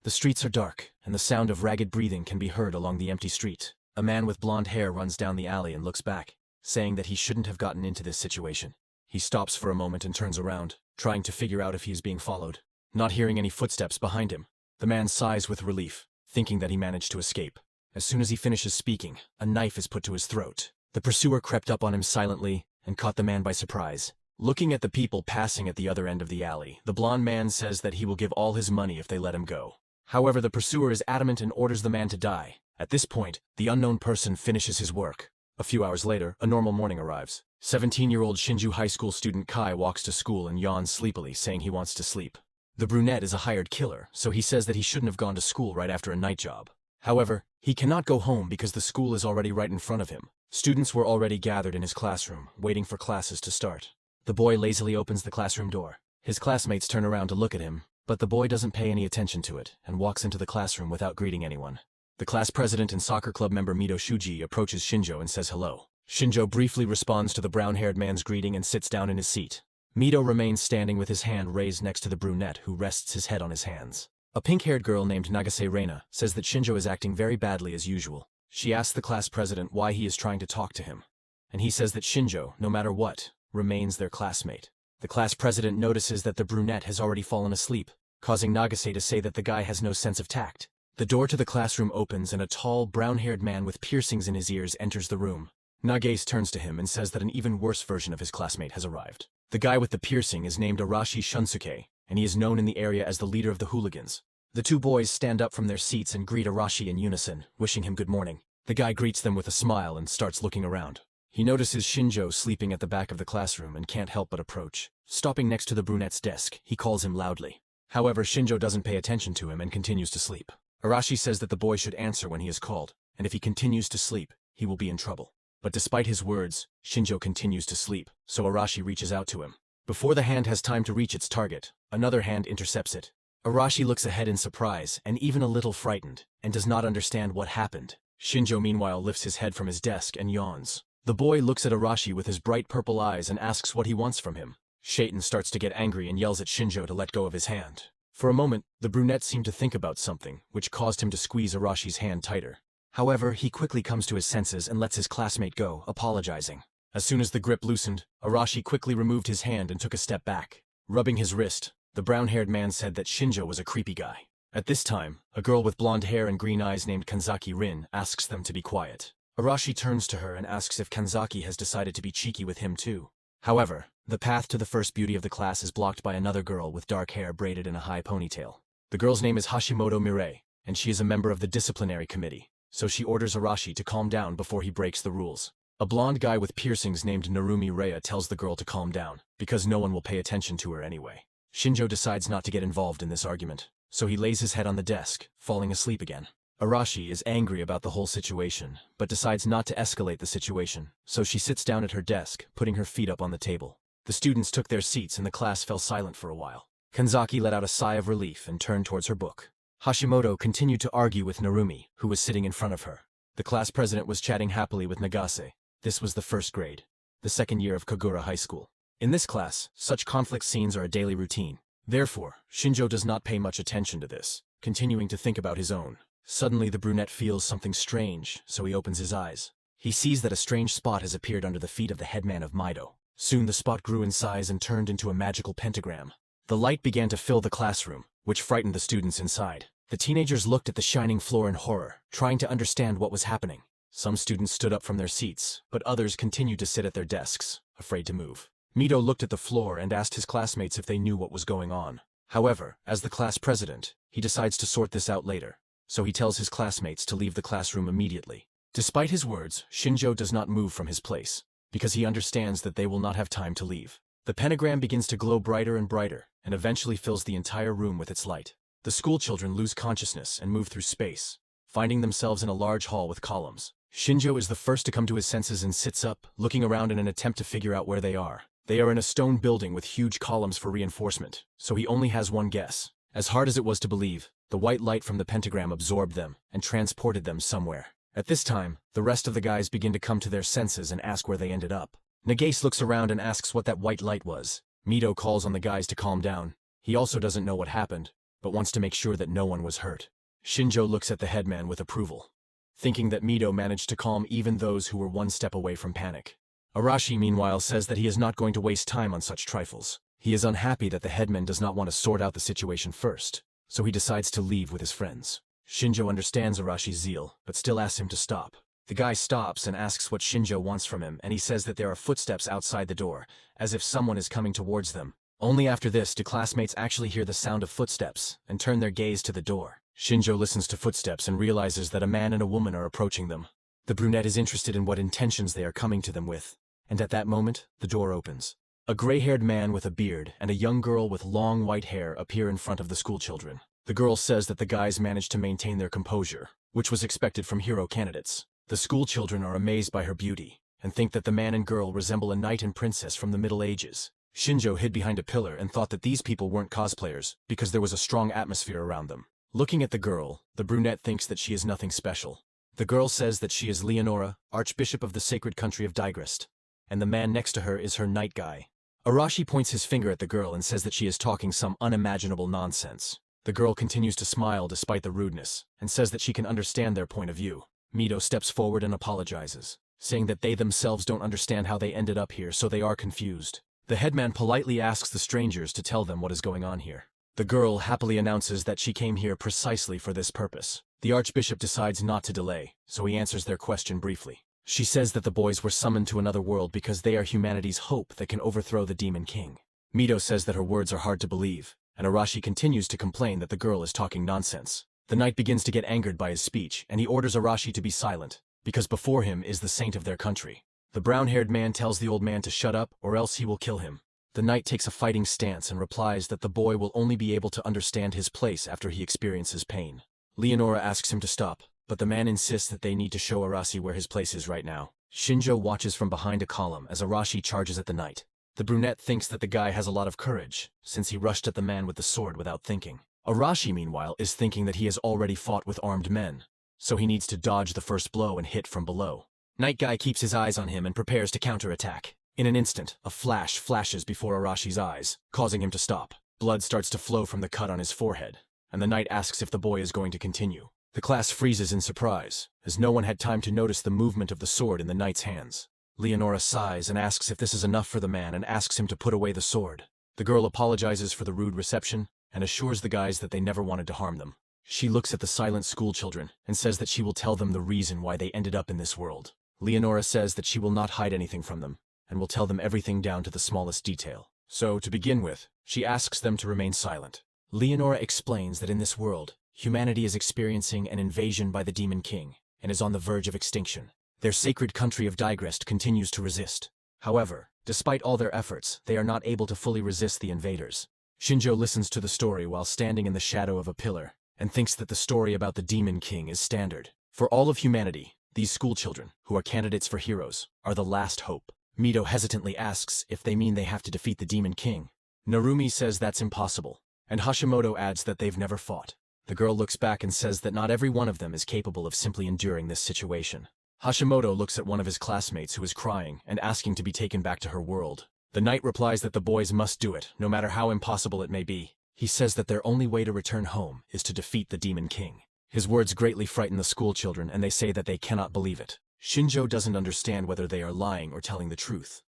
The streets are dark, and the sound of ragged breathing can be heard along the empty street. A man with blonde hair runs down the alley and looks back, saying that he shouldn't have gotten into this situation. He stops for a moment and turns around, trying to figure out if he is being followed. Not hearing any footsteps behind him, the man sighs with relief, thinking that he managed to escape. As soon as he finishes speaking, a knife is put to his throat. The pursuer crept up on him silently and caught the man by surprise. Looking at the people passing at the other end of the alley, the blonde man says that he will give all his money if they let him go. However, the pursuer is adamant and orders the man to die. At this point, the unknown person finishes his work. A few hours later, a normal morning arrives. 17-year-old Shinju High School student Kai walks to school and yawns sleepily, saying he wants to sleep. The brunette is a hired killer, so he says that he shouldn't have gone to school right after a night job. However, he cannot go home because the school is already right in front of him. Students were already gathered in his classroom, waiting for classes to start. The boy lazily opens the classroom door. His classmates turn around to look at him, but the boy doesn't pay any attention to it and walks into the classroom without greeting anyone. The class president and soccer club member Mito Shuji approaches Shinjo and says hello. Shinjo briefly responds to the brown-haired man's greeting and sits down in his seat. Mito remains standing with his hand raised next to the brunette, who rests his head on his hands. A pink-haired girl named Nagase Reina says that Shinjo is acting very badly as usual. She asks the class president why he is trying to talk to him, and he says that Shinjo, no matter what, remains their classmate. The class president notices that the brunette has already fallen asleep, causing Nagase to say that the guy has no sense of tact. The door to the classroom opens and a tall, brown-haired man with piercings in his ears enters the room. Nagase turns to him and says that an even worse version of his classmate has arrived. The guy with the piercing is named Arashi Shunsuke, and he is known in the area as the leader of the hooligans. The two boys stand up from their seats and greet Arashi in unison, wishing him good morning. The guy greets them with a smile and starts looking around. He notices Shinjo sleeping at the back of the classroom and can't help but approach. Stopping next to the brunette's desk, he calls him loudly. However, Shinjo doesn't pay attention to him and continues to sleep. Arashi says that the boy should answer when he is called, and if he continues to sleep, he will be in trouble. But despite his words, Shinjo continues to sleep, so Arashi reaches out to him. Before the hand has time to reach its target, another hand intercepts it. Arashi looks ahead in surprise and even a little frightened, and does not understand what happened. Shinjo meanwhile lifts his head from his desk and yawns. The boy looks at Arashi with his bright purple eyes and asks what he wants from him. Shaitan starts to get angry and yells at Shinjo to let go of his hand. For a moment, the brunette seemed to think about something, which caused him to squeeze Arashi's hand tighter. However, he quickly comes to his senses and lets his classmate go, apologizing. As soon as the grip loosened, Arashi quickly removed his hand and took a step back. Rubbing his wrist, the brown-haired man said that Shinjo was a creepy guy. At this time, a girl with blonde hair and green eyes named Kanzaki Rin asks them to be quiet. Arashi turns to her and asks if Kanzaki has decided to be cheeky with him too. However, the path to the first beauty of the class is blocked by another girl with dark hair braided in a high ponytail. The girl's name is Hashimoto Mirei, and she is a member of the disciplinary committee, so she orders Arashi to calm down before he breaks the rules. A blonde guy with piercings named Narumi Rhea tells the girl to calm down, because no one will pay attention to her anyway. Shinjo decides not to get involved in this argument, so he lays his head on the desk, falling asleep again. Arashi is angry about the whole situation, but decides not to escalate the situation, so she sits down at her desk, putting her feet up on the table. The students took their seats and the class fell silent for a while. Kanzaki let out a sigh of relief and turned towards her book. Hashimoto continued to argue with Narumi, who was sitting in front of her. The class president was chatting happily with Nagase. This was the first grade, the second year of Kagura High School. In this class, such conflict scenes are a daily routine. Therefore, Shinjo does not pay much attention to this, continuing to think about his own. Suddenly the brunette feels something strange, so he opens his eyes. He sees that a strange spot has appeared under the feet of the headman of Mido. Soon the spot grew in size and turned into a magical pentagram. The light began to fill the classroom, which frightened the students inside. The teenagers looked at the shining floor in horror, trying to understand what was happening. Some students stood up from their seats, but others continued to sit at their desks, afraid to move. Mido looked at the floor and asked his classmates if they knew what was going on. However, as the class president, he decides to sort this out later, so he tells his classmates to leave the classroom immediately. Despite his words, Shinjo does not move from his place, because he understands that they will not have time to leave. The pentagram begins to glow brighter and brighter, and eventually fills the entire room with its light. The schoolchildren lose consciousness and move through space, finding themselves in a large hall with columns. Shinjo is the first to come to his senses and sits up, looking around in an attempt to figure out where they are. They are in a stone building with huge columns for reinforcement, so he only has one guess. As hard as it was to believe, the white light from the pentagram absorbed them and transported them somewhere. At this time, the rest of the guys begin to come to their senses and ask where they ended up. Nagase looks around and asks what that white light was. Mido calls on the guys to calm down. He also doesn't know what happened, but wants to make sure that no one was hurt. Shinjo looks at the headman with approval, thinking that Mido managed to calm even those who were one step away from panic. Arashi, meanwhile, says that he is not going to waste time on such trifles. He is unhappy that the headman does not want to sort out the situation first, so he decides to leave with his friends. Shinjo understands Arashi's zeal, but still asks him to stop. The guy stops and asks what Shinjo wants from him, and he says that there are footsteps outside the door, as if someone is coming towards them. Only after this do classmates actually hear the sound of footsteps and turn their gaze to the door. Shinjo listens to footsteps and realizes that a man and a woman are approaching them. The brunette is interested in what intentions they are coming to them with, and at that moment, the door opens. A gray-haired man with a beard and a young girl with long white hair appear in front of the schoolchildren. The girl says that the guys managed to maintain their composure, which was expected from hero candidates. The schoolchildren are amazed by her beauty, and think that the man and girl resemble a knight and princess from the Middle Ages. Shinjo hid behind a pillar and thought that these people weren't cosplayers, because there was a strong atmosphere around them. Looking at the girl, the brunette thinks that she is nothing special. The girl says that she is Leonora, Archbishop of the sacred country of Digrest, and the man next to her is her knight guy. Arashi points his finger at the girl and says that she is talking some unimaginable nonsense. The girl continues to smile despite the rudeness, and says that she can understand their point of view. Mido steps forward and apologizes, saying that they themselves don't understand how they ended up here, so they are confused. The headman politely asks the strangers to tell them what is going on here. The girl happily announces that she came here precisely for this purpose. The Archbishop decides not to delay, so he answers their question briefly. She says that the boys were summoned to another world because they are humanity's hope that can overthrow the Demon King. Mido says that her words are hard to believe, and Arashi continues to complain that the girl is talking nonsense. The knight begins to get angered by his speech, and he orders Arashi to be silent, because before him is the saint of their country. The brown-haired man tells the old man to shut up, or else he will kill him. The knight takes a fighting stance and replies that the boy will only be able to understand his place after he experiences pain. Leonora asks him to stop, but the man insists that they need to show Arashi where his place is right now. Shinjo watches from behind a column as Arashi charges at the knight. The brunette thinks that the guy has a lot of courage, since he rushed at the man with the sword without thinking. Arashi, meanwhile, is thinking that he has already fought with armed men, so he needs to dodge the first blow and hit from below. Night Guy keeps his eyes on him and prepares to counterattack. In an instant, a flash flashes before Arashi's eyes, causing him to stop. Blood starts to flow from the cut on his forehead, and the knight asks if the boy is going to continue. The class freezes in surprise, as no one had time to notice the movement of the sword in the knight's hands. Leonora sighs and asks if this is enough for the man and asks him to put away the sword. The girl apologizes for the rude reception and assures the guys that they never wanted to harm them. She looks at the silent schoolchildren and says that she will tell them the reason why they ended up in this world. Leonora says that she will not hide anything from them, and will tell them everything down to the smallest detail. So, to begin with, she asks them to remain silent. Leonora explains that in this world, humanity is experiencing an invasion by the Demon King, and is on the verge of extinction. Their sacred country of Digrest continues to resist. However, despite all their efforts, they are not able to fully resist the invaders. Shinjo listens to the story while standing in the shadow of a pillar, and thinks that the story about the Demon King is standard. For all of humanity, these schoolchildren, who are candidates for heroes, are the last hope. Mido hesitantly asks if they mean they have to defeat the Demon King. Narumi says that's impossible, and Hashimoto adds that they've never fought. The girl looks back and says that not every one of them is capable of simply enduring this situation. Hashimoto looks at one of his classmates who is crying and asking to be taken back to her world. The knight replies that the boys must do it, no matter how impossible it may be. He says that their only way to return home is to defeat the Demon King. His words greatly frighten the schoolchildren, and they say that they cannot believe it. Shinjo doesn't understand whether they are lying or telling the truth,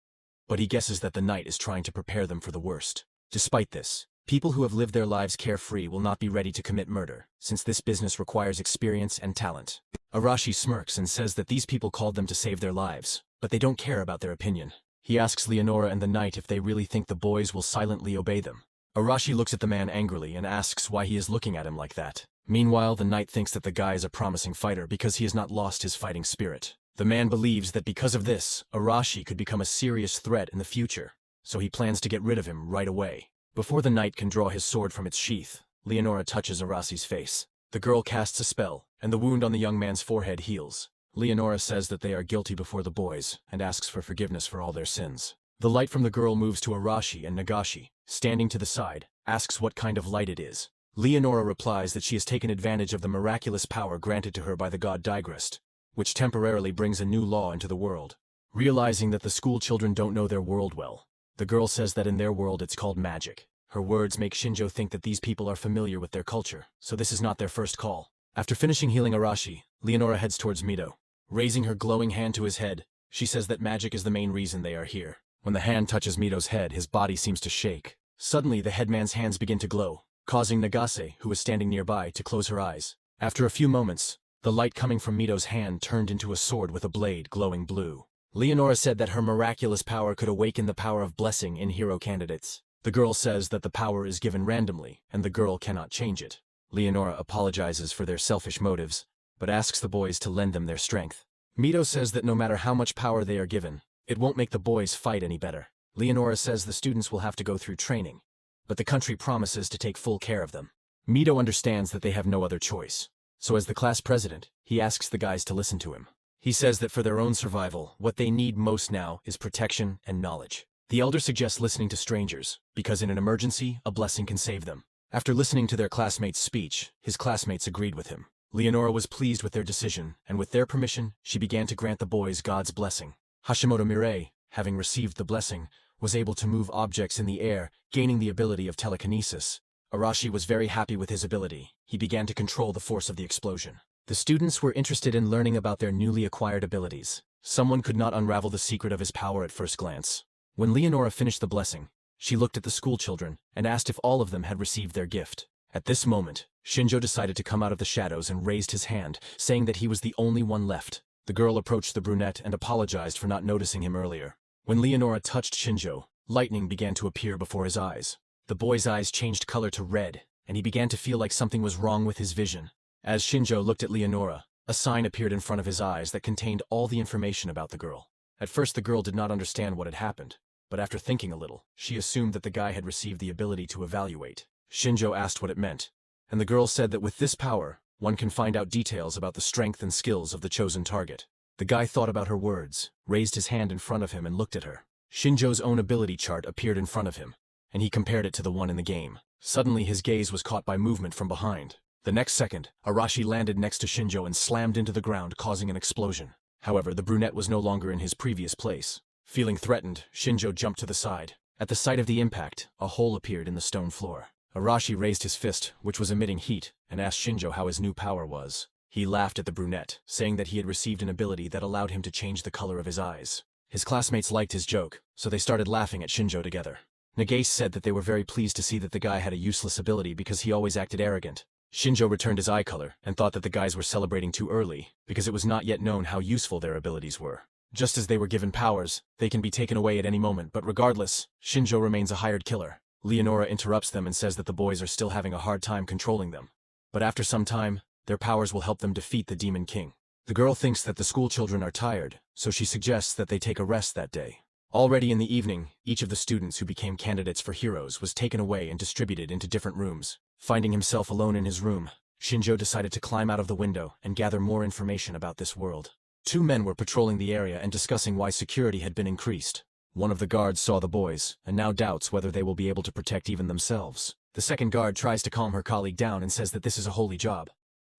but he guesses that the knight is trying to prepare them for the worst. Despite this, people who have lived their lives carefree will not be ready to commit murder, since this business requires experience and talent. Arashi smirks and says that these people called them to save their lives, but they don't care about their opinion. He asks Leonora and the knight if they really think the boys will silently obey them. Arashi looks at the man angrily and asks why he is looking at him like that. Meanwhile, the knight thinks that the guy is a promising fighter because he has not lost his fighting spirit. The man believes that because of this, Arashi could become a serious threat in the future, so he plans to get rid of him right away. Before the knight can draw his sword from its sheath, Leonora touches Arashi's face. The girl casts a spell, and the wound on the young man's forehead heals. Leonora says that they are guilty before the boys, and asks for forgiveness for all their sins. The light from the girl moves to Arashi, and Nagashi, standing to the side, asks what kind of light it is. Leonora replies that she has taken advantage of the miraculous power granted to her by the god Digrest, which temporarily brings a new law into the world. Realizing that the school children don't know their world well, the girl says that in their world it's called magic. Her words make Shinjo think that these people are familiar with their culture, so this is not their first call. After finishing healing Arashi, Leonora heads towards Mito. Raising her glowing hand to his head, she says that magic is the main reason they are here. When the hand touches Mito's head, his body seems to shake. Suddenly, the headman's hands begin to glow, causing Nagase, who was standing nearby, to close her eyes. After a few moments, the light coming from Mito's hand turned into a sword with a blade glowing blue. Leonora said that her miraculous power could awaken the power of blessing in hero candidates. The girl says that the power is given randomly, and the girl cannot change it. Leonora apologizes for their selfish motives, but asks the boys to lend them their strength. Mito says that no matter how much power they are given, it won't make the boys fight any better. Leonora says the students will have to go through training, but the country promises to take full care of them. Mito understands that they have no other choice, so as the class president, he asks the guys to listen to him. He says that for their own survival, what they need most now is protection and knowledge. The elder suggests listening to strangers, because in an emergency, a blessing can save them. After listening to their classmate's speech, his classmates agreed with him. Leonora was pleased with their decision, and with their permission, she began to grant the boys God's blessing. Hashimoto Mirai, having received the blessing, was able to move objects in the air, gaining the ability of telekinesis. Arashi was very happy with his ability. He began to control the force of the explosion. The students were interested in learning about their newly acquired abilities. Someone could not unravel the secret of his power at first glance. When Leonora finished the blessing, she looked at the school children and asked if all of them had received their gift. At this moment, Shinjo decided to come out of the shadows and raised his hand, saying that he was the only one left. The girl approached the brunette and apologized for not noticing him earlier. When Leonora touched Shinjo, lightning began to appear before his eyes. The boy's eyes changed color to red, and he began to feel like something was wrong with his vision. As Shinjo looked at Leonora, a sign appeared in front of his eyes that contained all the information about the girl. At first the girl did not understand what had happened, but after thinking a little, she assumed that the guy had received the ability to evaluate. Shinjo asked what it meant, and the girl said that with this power, one can find out details about the strength and skills of the chosen target. The guy thought about her words, raised his hand in front of him and looked at her. Shinjo's own ability chart appeared in front of him, and he compared it to the one in the game. Suddenly his gaze was caught by movement from behind. The next second, Arashi landed next to Shinjo and slammed into the ground, causing an explosion. However, the brunette was no longer in his previous place. Feeling threatened, Shinjo jumped to the side. At the sight of the impact, a hole appeared in the stone floor. Arashi raised his fist, which was emitting heat, and asked Shinjo how his new power was. He laughed at the brunette, saying that he had received an ability that allowed him to change the color of his eyes. His classmates liked his joke, so they started laughing at Shinjo together. Nagase said that they were very pleased to see that the guy had a useless ability because he always acted arrogant. Shinjo returned his eye color and thought that the guys were celebrating too early because it was not yet known how useful their abilities were. Just as they were given powers, they can be taken away at any moment, but regardless, Shinjo remains a hired killer. Leonora interrupts them and says that the boys are still having a hard time controlling them. But after some time, their powers will help them defeat the Demon King. The girl thinks that the school children are tired, so she suggests that they take a rest that day. Already in the evening, each of the students who became candidates for heroes was taken away and distributed into different rooms. Finding himself alone in his room, Shinjo decided to climb out of the window and gather more information about this world. Two men were patrolling the area and discussing why security had been increased. One of the guards saw the boys, and now doubts whether they will be able to protect even themselves. The second guard tries to calm her colleague down and says that this is a holy job,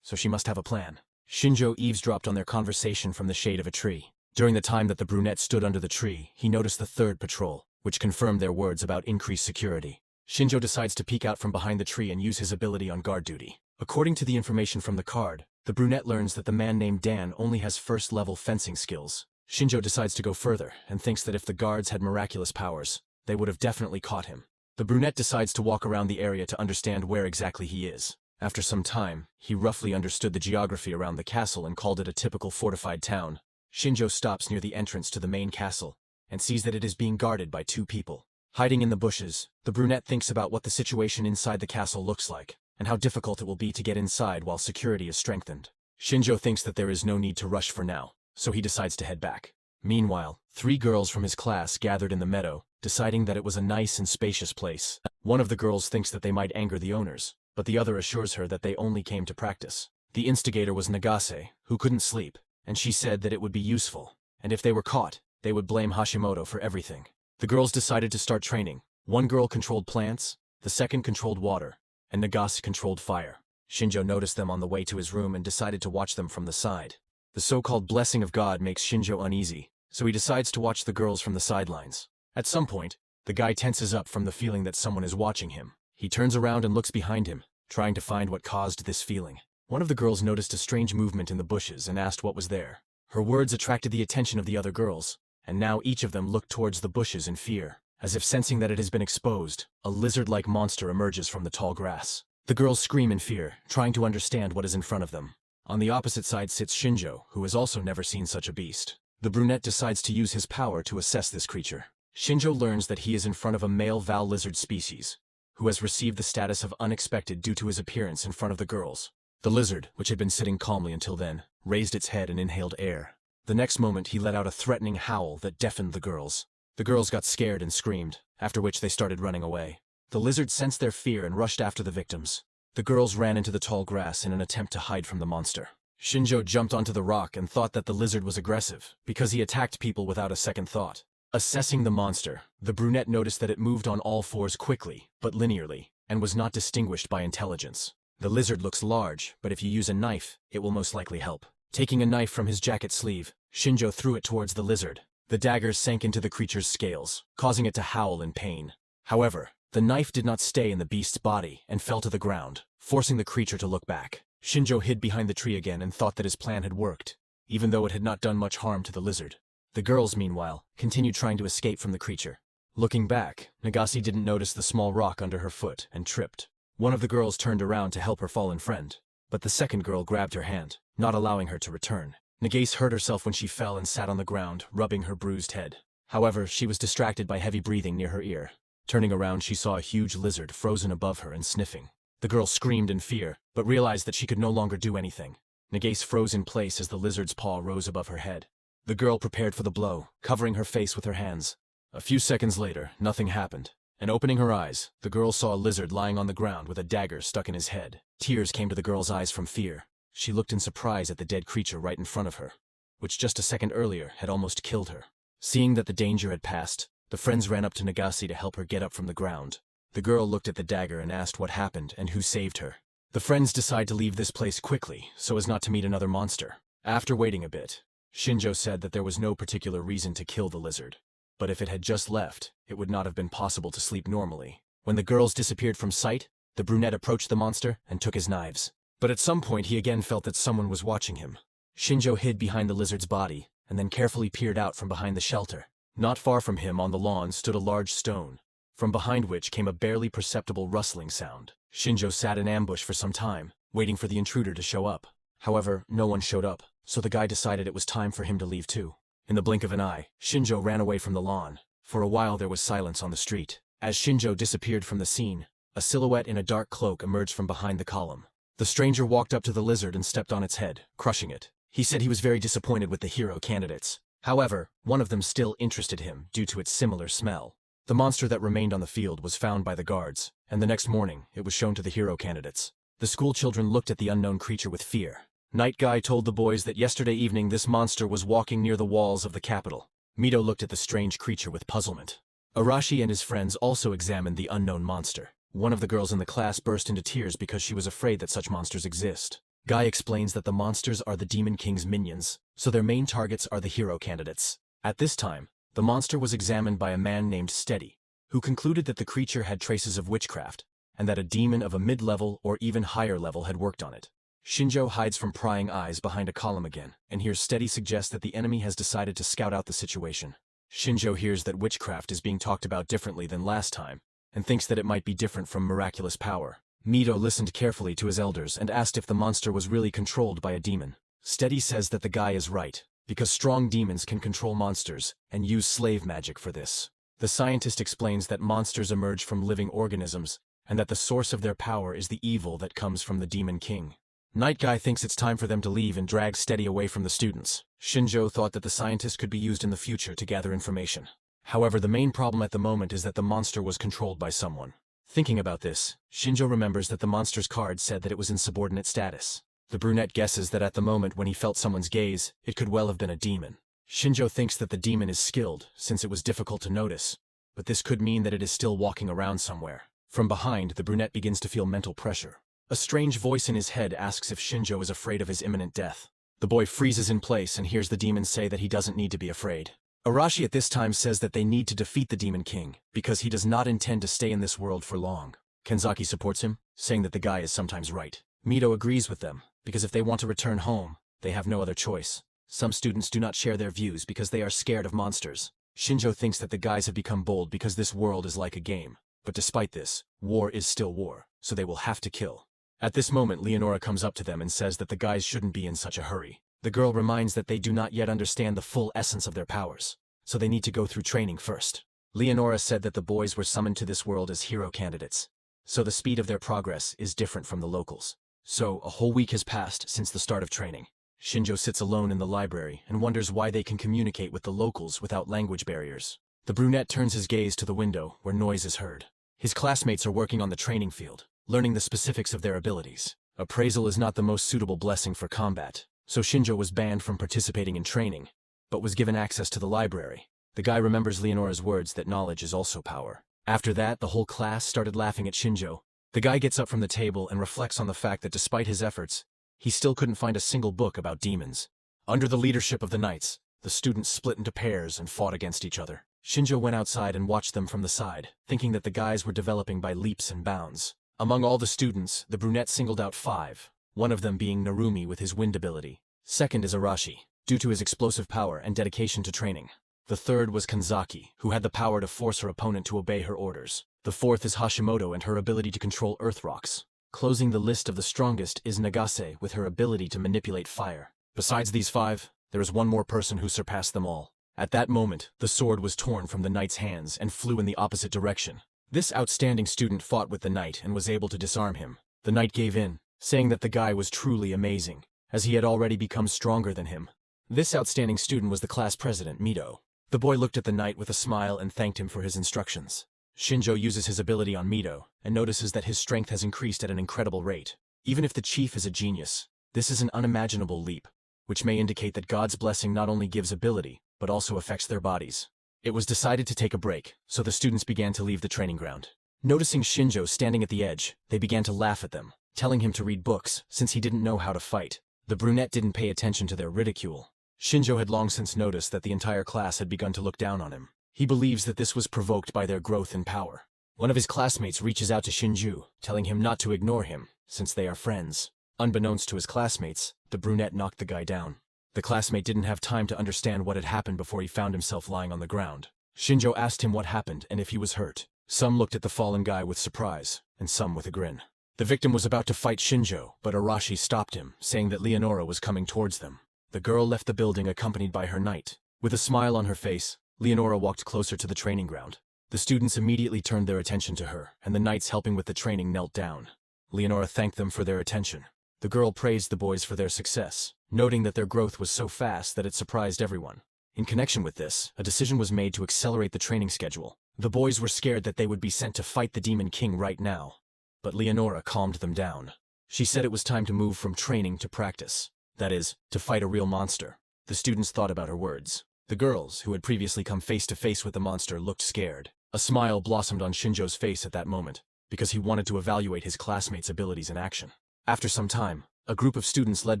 so she must have a plan. Shinjo eavesdropped on their conversation from the shade of a tree. During the time that the brunette stood under the tree, he noticed the third patrol, which confirmed their words about increased security. Shinjo decides to peek out from behind the tree and use his ability on guard duty. According to the information from the card, the brunette learns that the man named Dan only has first-level fencing skills. Shinjo decides to go further and thinks that if the guards had miraculous powers, they would have definitely caught him. The brunette decides to walk around the area to understand where exactly he is. After some time, he roughly understood the geography around the castle and called it a typical fortified town. Shinjo stops near the entrance to the main castle and sees that it is being guarded by two people. Hiding in the bushes, the brunette thinks about what the situation inside the castle looks like and how difficult it will be to get inside while security is strengthened. Shinjo thinks that there is no need to rush for now, so he decides to head back. Meanwhile, three girls from his class gathered in the meadow, deciding that it was a nice and spacious place. One of the girls thinks that they might anger the owners, but the other assures her that they only came to practice. The instigator was Nagase, who couldn't sleep, and she said that it would be useful, and if they were caught, they would blame Hashimoto for everything. The girls decided to start training. One girl controlled plants, the second controlled water, and Nagase controlled fire. Shinjo noticed them on the way to his room and decided to watch them from the side. The so-called blessing of God makes Shinjo uneasy, so he decides to watch the girls from the sidelines. At some point, The guy tenses up from the feeling that someone is watching him. He turns around and looks behind him, trying to find what caused this feeling. One of the girls noticed a strange movement in the bushes and asked what was there. Her words attracted the attention of the other girls, and now each of them look towards the bushes in fear. As if sensing that it has been exposed, a lizard-like monster emerges from the tall grass. The girls scream in fear, trying to understand what is in front of them. On the opposite side sits Shinjo, who has also never seen such a beast. The brunette decides to use his power to assess this creature. Shinjo learns that he is in front of a male Val lizard species, who has received the status of unexpected due to his appearance in front of the girls. The lizard, which had been sitting calmly until then, raised its head and inhaled air. The next moment he let out a threatening howl that deafened the girls. The girls got scared and screamed, after which they started running away. The lizard sensed their fear and rushed after the victims. The girls ran into the tall grass in an attempt to hide from the monster. Shinjo jumped onto the rock and thought that the lizard was aggressive, because he attacked people without a second thought. Assessing the monster, the brunette noticed that it moved on all fours quickly, but linearly, and was not distinguished by intelligence. The lizard looks large, but if you use a knife, it will most likely help. Taking a knife from his jacket sleeve, Shinjo threw it towards the lizard. The dagger sank into the creature's scales, causing it to howl in pain. However, the knife did not stay in the beast's body and fell to the ground, forcing the creature to look back. Shinjo hid behind the tree again and thought that his plan had worked, even though it had not done much harm to the lizard. The girls, meanwhile, continued trying to escape from the creature. Looking back, Nagase didn't notice the small rock under her foot and tripped. One of the girls turned around to help her fallen friend, but the second girl grabbed her hand, not allowing her to return. Nagase hurt herself when she fell and sat on the ground, rubbing her bruised head. However, she was distracted by heavy breathing near her ear. Turning around, she saw a huge lizard frozen above her and sniffing. The girl screamed in fear, but realized that she could no longer do anything. Nagase froze in place as the lizard's paw rose above her head. The girl prepared for the blow, covering her face with her hands. A few seconds later, nothing happened, and opening her eyes, the girl saw a lizard lying on the ground with a dagger stuck in his head. Tears came to the girl's eyes from fear. She looked in surprise at the dead creature right in front of her, which just a second earlier had almost killed her. Seeing that the danger had passed, the friends ran up to Nagase to help her get up from the ground. The girl looked at the dagger and asked what happened and who saved her. The friends decide to leave this place quickly, so as not to meet another monster. After waiting a bit, Shinjo said that there was no particular reason to kill the lizard. But if it had just left, it would not have been possible to sleep normally. When the girls disappeared from sight, the brunette approached the monster and took his knives. But at some point he again felt that someone was watching him. Shinjo hid behind the lizard's body, and then carefully peered out from behind the shelter. Not far from him on the lawn stood a large stone, from behind which came a barely perceptible rustling sound. Shinjo sat in ambush for some time, waiting for the intruder to show up. However, no one showed up, so the guy decided it was time for him to leave too. In the blink of an eye, Shinjo ran away from the lawn. For a while there was silence on the street. As Shinjo disappeared from the scene, a silhouette in a dark cloak emerged from behind the column. The stranger walked up to the lizard and stepped on its head, crushing it. He said he was very disappointed with the hero candidates. However, one of them still interested him due to its similar smell. The monster that remained on the field was found by the guards, and the next morning it was shown to the hero candidates. The school children looked at the unknown creature with fear. Night Guy told the boys that yesterday evening this monster was walking near the walls of the capital. Mito looked at the strange creature with puzzlement. Arashi and his friends also examined the unknown monster. One of the girls in the class burst into tears because she was afraid that such monsters exist. Guy explains that the monsters are the Demon King's minions, so their main targets are the hero candidates. At this time, the monster was examined by a man named Steady, who concluded that the creature had traces of witchcraft, and that a demon of a mid-level or even higher level had worked on it. Shinjo hides from prying eyes behind a column again, and hears Steady suggest that the enemy has decided to scout out the situation. Shinjo hears that witchcraft is being talked about differently than last time, and thinks that it might be different from miraculous power. Mito listened carefully to his elders and asked if the monster was really controlled by a demon. Steady says that the guy is right, because strong demons can control monsters and use slave magic for this. The scientist explains that monsters emerge from living organisms, and that the source of their power is the evil that comes from the Demon King. Night Guy thinks it's time for them to leave and drags Steady away from the students. Shinjo thought that the scientist could be used in the future to gather information. However, the main problem at the moment is that the monster was controlled by someone. Thinking about this, Shinjo remembers that the monster's card said that it was in subordinate status. The brunette guesses that at the moment when he felt someone's gaze, it could well have been a demon. Shinjo thinks that the demon is skilled, since it was difficult to notice, but this could mean that it is still walking around somewhere. From behind, the brunette begins to feel mental pressure. A strange voice in his head asks if Shinjo is afraid of his imminent death. The boy freezes in place and hears the demon say that he doesn't need to be afraid. Arashi at this time says that they need to defeat the Demon King, because he does not intend to stay in this world for long. Kenzaki supports him, saying that the guy is sometimes right. Mito agrees with them, because if they want to return home, they have no other choice. Some students do not share their views because they are scared of monsters. Shinjo thinks that the guys have become bold because this world is like a game. But despite this, war is still war, so they will have to kill. At this moment, Leonora comes up to them and says that the guys shouldn't be in such a hurry. The girl reminds that they do not yet understand the full essence of their powers, so they need to go through training first. Leonora said that the boys were summoned to this world as hero candidates, so the speed of their progress is different from the locals. So, a whole week has passed since the start of training. Shinjo sits alone in the library and wonders why they can communicate with the locals without language barriers. The brunette turns his gaze to the window where noise is heard. His classmates are working on the training field, learning the specifics of their abilities. Appraisal is not the most suitable blessing for combat, so Shinjo was banned from participating in training, but was given access to the library. The guy remembers Leonora's words that knowledge is also power. After that, the whole class started laughing at Shinjo. The guy gets up from the table and reflects on the fact that despite his efforts, he still couldn't find a single book about demons. Under the leadership of the knights, the students split into pairs and fought against each other. Shinjo went outside and watched them from the side, thinking that the guys were developing by leaps and bounds. Among all the students, the brunette singled out 5, one of them being Narumi with his wind ability. Second is Arashi, due to his explosive power and dedication to training. The third was Kanzaki, who had the power to force her opponent to obey her orders. The fourth is Hashimoto and her ability to control earth rocks. Closing the list of the strongest is Nagase with her ability to manipulate fire. Besides these 5, there is one more person who surpassed them all. At that moment, the sword was torn from the knight's hands and flew in the opposite direction. This outstanding student fought with the knight and was able to disarm him. The knight gave in, saying that the guy was truly amazing, as he had already become stronger than him. This outstanding student was the class president, Mito. The boy looked at the knight with a smile and thanked him for his instructions. Shinjo uses his ability on Mito and notices that his strength has increased at an incredible rate. Even if the chief is a genius, this is an unimaginable leap, which may indicate that God's blessing not only gives ability, but also affects their bodies. It was decided to take a break, so the students began to leave the training ground. Noticing Shinjo standing at the edge, they began to laugh at them, telling him to read books since he didn't know how to fight. The brunette didn't pay attention to their ridicule. Shinjo had long since noticed that the entire class had begun to look down on him. He believes that this was provoked by their growth in power. One of his classmates reaches out to Shinju, telling him not to ignore him, since they are friends. Unbeknownst to his classmates, the brunette knocked the guy down. The classmate didn't have time to understand what had happened before he found himself lying on the ground. Shinjo asked him what happened and if he was hurt. Some looked at the fallen guy with surprise, and some with a grin. The victim was about to fight Shinjo, but Arashi stopped him, saying that Leonora was coming towards them. The girl left the building accompanied by her knight. With a smile on her face, Leonora walked closer to the training ground. The students immediately turned their attention to her, and the knights helping with the training knelt down. Leonora thanked them for their attention. The girl praised the boys for their success, noting that their growth was so fast that it surprised everyone. In connection with this, a decision was made to accelerate the training schedule. The boys were scared that they would be sent to fight the Demon King right now, but Leonora calmed them down. She said it was time to move from training to practice. That is, to fight a real monster. The students thought about her words. The girls, who had previously come face to face with the monster, looked scared. A smile blossomed on Shinjo's face at that moment, because he wanted to evaluate his classmates' abilities in action. After some time, a group of students led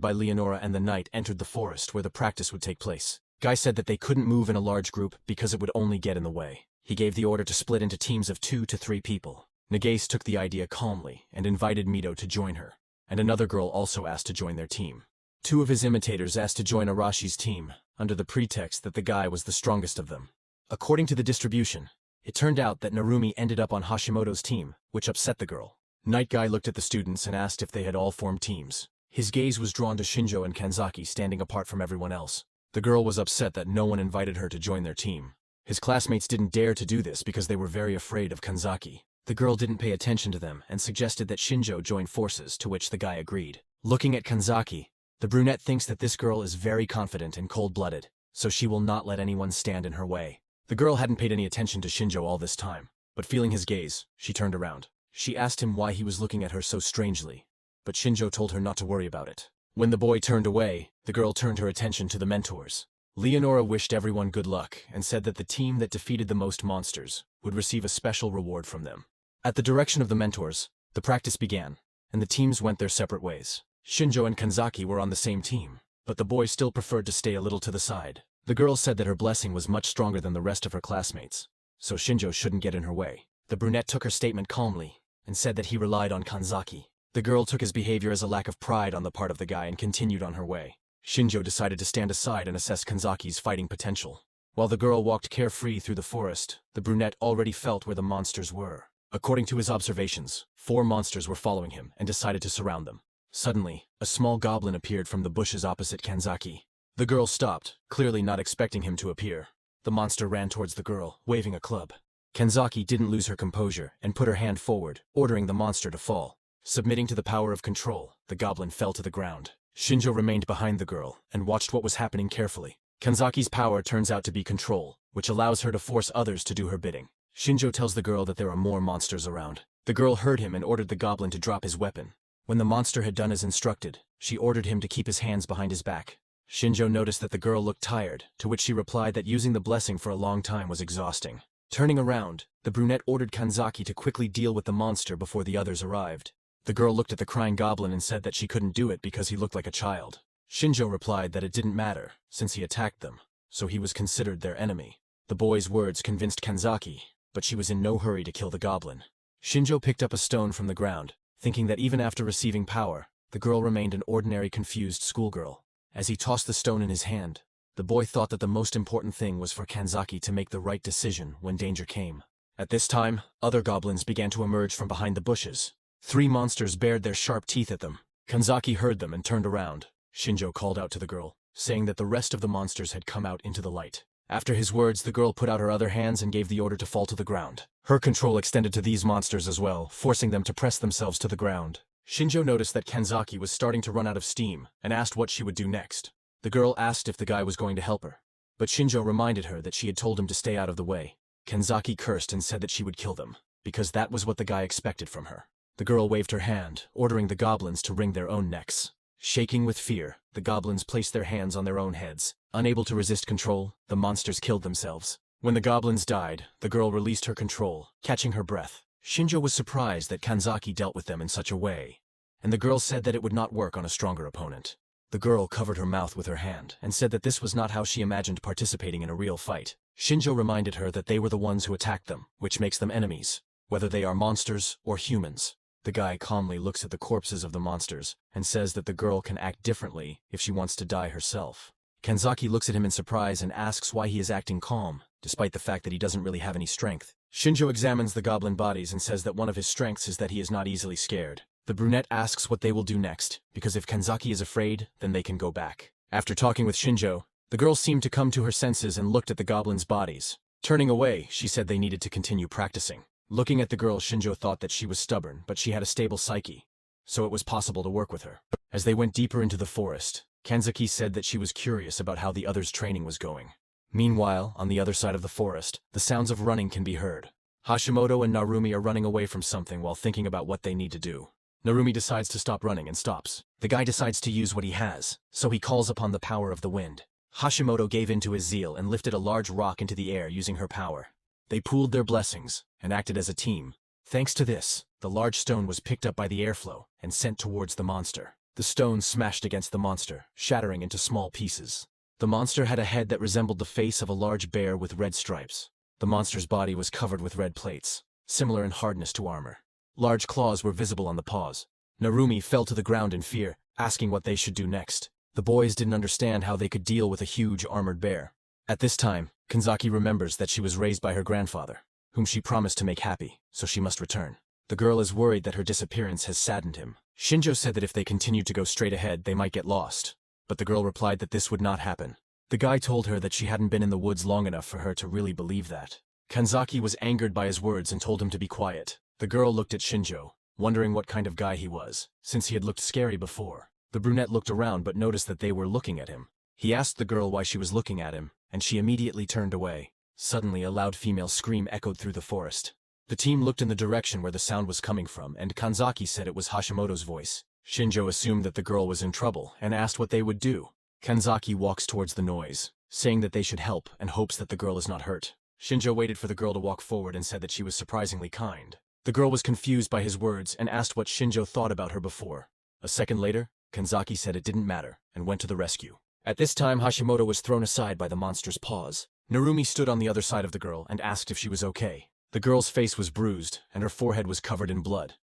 by Leonora and the knight entered the forest where the practice would take place. Guy said that they couldn't move in a large group because it would only get in the way. He gave the order to split into teams of 2 to 3 people. Nagase took the idea calmly and invited Mito to join her, and another girl also asked to join their team. 2 of his imitators asked to join Arashi's team, under the pretext that the guy was the strongest of them. According to the distribution, it turned out that Narumi ended up on Hashimoto's team, which upset the girl. Night Guy looked at the students and asked if they had all formed teams. His gaze was drawn to Shinjo and Kanzaki standing apart from everyone else. The girl was upset that no one invited her to join their team. His classmates didn't dare to do this because they were very afraid of Kanzaki. The girl didn't pay attention to them and suggested that Shinjo join forces, to which the guy agreed. Looking at Kanzaki, the brunette thinks that this girl is very confident and cold-blooded, so she will not let anyone stand in her way. The girl hadn't paid any attention to Shinjo all this time, but feeling his gaze, she turned around. She asked him why he was looking at her so strangely, but Shinjo told her not to worry about it. When the boy turned away, the girl turned her attention to the mentors. Leonora wished everyone good luck and said that the team that defeated the most monsters would receive a special reward from them. At the direction of the mentors, the practice began, and the teams went their separate ways. Shinjo and Kanzaki were on the same team, but the boy still preferred to stay a little to the side. The girl said that her blessing was much stronger than the rest of her classmates, so Shinjo shouldn't get in her way. The brunette took her statement calmly and said that he relied on Kanzaki. The girl took his behavior as a lack of pride on the part of the guy and continued on her way. Shinjo decided to stand aside and assess Kanzaki's fighting potential. While the girl walked carefree through the forest, the brunette already felt where the monsters were. According to his observations, 4 monsters were following him and decided to surround them. Suddenly, a small goblin appeared from the bushes opposite Kanzaki. The girl stopped, clearly not expecting him to appear. The monster ran towards the girl, waving a club. Kanzaki didn't lose her composure and put her hand forward, ordering the monster to fall. Submitting to the power of control, the goblin fell to the ground. Shinjo remained behind the girl and watched what was happening carefully. Kanzaki's power turns out to be control, which allows her to force others to do her bidding. Shinjo tells the girl that there are more monsters around. The girl heard him and ordered the goblin to drop his weapon. When the monster had done as instructed, she ordered him to keep his hands behind his back. Shinjo noticed that the girl looked tired, to which she replied that using the blessing for a long time was exhausting. Turning around, the brunette ordered Kanzaki to quickly deal with the monster before the others arrived. The girl looked at the crying goblin and said that she couldn't do it because he looked like a child. Shinjo replied that it didn't matter, since he attacked them, so he was considered their enemy. The boy's words convinced Kanzaki, but she was in no hurry to kill the goblin. Shinjo picked up a stone from the ground, thinking that even after receiving power, the girl remained an ordinary confused schoolgirl. As he tossed the stone in his hand, the boy thought that the most important thing was for Kanzaki to make the right decision when danger came. At this time, other goblins began to emerge from behind the bushes. 3 monsters bared their sharp teeth at them. Kanzaki heard them and turned around. Shinjo called out to the girl, saying that the rest of the monsters had come out into the light. After his words, the girl put out her other hands and gave the order to fall to the ground. Her control extended to these monsters as well, forcing them to press themselves to the ground. Shinjo noticed that Kanzaki was starting to run out of steam and asked what she would do next. The girl asked if the guy was going to help her, but Shinjo reminded her that she had told him to stay out of the way. Kanzaki cursed and said that she would kill them, because that was what the guy expected from her. The girl waved her hand, ordering the goblins to wring their own necks. Shaking with fear, the goblins placed their hands on their own heads. Unable to resist control, the monsters killed themselves. When the goblins died, the girl released her control, catching her breath. Shinjo was surprised that Kanzaki dealt with them in such a way, and the girl said that it would not work on a stronger opponent. The girl covered her mouth with her hand and said that this was not how she imagined participating in a real fight. Shinjo reminded her that they were the ones who attacked them, which makes them enemies, whether they are monsters or humans. The guy calmly looks at the corpses of the monsters and says that the girl can act differently if she wants to die herself. Kanzaki looks at him in surprise and asks why he is acting calm, despite the fact that he doesn't really have any strength. Shinjo examines the goblin bodies and says that one of his strengths is that he is not easily scared. The brunette asks what they will do next, because if Kanzaki is afraid, then they can go back. After talking with Shinjo, the girl seemed to come to her senses and looked at the goblins' bodies. Turning away, she said they needed to continue practicing. Looking at the girl, Shinjo thought that she was stubborn, but she had a stable psyche, so it was possible to work with her. As they went deeper into the forest, Kanzaki said that she was curious about how the others' training was going. Meanwhile, on the other side of the forest, the sounds of running can be heard. Hashimoto and Narumi are running away from something while thinking about what they need to do. Narumi decides to stop running and stops. The guy decides to use what he has, so he calls upon the power of the wind. Hashimoto gave in to his zeal and lifted a large rock into the air using her power. They pooled their blessings and acted as a team. Thanks to this, the large stone was picked up by the airflow and sent towards the monster. The stone smashed against the monster, shattering into small pieces. The monster had a head that resembled the face of a large bear with red stripes. The monster's body was covered with red plates, similar in hardness to armor. Large claws were visible on the paws. Narumi fell to the ground in fear, asking what they should do next. The boys didn't understand how they could deal with a huge armored bear. At this time, Kanzaki remembers that she was raised by her grandfather, whom she promised to make happy, so she must return. The girl is worried that her disappearance has saddened him. Shinjo said that if they continued to go straight ahead, they might get lost, but the girl replied that this would not happen. The guy told her that she hadn't been in the woods long enough for her to really believe that. Kanzaki was angered by his words and told him to be quiet. The girl looked at Shinjo, wondering what kind of guy he was, since he had looked scary before. The brunette looked around but noticed that they were looking at him. He asked the girl why she was looking at him, and she immediately turned away. Suddenly, a loud female scream echoed through the forest. The team looked in the direction where the sound was coming from, and Kanzaki said it was Hashimoto's voice. Shinjo assumed that the girl was in trouble and asked what they would do. Kanzaki walks towards the noise, saying that they should help and hopes that the girl is not hurt. Shinjo waited for the girl to walk forward and said that she was surprisingly kind. The girl was confused by his words and asked what Shinjo thought about her before. A second later, Kanzaki said it didn't matter and went to the rescue. At this time, Hashimoto was thrown aside by the monster's paws. Narumi stood on the other side of the girl and asked if she was okay. The girl's face was bruised, and her forehead was covered in blood.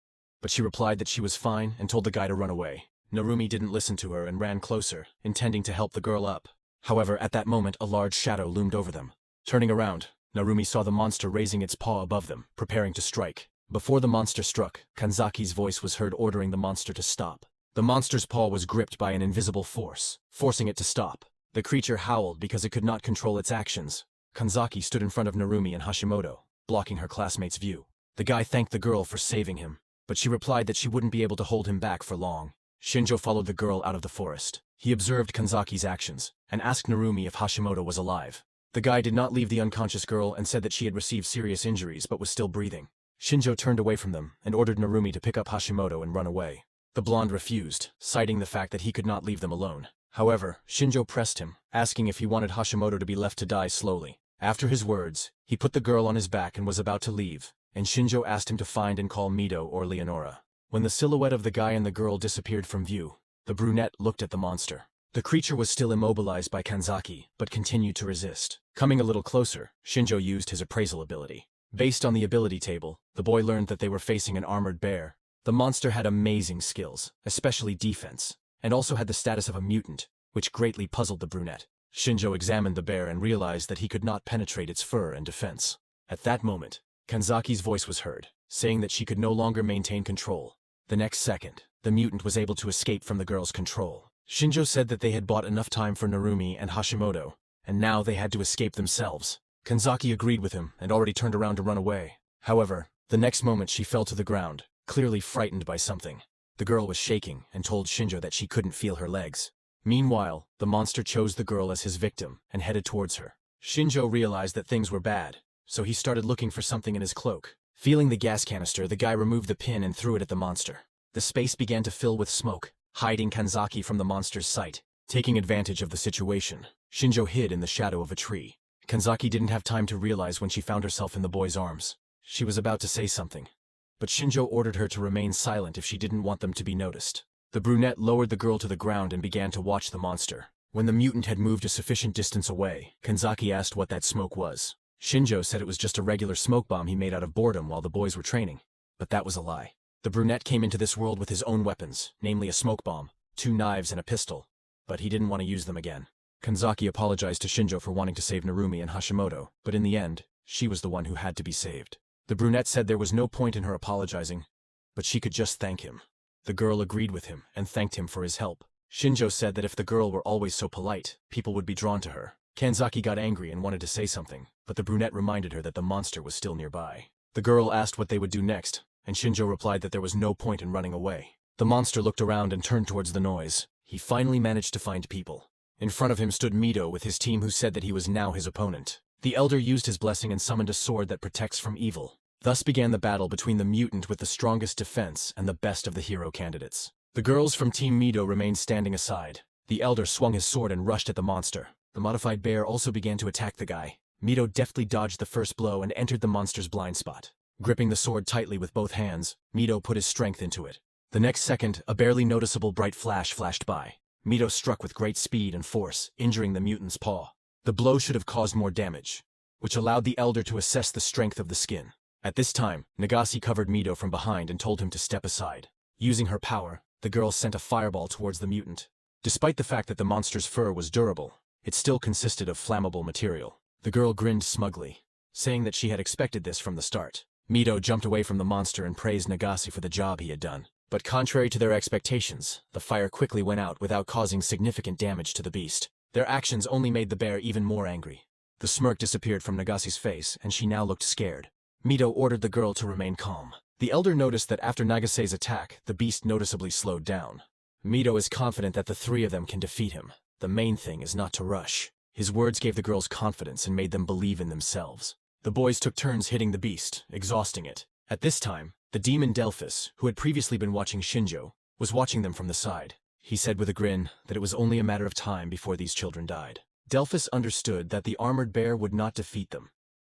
But she replied that she was fine and told the guy to run away. Narumi didn't listen to her and ran closer, intending to help the girl up. However, at that moment, a large shadow loomed over them. Turning around, Narumi saw the monster raising its paw above them, preparing to strike. Before the monster struck, Kanzaki's voice was heard ordering the monster to stop. The monster's paw was gripped by an invisible force, forcing it to stop. The creature howled because it could not control its actions. Kanzaki stood in front of Narumi and Hashimoto, blocking her classmate's view. The guy thanked the girl for saving him, but she replied that she wouldn't be able to hold him back for long. Shinjo followed the girl out of the forest. He observed Kanzaki's actions, and asked Narumi if Hashimoto was alive. The guy did not leave the unconscious girl and said that she had received serious injuries but was still breathing. Shinjo turned away from them and ordered Narumi to pick up Hashimoto and run away. The blonde refused, citing the fact that he could not leave them alone. However, Shinjo pressed him, asking if he wanted Hashimoto to be left to die slowly. After his words, he put the girl on his back and was about to leave, and Shinjo asked him to find and call Mido or Leonora. When the silhouette of the guy and the girl disappeared from view, the brunette looked at the monster. The creature was still immobilized by Kanzaki, but continued to resist. Coming a little closer, Shinjo used his appraisal ability. Based on the ability table, the boy learned that they were facing an armored bear. The monster had amazing skills, especially defense, and also had the status of a mutant, which greatly puzzled the brunette. Shinjo examined the bear and realized that he could not penetrate its fur and defense. At that moment, Kanzaki's voice was heard, saying that she could no longer maintain control. The next second, the mutant was able to escape from the girl's control. Shinjo said that they had bought enough time for Narumi and Hashimoto, and now they had to escape themselves. Kanzaki agreed with him and already turned around to run away. However, the next moment she fell to the ground, clearly frightened by something. The girl was shaking and told Shinjo that she couldn't feel her legs. Meanwhile, the monster chose the girl as his victim and headed towards her. Shinjo realized that things were bad, so he started looking for something in his cloak. Feeling the gas canister, the guy removed the pin and threw it at the monster. The space began to fill with smoke, hiding Kanzaki from the monster's sight. Taking advantage of the situation, Shinjo hid in the shadow of a tree. Kanzaki didn't have time to realize when she found herself in the boy's arms. She was about to say something, but Shinjo ordered her to remain silent if she didn't want them to be noticed. The brunette lowered the girl to the ground and began to watch the monster. When the mutant had moved a sufficient distance away, Kanzaki asked what that smoke was. Shinjo said it was just a regular smoke bomb he made out of boredom while the boys were training. But that was a lie. The brunette came into this world with his own weapons, namely a smoke bomb, 2 knives and a pistol. But he didn't want to use them again. Kanzaki apologized to Shinjo for wanting to save Narumi and Hashimoto, but in the end, she was the one who had to be saved. The brunette said there was no point in her apologizing, but she could just thank him. The girl agreed with him and thanked him for his help. Shinjo said that if the girl were always so polite, people would be drawn to her. Kanzaki got angry and wanted to say something, but the brunette reminded her that the monster was still nearby. The girl asked what they would do next, and Shinjo replied that there was no point in running away. The monster looked around and turned towards the noise. He finally managed to find people. In front of him stood Mido with his team, who said that he was now his opponent. The elder used his blessing and summoned a sword that protects from evil. Thus began the battle between the mutant with the strongest defense and the best of the hero candidates. The girls from Team Mido remained standing aside. The elder swung his sword and rushed at the monster. The modified bear also began to attack the guy. Mido deftly dodged the first blow and entered the monster's blind spot. Gripping the sword tightly with both hands, Mido put his strength into it. The next second, a barely noticeable bright flash flashed by. Mido struck with great speed and force, injuring the mutant's paw. The blow should have caused more damage, which allowed the elder to assess the strength of the skin. At this time, Nagase covered Mido from behind and told him to step aside. Using her power, the girl sent a fireball towards the mutant. Despite the fact that the monster's fur was durable, it still consisted of flammable material. The girl grinned smugly, saying that she had expected this from the start. Mido jumped away from the monster and praised Nagase for the job he had done. But contrary to their expectations, the fire quickly went out without causing significant damage to the beast. Their actions only made the bear even more angry. The smirk disappeared from Nagase's face, and she now looked scared. Mido ordered the girl to remain calm. The elder noticed that after Nagase's attack, the beast noticeably slowed down. Mido is confident that the 3 of them can defeat him. The main thing is not to rush. His words gave the girls confidence and made them believe in themselves. The boys took turns hitting the beast, exhausting it. At this time, the demon Delphus, who had previously been watching Shinjo, was watching them from the side. He said with a grin that it was only a matter of time before these children died. Delphus understood that the armored bear would not defeat them.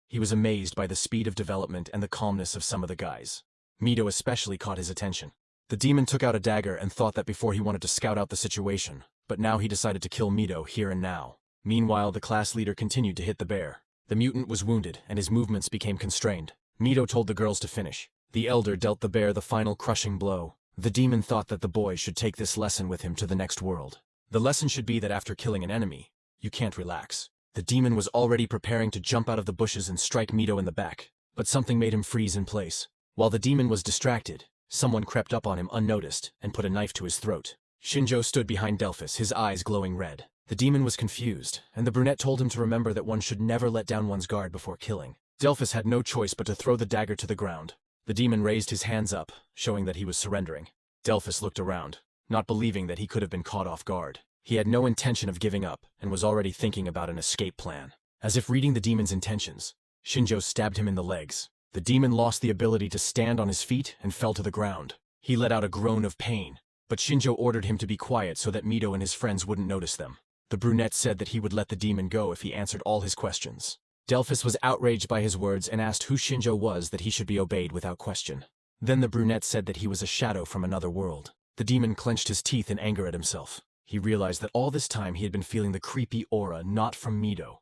He was amazed by the speed of development and the calmness of some of the guys. Mido especially caught his attention. The demon took out a dagger and thought that before he wanted to scout out the situation, but now he decided to kill Mido here and now. Meanwhile, the class leader continued to hit the bear. The mutant was wounded, and his movements became constrained. Mido told the girls to finish. The elder dealt the bear the final crushing blow. The demon thought that the boy should take this lesson with him to the next world. The lesson should be that after killing an enemy, you can't relax. The demon was already preparing to jump out of the bushes and strike Mido in the back, but something made him freeze in place. While the demon was distracted, someone crept up on him unnoticed and put a knife to his throat. Shinjo stood behind Delphus, his eyes glowing red. The demon was confused, and the brunette told him to remember that one should never let down one's guard before killing. Delphus had no choice but to throw the dagger to the ground. The demon raised his hands up, showing that he was surrendering. Delphus looked around, not believing that he could have been caught off guard. He had no intention of giving up, and was already thinking about an escape plan. As if reading the demon's intentions, Shinjo stabbed him in the legs. The demon lost the ability to stand on his feet and fell to the ground. He let out a groan of pain, but Shinjo ordered him to be quiet so that Mido and his friends wouldn't notice them. The brunette said that he would let the demon go if he answered all his questions. Delphus was outraged by his words and asked who Shinjo was that he should be obeyed without question. Then the brunette said that he was a shadow from another world. The demon clenched his teeth in anger at himself. He realized that all this time he had been feeling the creepy aura not from Mido,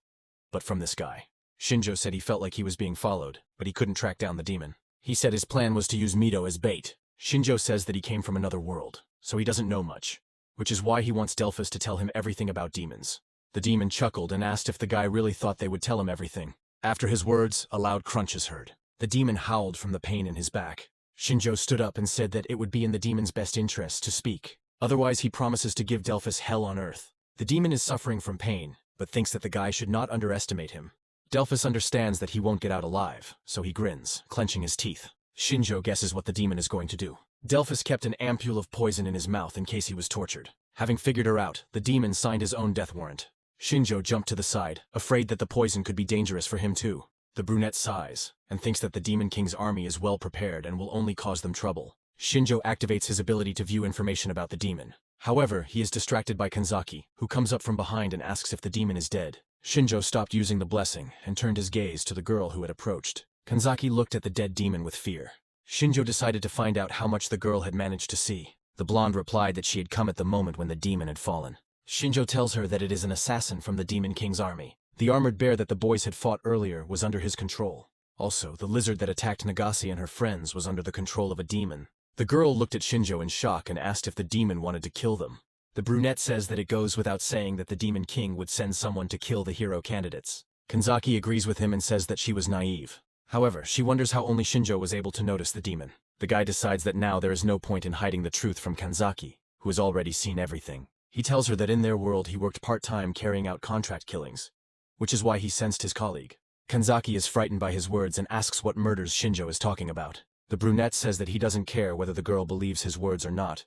but from this guy. Shinjo said he felt like he was being followed, but he couldn't track down the demon. He said his plan was to use Mido as bait. Shinjo says that he came from another world, so he doesn't know much, which is why he wants Delphus to tell him everything about demons. The demon chuckled and asked if the guy really thought they would tell him everything. After his words, a loud crunch is heard. The demon howled from the pain in his back. Shinjo stood up and said that it would be in the demon's best interest to speak. Otherwise, he promises to give Delphus hell on earth. The demon is suffering from pain, but thinks that the guy should not underestimate him. Delphus understands that he won't get out alive, so he grins, clenching his teeth. Shinjo guesses what the demon is going to do. Delphus kept an ampule of poison in his mouth in case he was tortured. Having figured her out, the demon signed his own death warrant. Shinjo jumped to the side, afraid that the poison could be dangerous for him too. The brunette sighs, and thinks that the Demon King's army is well prepared and will only cause them trouble. Shinjo activates his ability to view information about the demon. However, he is distracted by Kanzaki, who comes up from behind and asks if the demon is dead. Shinjo stopped using the blessing and turned his gaze to the girl who had approached. Kanzaki looked at the dead demon with fear. Shinjo decided to find out how much the girl had managed to see. The blonde replied that she had come at the moment when the demon had fallen. Shinjo tells her that it is an assassin from the Demon King's army. The armored bear that the boys had fought earlier was under his control. Also, the lizard that attacked Nagase and her friends was under the control of a demon. The girl looked at Shinjo in shock and asked if the demon wanted to kill them. The brunette says that it goes without saying that the Demon King would send someone to kill the hero candidates. Kanzaki agrees with him and says that she was naive. However, she wonders how only Shinjo was able to notice the demon. The guy decides that now there is no point in hiding the truth from Kanzaki, who has already seen everything. He tells her that in their world he worked part-time carrying out contract killings, which is why he sensed his colleague. Kanzaki is frightened by his words and asks what murders Shinjo is talking about. The brunette says that he doesn't care whether the girl believes his words or not,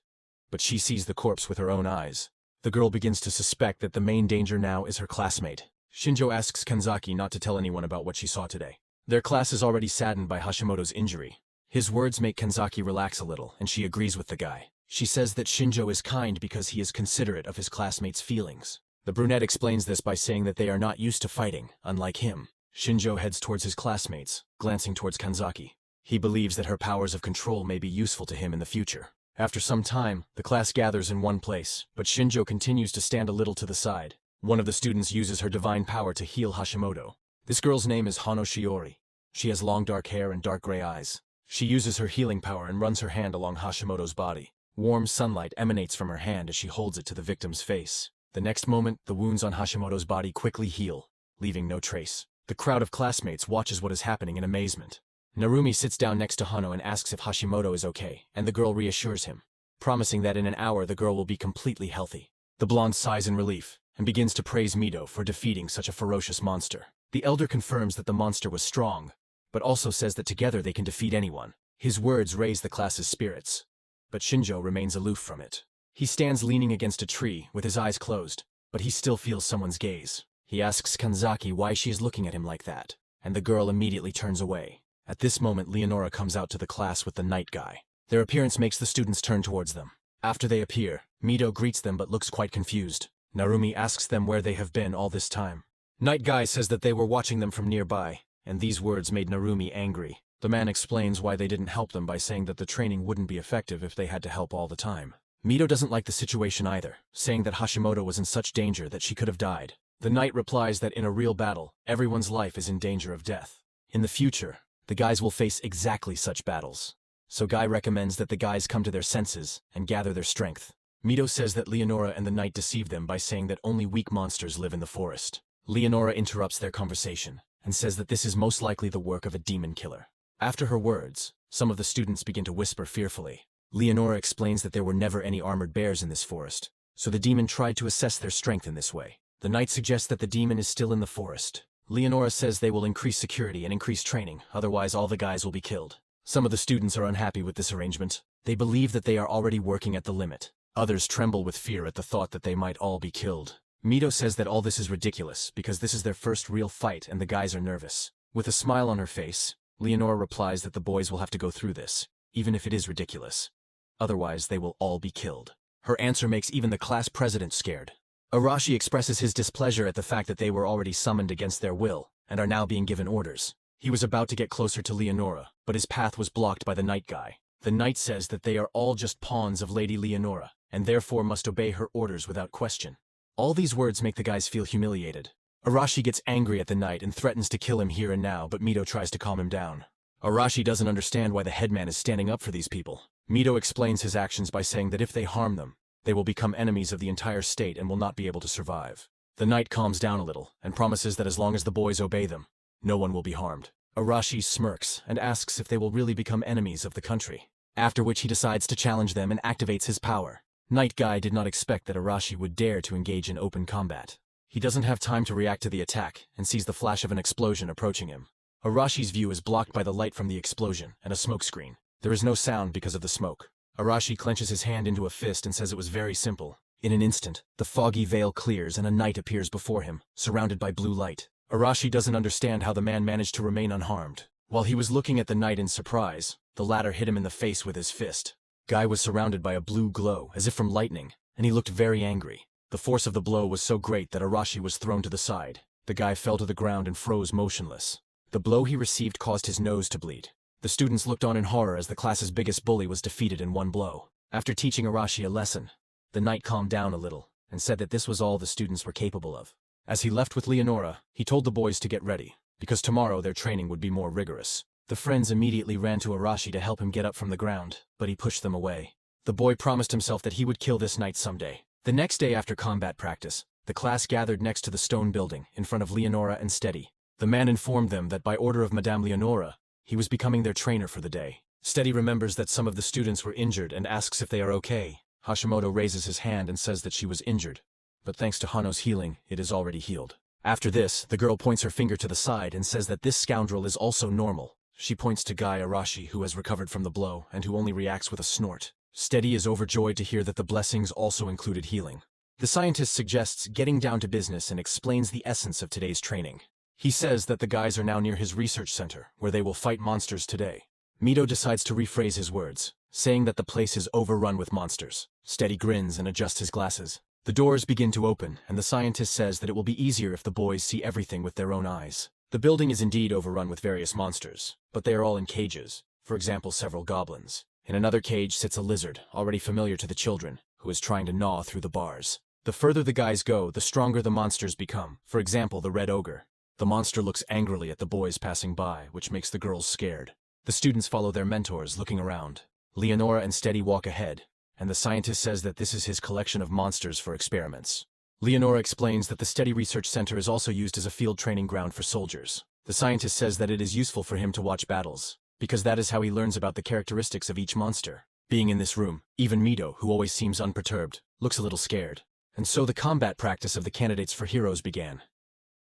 but she sees the corpse with her own eyes. The girl begins to suspect that the main danger now is her classmate. Shinjo asks Kanzaki not to tell anyone about what she saw today. Their class is already saddened by Hashimoto's injury. His words make Kanzaki relax a little, and she agrees with the guy. She says that Shinjo is kind because he is considerate of his classmates' feelings. The brunette explains this by saying that they are not used to fighting, unlike him. Shinjo heads towards his classmates, glancing towards Kanzaki. He believes that her powers of control may be useful to him in the future. After some time, the class gathers in one place, but Shinjo continues to stand a little to the side. One of the students uses her divine power to heal Hashimoto. This girl's name is Hano Shiori. She has long dark hair and dark gray eyes. She uses her healing power and runs her hand along Hashimoto's body. Warm sunlight emanates from her hand as she holds it to the victim's face. The next moment, the wounds on Hashimoto's body quickly heal, leaving no trace. The crowd of classmates watches what is happening in amazement. Narumi sits down next to Hano and asks if Hashimoto is okay, and the girl reassures him, promising that in an hour the girl will be completely healthy. The blonde sighs in relief and begins to praise Mido for defeating such a ferocious monster. The elder confirms that the monster was strong, but also says that together they can defeat anyone. His words raise the class's spirits, but Shinjo remains aloof from it. He stands leaning against a tree with his eyes closed, but he still feels someone's gaze. He asks Kanzaki why she is looking at him like that, and the girl immediately turns away. At this moment, Leonora comes out to the class with the night guy. Their appearance makes the students turn towards them. After they appear, Mido greets them but looks quite confused. Narumi asks them where they have been all this time. Night guy says that they were watching them from nearby, and these words made Narumi angry. The man explains why they didn't help them by saying that the training wouldn't be effective if they had to help all the time. Mito doesn't like the situation either, saying that Hashimoto was in such danger that she could have died. The knight replies that in a real battle, everyone's life is in danger of death. In the future, the guys will face exactly such battles. So Guy recommends that the guys come to their senses and gather their strength. Mito says that Leonora and the knight deceive them by saying that only weak monsters live in the forest. Leonora interrupts their conversation and says that this is most likely the work of a demon killer. After her words, some of the students begin to whisper fearfully. Leonora explains that there were never any armored bears in this forest, so the demon tried to assess their strength in this way. The knight suggests that the demon is still in the forest. Leonora says they will increase security and increase training, otherwise all the guys will be killed. Some of the students are unhappy with this arrangement. They believe that they are already working at the limit. Others tremble with fear at the thought that they might all be killed. Mito says that all this is ridiculous because this is their first real fight and the guys are nervous. With a smile on her face, Leonora replies that the boys will have to go through this, even if it is ridiculous. Otherwise, they will all be killed. Her answer makes even the class president scared. Arashi expresses his displeasure at the fact that they were already summoned against their will and are now being given orders. He was about to get closer to Leonora, but his path was blocked by the knight guy. The knight says that they are all just pawns of Lady Leonora, and therefore must obey her orders without question. All these words make the guys feel humiliated. Arashi gets angry at the knight and threatens to kill him here and now, but Mito tries to calm him down. Arashi doesn't understand why the headman is standing up for these people. Mito explains his actions by saying that if they harm them, they will become enemies of the entire state and will not be able to survive. The knight calms down a little and promises that as long as the boys obey them, no one will be harmed. Arashi smirks and asks if they will really become enemies of the country, after which he decides to challenge them and activates his power. Knight Guy did not expect that Arashi would dare to engage in open combat. He doesn't have time to react to the attack and sees the flash of an explosion approaching him. Arashi's view is blocked by the light from the explosion and a smoke screen. There is no sound because of the smoke. Arashi clenches his hand into a fist and says it was very simple. In an instant, the foggy veil clears and a knight appears before him, surrounded by blue light. Arashi doesn't understand how the man managed to remain unharmed. While he was looking at the knight in surprise, the latter hit him in the face with his fist. Guy was surrounded by a blue glow, as if from lightning, and he looked very angry. The force of the blow was so great that Arashi was thrown to the side. The guy fell to the ground and froze motionless. The blow he received caused his nose to bleed. The students looked on in horror as the class's biggest bully was defeated in one blow. After teaching Arashi a lesson, the knight calmed down a little and said that this was all the students were capable of. As he left with Leonora, he told the boys to get ready, because tomorrow their training would be more rigorous. The friends immediately ran to Arashi to help him get up from the ground, but he pushed them away. The boy promised himself that he would kill this knight someday. The next day after combat practice, the class gathered next to the stone building in front of Leonora and Steady. The man informed them that by order of Madame Leonora, he was becoming their trainer for the day. Steady remembers that some of the students were injured and asks if they are okay. Hashimoto raises his hand and says that she was injured, but thanks to Hano's healing, it is already healed. After this, the girl points her finger to the side and says that this scoundrel is also normal. She points to Guy Arashi, who has recovered from the blow and who only reacts with a snort. Steady is overjoyed to hear that the blessings also included healing. The scientist suggests getting down to business and explains the essence of today's training. He says that the guys are now near his research center, where they will fight monsters today. Mito decides to rephrase his words, saying that the place is overrun with monsters. Steady grins and adjusts his glasses. The doors begin to open, and the scientist says that it will be easier if the boys see everything with their own eyes. The building is indeed overrun with various monsters, but they are all in cages, for example several goblins. In another cage sits a lizard, already familiar to the children, who is trying to gnaw through the bars. The further the guys go, the stronger the monsters become, for example the red ogre. The monster looks angrily at the boys passing by, which makes the girls scared. The students follow their mentors, looking around. Leonora and Steady walk ahead, and the scientist says that this is his collection of monsters for experiments. Leonora explains that the Steady Research Center is also used as a field training ground for soldiers. The scientist says that it is useful for him to watch battles, because that is how he learns about the characteristics of each monster. Being in this room, even Mito, who always seems unperturbed, looks a little scared. And so the combat practice of the candidates for heroes began,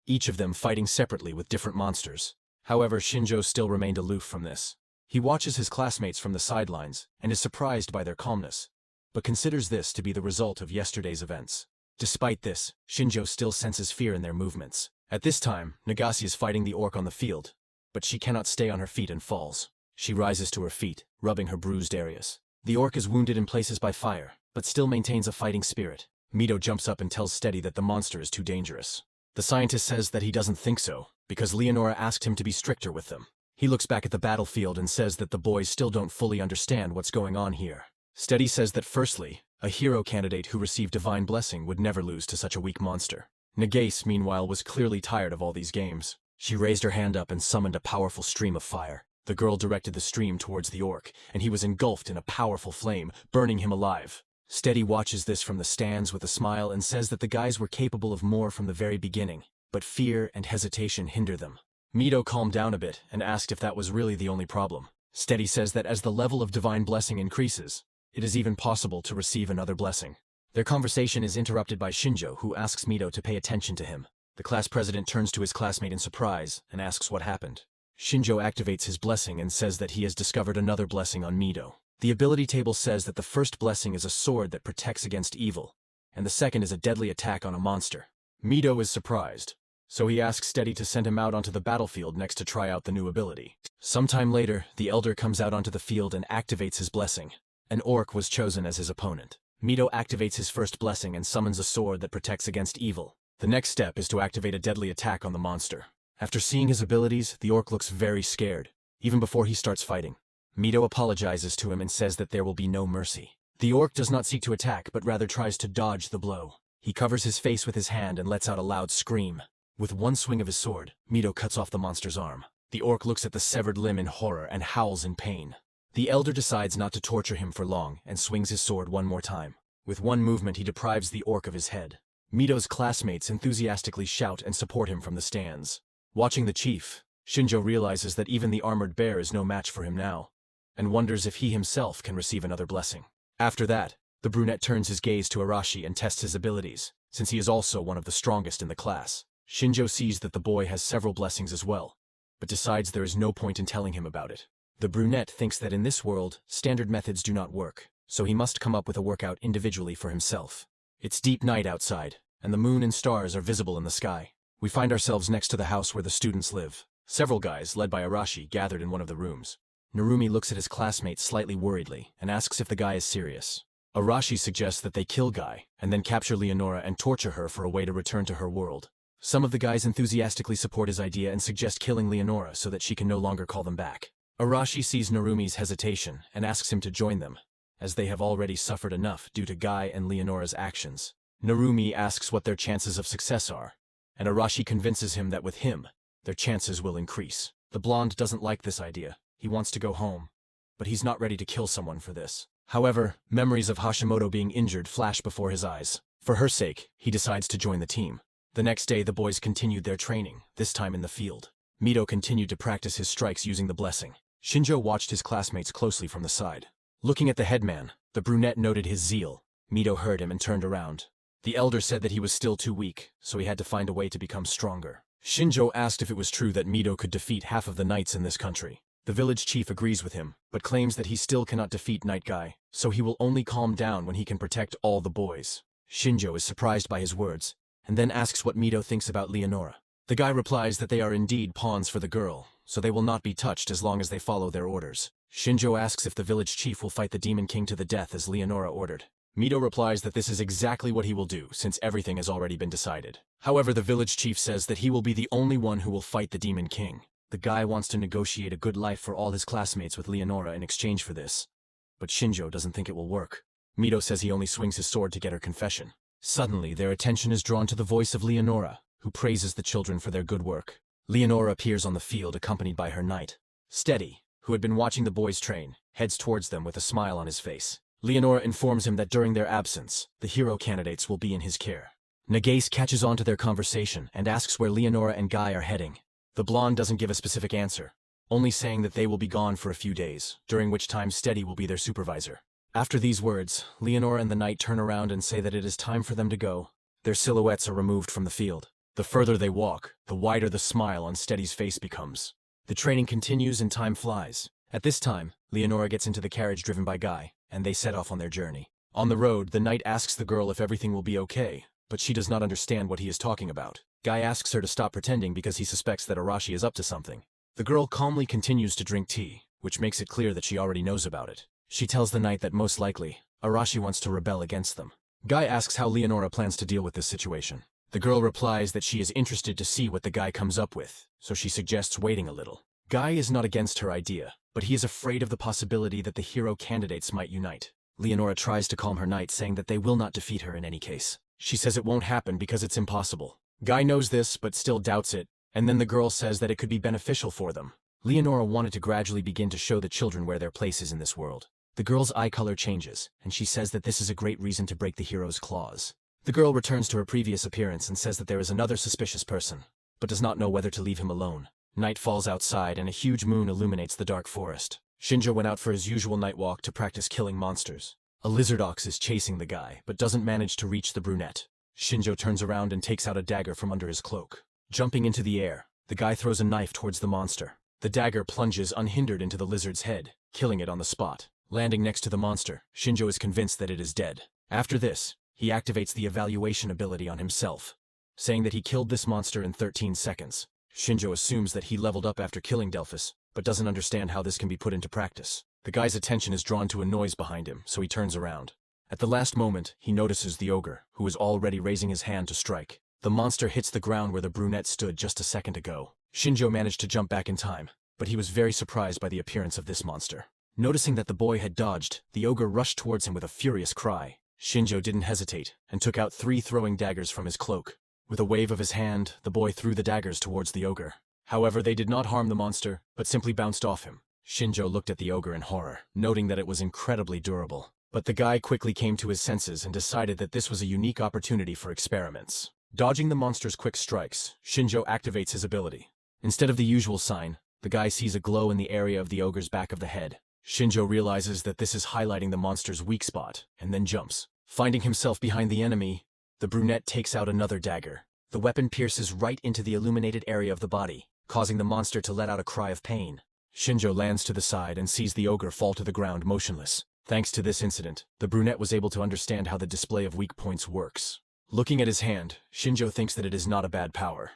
each of them fighting separately with different monsters. However, Shinjo still remained aloof from this. He watches his classmates from the sidelines and is surprised by their calmness, but considers this to be the result of yesterday's events. Despite this, Shinjo still senses fear in their movements. At this time, Nagase is fighting the orc on the field, but she cannot stay on her feet and falls. She rises to her feet, rubbing her bruised areas. The orc is wounded in places by fire, but still maintains a fighting spirit. Mito jumps up and tells Steady that the monster is too dangerous. The scientist says that he doesn't think so, because Leonora asked him to be stricter with them. He looks back at the battlefield and says that the boys still don't fully understand what's going on here. Steady says that firstly, A hero candidate who received divine blessing would never lose to such a weak monster. Nagace, meanwhile, was clearly tired of all these games. She raised her hand up and summoned a powerful stream of fire. The girl directed the stream towards the orc, and he was engulfed in a powerful flame, burning him alive. Steady watches this from the stands with a smile and says that the guys were capable of more from the very beginning, but fear and hesitation hinder them. Mito calmed down a bit and asked if that was really the only problem. Steady says that as the level of divine blessing increases, it is even possible to receive another blessing. Their conversation is interrupted by Shinjo, who asks Mito to pay attention to him. The class president turns to his classmate in surprise and asks what happened. Shinjo activates his blessing and says that he has discovered another blessing on Mito. The ability table says that the first blessing is a sword that protects against evil, and the second is a deadly attack on a monster. Mito is surprised, so he asks Steady to send him out onto the battlefield next to try out the new ability. Sometime later, the elder comes out onto the field and activates his blessing. An orc was chosen as his opponent. Mito activates his first blessing and summons a sword that protects against evil. The next step is to activate a deadly attack on the monster. After seeing his abilities, the orc looks very scared, even before he starts fighting. Mito apologizes to him and says that there will be no mercy. The orc does not seek to attack, but rather tries to dodge the blow. He covers his face with his hand and lets out a loud scream. With one swing of his sword, Mito cuts off the monster's arm. The orc looks at the severed limb in horror and howls in pain. The elder decides not to torture him for long and swings his sword one more time. With one movement, he deprives the orc of his head. Mito's classmates enthusiastically shout and support him from the stands. Watching the chief, Shinjo realizes that even the armored bear is no match for him now, and wonders if he himself can receive another blessing. After that, the brunette turns his gaze to Arashi and tests his abilities, since he is also one of the strongest in the class. Shinjo sees that the boy has several blessings as well, but decides there is no point in telling him about it. The brunette thinks that in this world, standard methods do not work, so he must come up with a workout individually for himself. It's deep night outside, and the moon and stars are visible in the sky. We find ourselves next to the house where the students live. Several guys, led by Arashi, gathered in one of the rooms. Narumi looks at his classmate slightly worriedly and asks if the guy is serious. Arashi suggests that they kill Guy, and then capture Leonora and torture her for a way to return to her world. Some of the guys enthusiastically support his idea and suggest killing Leonora so that she can no longer call them back. Arashi sees Narumi's hesitation and asks him to join them, as they have already suffered enough due to Guy and Leonora's actions. Narumi asks what their chances of success are, and Arashi convinces him that with him, their chances will increase. The blonde doesn't like this idea. He wants to go home, but he's not ready to kill someone for this. However, memories of Hashimoto being injured flash before his eyes. For her sake, he decides to join the team. The next day, the boys continued their training, this time in the field. Mito continued to practice his strikes using the blessing. Shinjo watched his classmates closely from the side. Looking at the headman, the brunette noted his zeal. Mito heard him and turned around. The elder said that he was still too weak, so he had to find a way to become stronger. Shinjo asked if it was true that Mito could defeat half of the knights in this country. The village chief agrees with him, but claims that he still cannot defeat Night Guy, so he will only calm down when he can protect all the boys. Shinjo is surprised by his words, and then asks what Mito thinks about Leonora. The guy replies that they are indeed pawns for the girl, so they will not be touched as long as they follow their orders. Shinjo asks if the village chief will fight the Demon King to the death as Leonora ordered. Mito replies that this is exactly what he will do, since everything has already been decided. However, the village chief says that he will be the only one who will fight the Demon King. The guy wants to negotiate a good life for all his classmates with Leonora in exchange for this, but Shinjo doesn't think it will work. Mito says he only swings his sword to get her confession. Suddenly, their attention is drawn to the voice of Leonora, who praises the children for their good work. Leonora appears on the field accompanied by her knight. Steady, who had been watching the boys train, heads towards them with a smile on his face. Leonora informs him that during their absence, the hero candidates will be in his care. Nagace catches on to their conversation and asks where Leonora and Guy are heading. The blonde doesn't give a specific answer, only saying that they will be gone for a few days, during which time Steady will be their supervisor. After these words, Leonora and the knight turn around and say that it is time for them to go. Their silhouettes are removed from the field. The further they walk, the wider the smile on Steady's face becomes. The training continues and time flies. At this time, Leonora gets into the carriage driven by Guy, and they set off on their journey. On the road, the knight asks the girl if everything will be okay, but she does not understand what he is talking about. Guy asks her to stop pretending because he suspects that Arashi is up to something. The girl calmly continues to drink tea, which makes it clear that she already knows about it. She tells the knight that most likely, Arashi wants to rebel against them. Guy asks how Leonora plans to deal with this situation. The girl replies that she is interested to see what the guy comes up with, so she suggests waiting a little. Guy is not against her idea, but he is afraid of the possibility that the hero candidates might unite. Leonora tries to calm her knight, saying that they will not defeat her in any case. She says it won't happen because it's impossible. Guy knows this but still doubts it, and then the girl says that it could be beneficial for them. Leonora wanted to gradually begin to show the children where their place is in this world. The girl's eye color changes, and she says that this is a great reason to break the hero's claws. The girl returns to her previous appearance and says that there is another suspicious person, but does not know whether to leave him alone. Night falls outside and a huge moon illuminates the dark forest. Shinjo went out for his usual night walk to practice killing monsters. A lizard ox is chasing the guy, but doesn't manage to reach the brunette. Shinjo turns around and takes out a dagger from under his cloak. Jumping into the air, the guy throws a knife towards the monster. The dagger plunges unhindered into the lizard's head, killing it on the spot. Landing next to the monster, Shinjo is convinced that it is dead. After this, he activates the evaluation ability on himself, saying that he killed this monster in 13 seconds. Shinjo assumes that he leveled up after killing Delphus, but doesn't understand how this can be put into practice. The guy's attention is drawn to a noise behind him, so he turns around. At the last moment, he notices the ogre, who is already raising his hand to strike. The monster hits the ground where the brunette stood just a second ago. Shinjo managed to jump back in time, but he was very surprised by the appearance of this monster. Noticing that the boy had dodged, the ogre rushed towards him with a furious cry. Shinjo didn't hesitate, and took out 3 throwing daggers from his cloak. With a wave of his hand, the boy threw the daggers towards the ogre. However, they did not harm the monster, but simply bounced off him. Shinjo looked at the ogre in horror, noting that it was incredibly durable. But the guy quickly came to his senses and decided that this was a unique opportunity for experiments. Dodging the monster's quick strikes, Shinjo activates his ability. Instead of the usual sign, the guy sees a glow in the area of the ogre's back of the head. Shinjo realizes that this is highlighting the monster's weak spot, and then jumps. Finding himself behind the enemy, the brunette takes out another dagger. The weapon pierces right into the illuminated area of the body, causing the monster to let out a cry of pain. Shinjo lands to the side and sees the ogre fall to the ground motionless. Thanks to this incident, the brunette was able to understand how the display of weak points works. Looking at his hand, Shinjo thinks that it is not a bad power,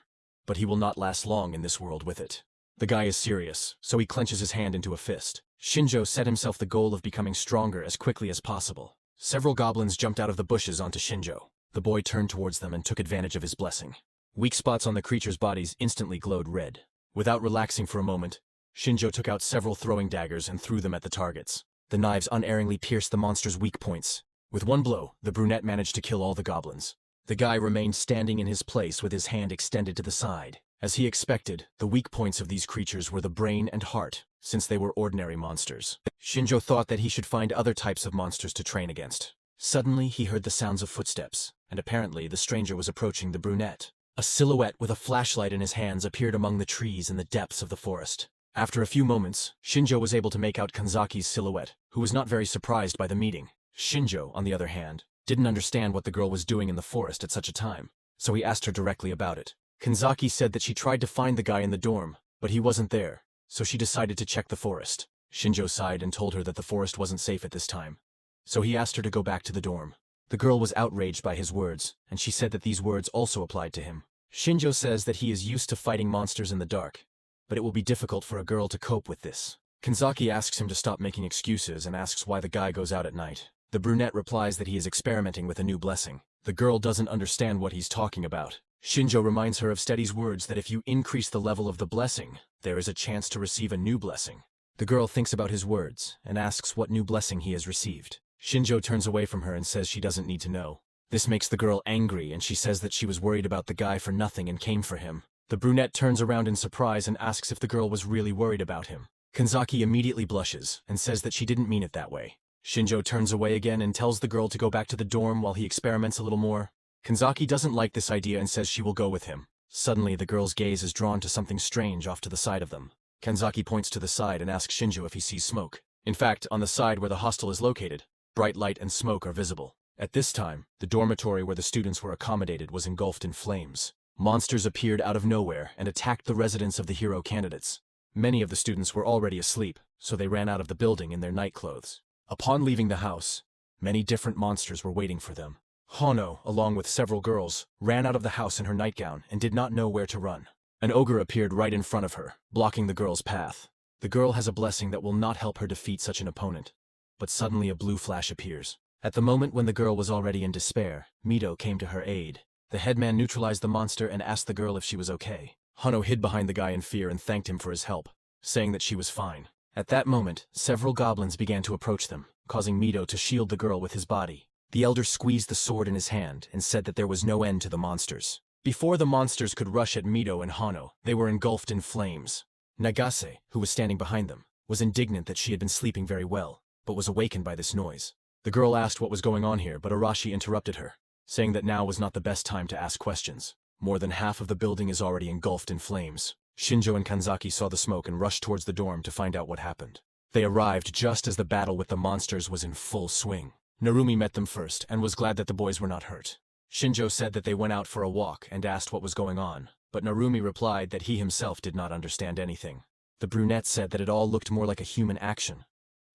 but he will not last long in this world with it. The guy is serious, so he clenches his hand into a fist. Shinjo set himself the goal of becoming stronger as quickly as possible. Several goblins jumped out of the bushes onto Shinjo. The boy turned towards them and took advantage of his blessing. Weak spots on the creatures' bodies instantly glowed red. Without relaxing for a moment, Shinjo took out several throwing daggers and threw them at the targets. The knives unerringly pierced the monster's weak points. With one blow, the brunette managed to kill all the goblins. The guy remained standing in his place with his hand extended to the side. As he expected, the weak points of these creatures were the brain and heart, since they were ordinary monsters. Shinjo thought that he should find other types of monsters to train against. Suddenly, he heard the sounds of footsteps, and apparently the stranger was approaching the brunette. A silhouette with a flashlight in his hands appeared among the trees in the depths of the forest. After a few moments, Shinjo was able to make out Kanzaki's silhouette, who was not very surprised by the meeting. Shinjo, on the other hand, didn't understand what the girl was doing in the forest at such a time, so he asked her directly about it. Kanzaki said that she tried to find the guy in the dorm, but he wasn't there, so she decided to check the forest. Shinjo sighed and told her that the forest wasn't safe at this time, so he asked her to go back to the dorm. The girl was outraged by his words, and she said that these words also applied to him. Shinjo says that he is used to fighting monsters in the dark, but it will be difficult for a girl to cope with this. Kanzaki asks him to stop making excuses and asks why the guy goes out at night. The brunette replies that he is experimenting with a new blessing. The girl doesn't understand what he's talking about. Shinjo reminds her of Steady's words that if you increase the level of the blessing, there is a chance to receive a new blessing. The girl thinks about his words and asks what new blessing he has received. Shinjo turns away from her and says she doesn't need to know. This makes the girl angry, and she says that she was worried about the guy for nothing and came for him. The brunette turns around in surprise and asks if the girl was really worried about him. Kanzaki immediately blushes and says that she didn't mean it that way. Shinjo turns away again and tells the girl to go back to the dorm while he experiments a little more. Kanzaki doesn't like this idea and says she will go with him. Suddenly, the girl's gaze is drawn to something strange off to the side of them. Kanzaki points to the side and asks Shinjo if he sees smoke. In fact, on the side where the hostel is located, bright light and smoke are visible. At this time, the dormitory where the students were accommodated was engulfed in flames. Monsters appeared out of nowhere and attacked the residents of the hero candidates. Many of the students were already asleep, so they ran out of the building in their night clothes. Upon leaving the house, many different monsters were waiting for them. Hono, along with several girls, ran out of the house in her nightgown and did not know where to run. An ogre appeared right in front of her, blocking the girl's path. The girl has a blessing that will not help her defeat such an opponent. But suddenly a blue flash appears. At the moment when the girl was already in despair, Mito came to her aid. The headman neutralized the monster and asked the girl if she was okay. Hono hid behind the guy in fear and thanked him for his help, saying that she was fine. At that moment, several goblins began to approach them. causing Mito to shield the girl with his body. The elder squeezed the sword in his hand and said that there was no end to the monsters. Before the monsters could rush at Mito and Hano, they were engulfed in flames. Nagase, who was standing behind them, was indignant that she had been sleeping very well, but was awakened by this noise. The girl asked what was going on here, but Arashi interrupted her, saying that now was not the best time to ask questions. More than half of the building is already engulfed in flames. Shinjo and Kanzaki saw the smoke and rushed towards the dorm to find out what happened. They arrived just as the battle with the monsters was in full swing. Narumi met them first and was glad that the boys were not hurt. Shinjo said that they went out for a walk and asked what was going on, but Narumi replied that he himself did not understand anything. The brunette said that it all looked more like a human action,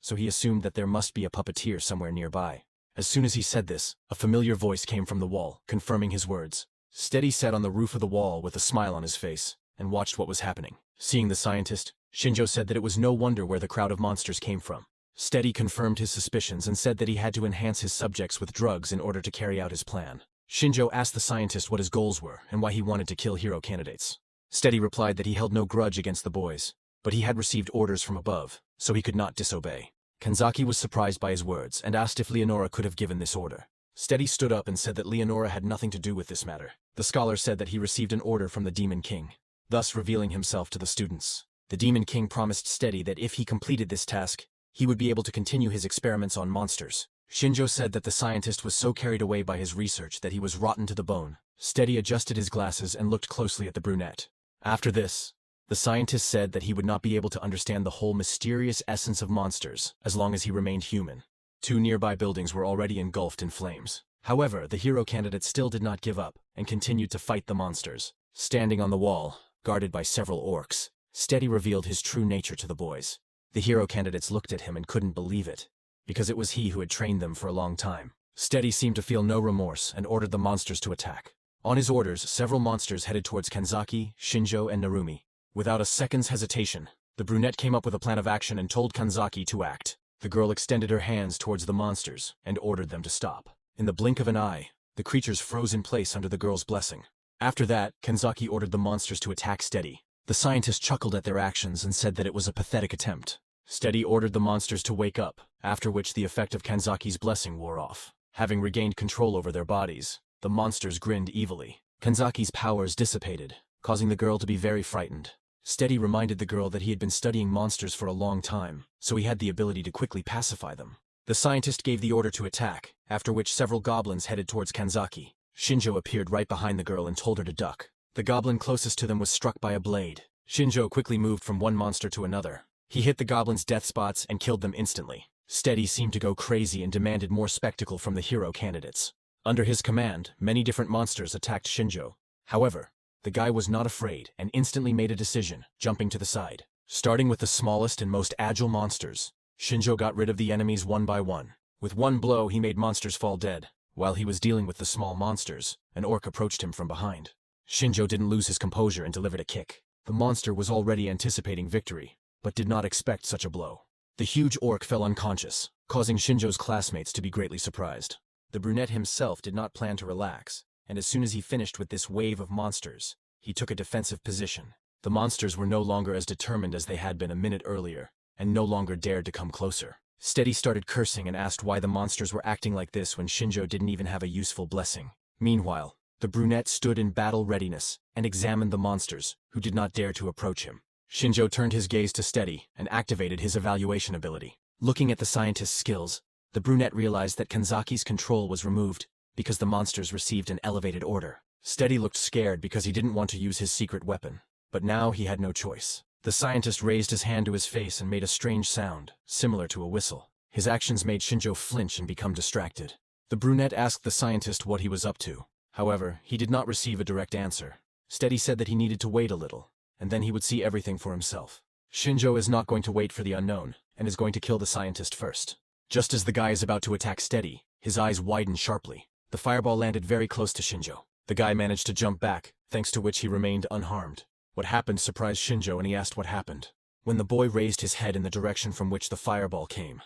so he assumed that there must be a puppeteer somewhere nearby. As soon as he said this, a familiar voice came from the wall, confirming his words. Steady sat on the roof of the wall with a smile on his face and watched what was happening. Seeing the scientist, Shinjo said that it was no wonder where the crowd of monsters came from. Steady confirmed his suspicions and said that he had to enhance his subjects with drugs in order to carry out his plan. Shinjo asked the scientist what his goals were and why he wanted to kill hero candidates. Steady replied that he held no grudge against the boys, but he had received orders from above, so he could not disobey. Kanzaki was surprised by his words and asked if Leonora could have given this order. Steady stood up and said that Leonora had nothing to do with this matter. The scholar said that he received an order from the Demon King, thus revealing himself to the students. The Demon King promised Steady that if he completed this task, he would be able to continue his experiments on monsters. Shinjo said that the scientist was so carried away by his research that he was rotten to the bone. Steady adjusted his glasses and looked closely at the brunette. After this, the scientist said that he would not be able to understand the whole mysterious essence of monsters as long as he remained human. 2 nearby buildings were already engulfed in flames. However, the hero candidate still did not give up and continued to fight the monsters. Standing on the wall, guarded by several orcs, Steady revealed his true nature to the boys. The hero candidates looked at him and couldn't believe it, because it was he who had trained them for a long time. Steady seemed to feel no remorse and ordered the monsters to attack. On his orders, several monsters headed towards Kanzaki, Shinjo, and Narumi. Without a second's hesitation, the brunette came up with a plan of action and told Kanzaki to act. The girl extended her hands towards the monsters and ordered them to stop. In the blink of an eye, the creatures froze in place under the girl's blessing. After that, Kanzaki ordered the monsters to attack Steady. The scientist chuckled at their actions and said that it was a pathetic attempt. Steady ordered the monsters to wake up, after which the effect of Kanzaki's blessing wore off. Having regained control over their bodies, the monsters grinned evilly. Kanzaki's powers dissipated, causing the girl to be very frightened. Steady reminded the girl that he had been studying monsters for a long time, so he had the ability to quickly pacify them. The scientist gave the order to attack, after which several goblins headed towards Kanzaki. Shinjo appeared right behind the girl and told her to duck. The goblin closest to them was struck by a blade. Shinjo quickly moved from one monster to another. He hit the goblin's death spots and killed them instantly. Steady seemed to go crazy and demanded more spectacle from the hero candidates. Under his command, many different monsters attacked Shinjo. However, the guy was not afraid and instantly made a decision, jumping to the side. Starting with the smallest and most agile monsters, Shinjo got rid of the enemies one by one. With one blow, he made monsters fall dead. While he was dealing with the small monsters, an orc approached him from behind. Shinjo didn't lose his composure and delivered a kick. The monster was already anticipating victory, but did not expect such a blow. The huge orc fell unconscious, causing Shinjo's classmates to be greatly surprised. The brunette himself did not plan to relax, and as soon as he finished with this wave of monsters, he took a defensive position. The monsters were no longer as determined as they had been a minute earlier, and no longer dared to come closer. Steady started cursing and asked why the monsters were acting like this when Shinjo didn't even have a useful blessing. Meanwhile, the brunette stood in battle readiness and examined the monsters, who did not dare to approach him. Shinjo turned his gaze to Steady and activated his evaluation ability. Looking at the scientist's skills, the brunette realized that Kanzaki's control was removed because the monsters received an elevated order. Steady looked scared because he didn't want to use his secret weapon, but now he had no choice. The scientist raised his hand to his face and made a strange sound, similar to a whistle. His actions made Shinjo flinch and become distracted. The brunette asked the scientist what he was up to. However, he did not receive a direct answer. Steady said that he needed to wait a little, and then he would see everything for himself. Shinjo is not going to wait for the unknown, and is going to kill the scientist first. Just as the guy is about to attack Steady, his eyes widened sharply. The fireball landed very close to Shinjo. The guy managed to jump back, thanks to which he remained unharmed. What happened surprised Shinjo and he asked what happened. When the boy raised his head in the direction from which the fireball came,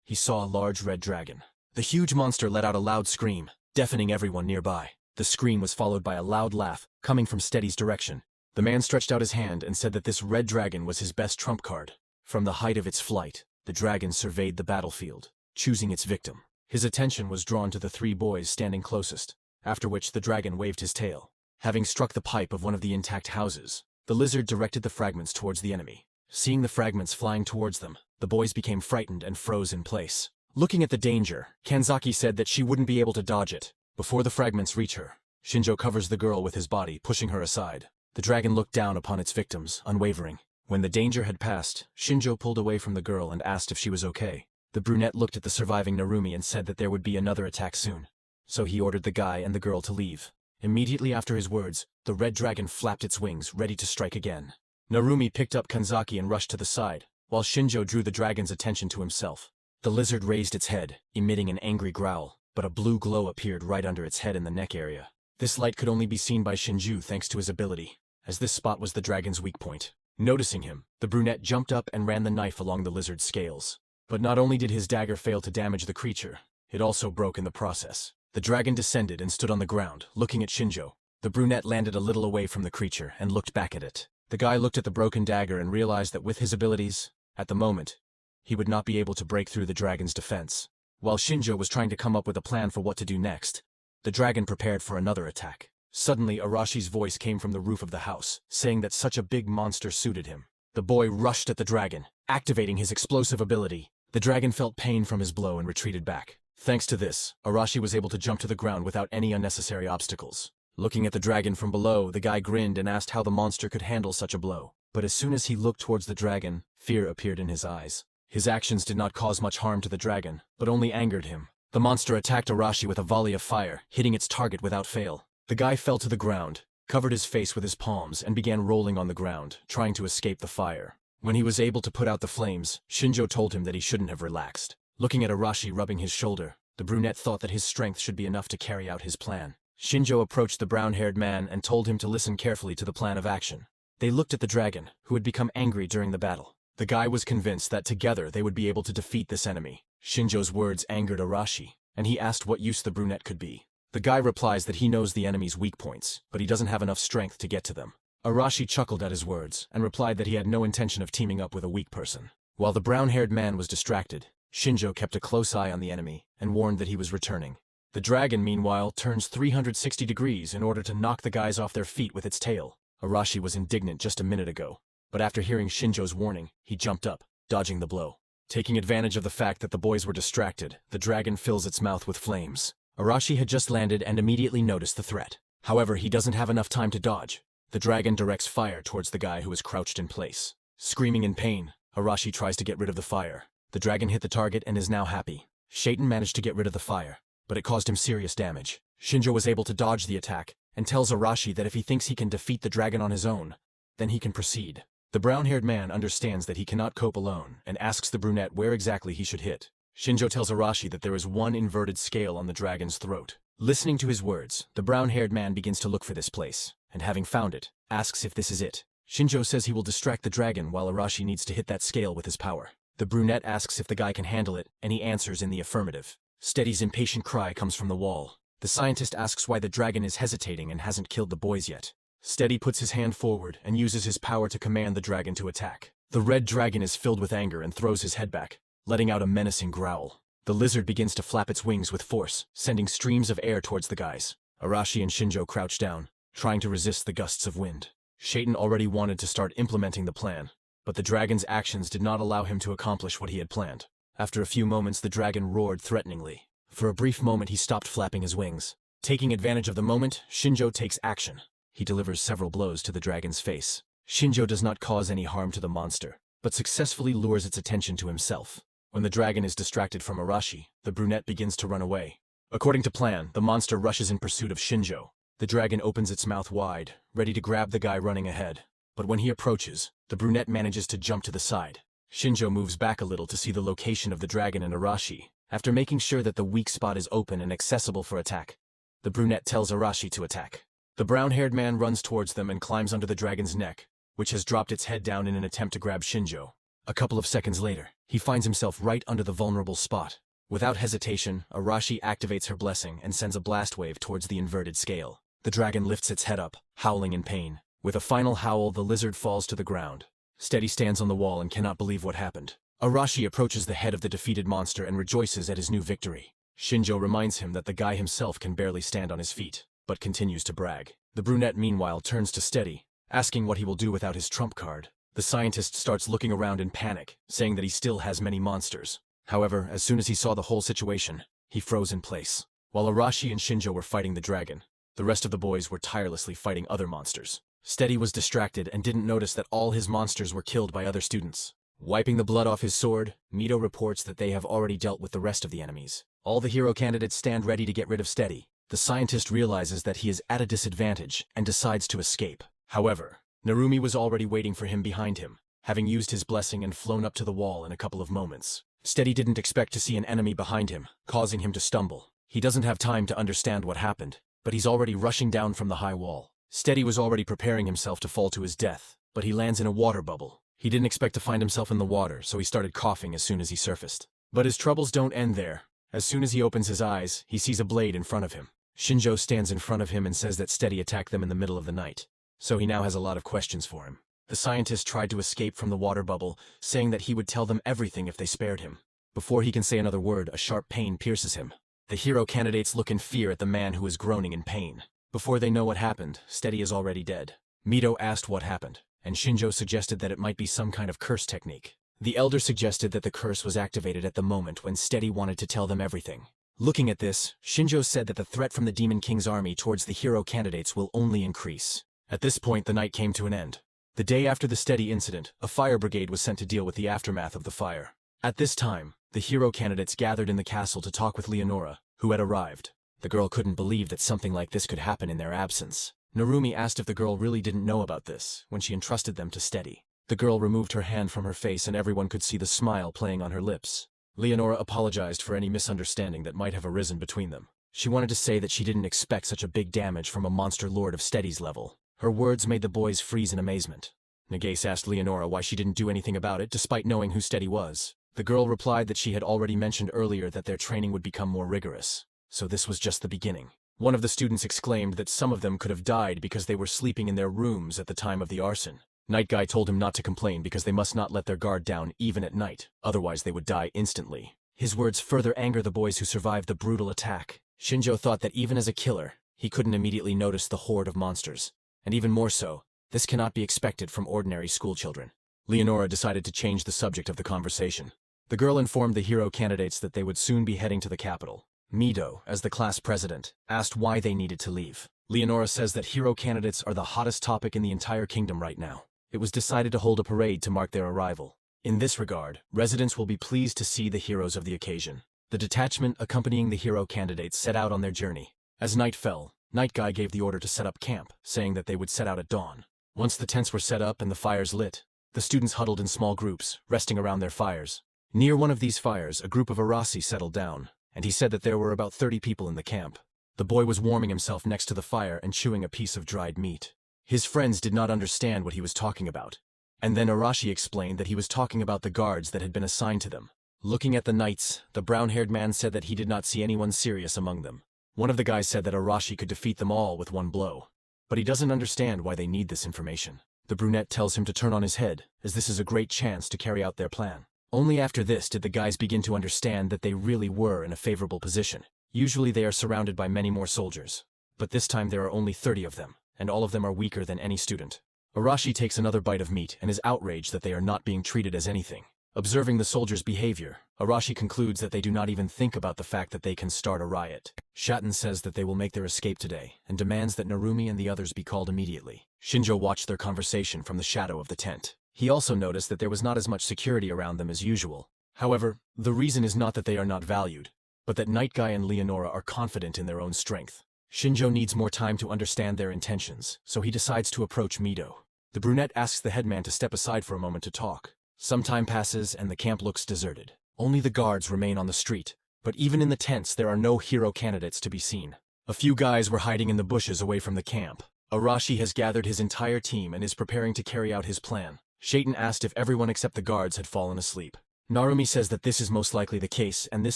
he saw a large red dragon. The huge monster let out a loud scream, deafening everyone nearby. The scream was followed by a loud laugh, coming from Steady's direction. The man stretched out his hand and said that this red dragon was his best trump card. From the height of its flight, the dragon surveyed the battlefield. choosing its victim. His attention was drawn to the 3 boys standing closest, after which the dragon waved his tail. Having struck the pipe of one of the intact houses, the lizard directed the fragments towards the enemy. Seeing the fragments flying towards them, the boys became frightened and froze in place. Looking at the danger, Kanzaki said that she wouldn't be able to dodge it. Before the fragments reach her, Shinjo covers the girl with his body, pushing her aside. The dragon looked down upon its victims, unwavering. When the danger had passed, Shinjo pulled away from the girl and asked if she was okay. The brunette looked at the surviving Narumi and said that there would be another attack soon. So he ordered the guy and the girl to leave. Immediately after his words, the red dragon flapped its wings, ready to strike again. Narumi picked up Kanzaki and rushed to the side, while Shinjo drew the dragon's attention to himself. The lizard raised its head, emitting an angry growl, but a blue glow appeared right under its head in the neck area. This light could only be seen by Shinju thanks to his ability, as this spot was the dragon's weak point. Noticing him, the brunette jumped up and ran the knife along the lizard's scales. But not only did his dagger fail to damage the creature, it also broke in the process. The dragon descended and stood on the ground, looking at Shinjo. The brunette landed a little away from the creature and looked back at it. The guy looked at the broken dagger and realized that with his abilities, at the moment, he would not be able to break through the dragon's defense. While Shinjo was trying to come up with a plan for what to do next, the dragon prepared for another attack. Suddenly, Arashi's voice came from the roof of the house, saying that such a big monster suited him. The boy rushed at the dragon, activating his explosive ability. The dragon felt pain from his blow and retreated back. Thanks to this, Arashi was able to jump to the ground without any unnecessary obstacles. Looking at the dragon from below, the guy grinned and asked how the monster could handle such a blow. But as soon as he looked towards the dragon, fear appeared in his eyes. His actions did not cause much harm to the dragon, but only angered him. The monster attacked Arashi with a volley of fire, hitting its target without fail. The guy fell to the ground, covered his face with his palms, and began rolling on the ground, trying to escape the fire. When he was able to put out the flames, Shinjo told him that he shouldn't have relaxed. Looking at Arashi rubbing his shoulder, the brunette thought that his strength should be enough to carry out his plan. Shinjo approached the brown-haired man and told him to listen carefully to the plan of action. They looked at the dragon, who had become angry during the battle. The guy was convinced that together they would be able to defeat this enemy. Shinjo's words angered Arashi, and he asked what use the brunette could be. The guy replies that he knows the enemy's weak points, but he doesn't have enough strength to get to them. Arashi chuckled at his words, and replied that he had no intention of teaming up with a weak person. While the brown-haired man was distracted, Shinjo kept a close eye on the enemy, and warned that he was returning. The dragon, meanwhile, turns 360 degrees in order to knock the guys off their feet with its tail. Arashi was indignant just a minute ago, but after hearing Shinjo's warning, he jumped up, dodging the blow. Taking advantage of the fact that the boys were distracted, the dragon fills its mouth with flames. Arashi had just landed and immediately noticed the threat. However, he doesn't have enough time to dodge. The dragon directs fire towards the guy who is crouched in place. Screaming in pain, Arashi tries to get rid of the fire. The dragon hit the target and is now happy. Shaitan managed to get rid of the fire, but it caused him serious damage. Shinjo was able to dodge the attack, and tells Arashi that if he thinks he can defeat the dragon on his own, then he can proceed. The brown-haired man understands that he cannot cope alone, and asks the brunette where exactly he should hit. Shinjo tells Arashi that there is one inverted scale on the dragon's throat. Listening to his words, the brown-haired man begins to look for this place, and having found it, asks if this is it. Shinjo says he will distract the dragon while Arashi needs to hit that scale with his power. The brunette asks if the guy can handle it, and he answers in the affirmative. Steady's impatient cry comes from the wall. The scientist asks why the dragon is hesitating and hasn't killed the boys yet. Steady puts his hand forward and uses his power to command the dragon to attack. The red dragon is filled with anger and throws his head back, letting out a menacing growl. The lizard begins to flap its wings with force, sending streams of air towards the guys. Arashi and Shinjo crouch down, trying to resist the gusts of wind. Shaitan already wanted to start implementing the plan, but the dragon's actions did not allow him to accomplish what he had planned. After a few moments, the dragon roared threateningly. For a brief moment, he stopped flapping his wings. Taking advantage of the moment, Shinjo takes action. He delivers several blows to the dragon's face. Shinjo does not cause any harm to the monster, but successfully lures its attention to himself. When the dragon is distracted from Arashi, the brunette begins to run away. According to plan, the monster rushes in pursuit of Shinjo. The dragon opens its mouth wide, ready to grab the guy running ahead. But when he approaches, the brunette manages to jump to the side. Shinjo moves back a little to see the location of the dragon and Arashi. After making sure that the weak spot is open and accessible for attack, the brunette tells Arashi to attack. The brown-haired man runs towards them and climbs onto the dragon's neck, which has dropped its head down in an attempt to grab Shinjo. A couple of seconds later, he finds himself right under the vulnerable spot. Without hesitation, Arashi activates her blessing and sends a blast wave towards the inverted scale. The dragon lifts its head up, howling in pain. With a final howl, the lizard falls to the ground. Steady stands on the wall and cannot believe what happened. Arashi approaches the head of the defeated monster and rejoices at his new victory. Shinjo reminds him that the guy himself can barely stand on his feet, but continues to brag. The brunette meanwhile turns to Steady, asking what he will do without his trump card. The scientist starts looking around in panic, saying that he still has many monsters. However, as soon as he saw the whole situation, he froze in place. While Arashi and Shinjo were fighting the dragon, the rest of the boys were tirelessly fighting other monsters. Steady was distracted and didn't notice that all his monsters were killed by other students. Wiping the blood off his sword, Mito reports that they have already dealt with the rest of the enemies. All the hero candidates stand ready to get rid of Steady. The scientist realizes that he is at a disadvantage and decides to escape. However, Narumi was already waiting for him behind him, having used his blessing and flown up to the wall in a couple of moments. Steady didn't expect to see an enemy behind him, causing him to stumble. He doesn't have time to understand what happened, but he's already rushing down from the high wall. Steady was already preparing himself to fall to his death, but he lands in a water bubble. He didn't expect to find himself in the water, so he started coughing as soon as he surfaced. But his troubles don't end there. As soon as he opens his eyes, he sees a blade in front of him. Shinjo stands in front of him and says that Steady attacked them in the middle of the night, so he now has a lot of questions for him. The scientist tried to escape from the water bubble, saying that he would tell them everything if they spared him. Before he can say another word, a sharp pain pierces him. The hero candidates look in fear at the man who is groaning in pain. Before they know what happened, Steady is already dead. Mito asked what happened, and Shinjo suggested that it might be some kind of curse technique. The elder suggested that the curse was activated at the moment when Steady wanted to tell them everything. Looking at this, Shinjo said that the threat from the Demon King's army towards the hero candidates will only increase. At this point, the night came to an end. The day after the Steady incident, a fire brigade was sent to deal with the aftermath of the fire. At this time, the hero candidates gathered in the castle to talk with Leonora, who had arrived. The girl couldn't believe that something like this could happen in their absence. Narumi asked if the girl really didn't know about this when she entrusted them to Steady. The girl removed her hand from her face and everyone could see the smile playing on her lips. Leonora apologized for any misunderstanding that might have arisen between them. She wanted to say that she didn't expect such a big damage from a monster lord of Steady's level. Her words made the boys freeze in amazement. Nagase asked Leonora why she didn't do anything about it despite knowing who Steady was. The girl replied that she had already mentioned earlier that their training would become more rigorous, so this was just the beginning. One of the students exclaimed that some of them could have died because they were sleeping in their rooms at the time of the arson. Night Guy told him not to complain because they must not let their guard down even at night, otherwise they would die instantly. His words further anger the boys who survived the brutal attack. Shinjo thought that even as a killer, he couldn't immediately notice the horde of monsters. And even more so, this cannot be expected from ordinary schoolchildren. Leonora decided to change the subject of the conversation. The girl informed the hero candidates that they would soon be heading to the capital. Mido, as the class president, asked why they needed to leave. Leonora says that hero candidates are the hottest topic in the entire kingdom right now. It was decided to hold a parade to mark their arrival. In this regard, residents will be pleased to see the heroes of the occasion. The detachment accompanying the hero candidates set out on their journey. As night fell, Night Guy gave the order to set up camp, saying that they would set out at dawn. Once the tents were set up and the fires lit, the students huddled in small groups, resting around their fires. Near one of these fires, a group of Arasi settled down, and he said that there were about 30 people in the camp. The boy was warming himself next to the fire and chewing a piece of dried meat. His friends did not understand what he was talking about. And then Arashi explained that he was talking about the guards that had been assigned to them. Looking at the knights, the brown-haired man said that he did not see anyone serious among them. One of the guys said that Arashi could defeat them all with one blow. But he doesn't understand why they need this information. The brunette tells him to turn on his head, as this is a great chance to carry out their plan. Only after this did the guys begin to understand that they really were in a favorable position. Usually they are surrounded by many more soldiers, but this time there are only 30 of them, and all of them are weaker than any student. Arashi takes another bite of meat and is outraged that they are not being treated as anything. Observing the soldiers' behavior, Arashi concludes that they do not even think about the fact that they can start a riot. Shatten says that they will make their escape today, and demands that Narumi and the others be called immediately. Shinjo watched their conversation from the shadow of the tent. He also noticed that there was not as much security around them as usual. However, the reason is not that they are not valued, but that Night Guy and Leonora are confident in their own strength. Shinjo needs more time to understand their intentions, so he decides to approach Mido. The brunette asks the headman to step aside for a moment to talk. Some time passes and the camp looks deserted. Only the guards remain on the street, but even in the tents there are no hero candidates to be seen. A few guys were hiding in the bushes away from the camp. Arashi has gathered his entire team and is preparing to carry out his plan. Shaitan asked if everyone except the guards had fallen asleep. Narumi says that this is most likely the case, and this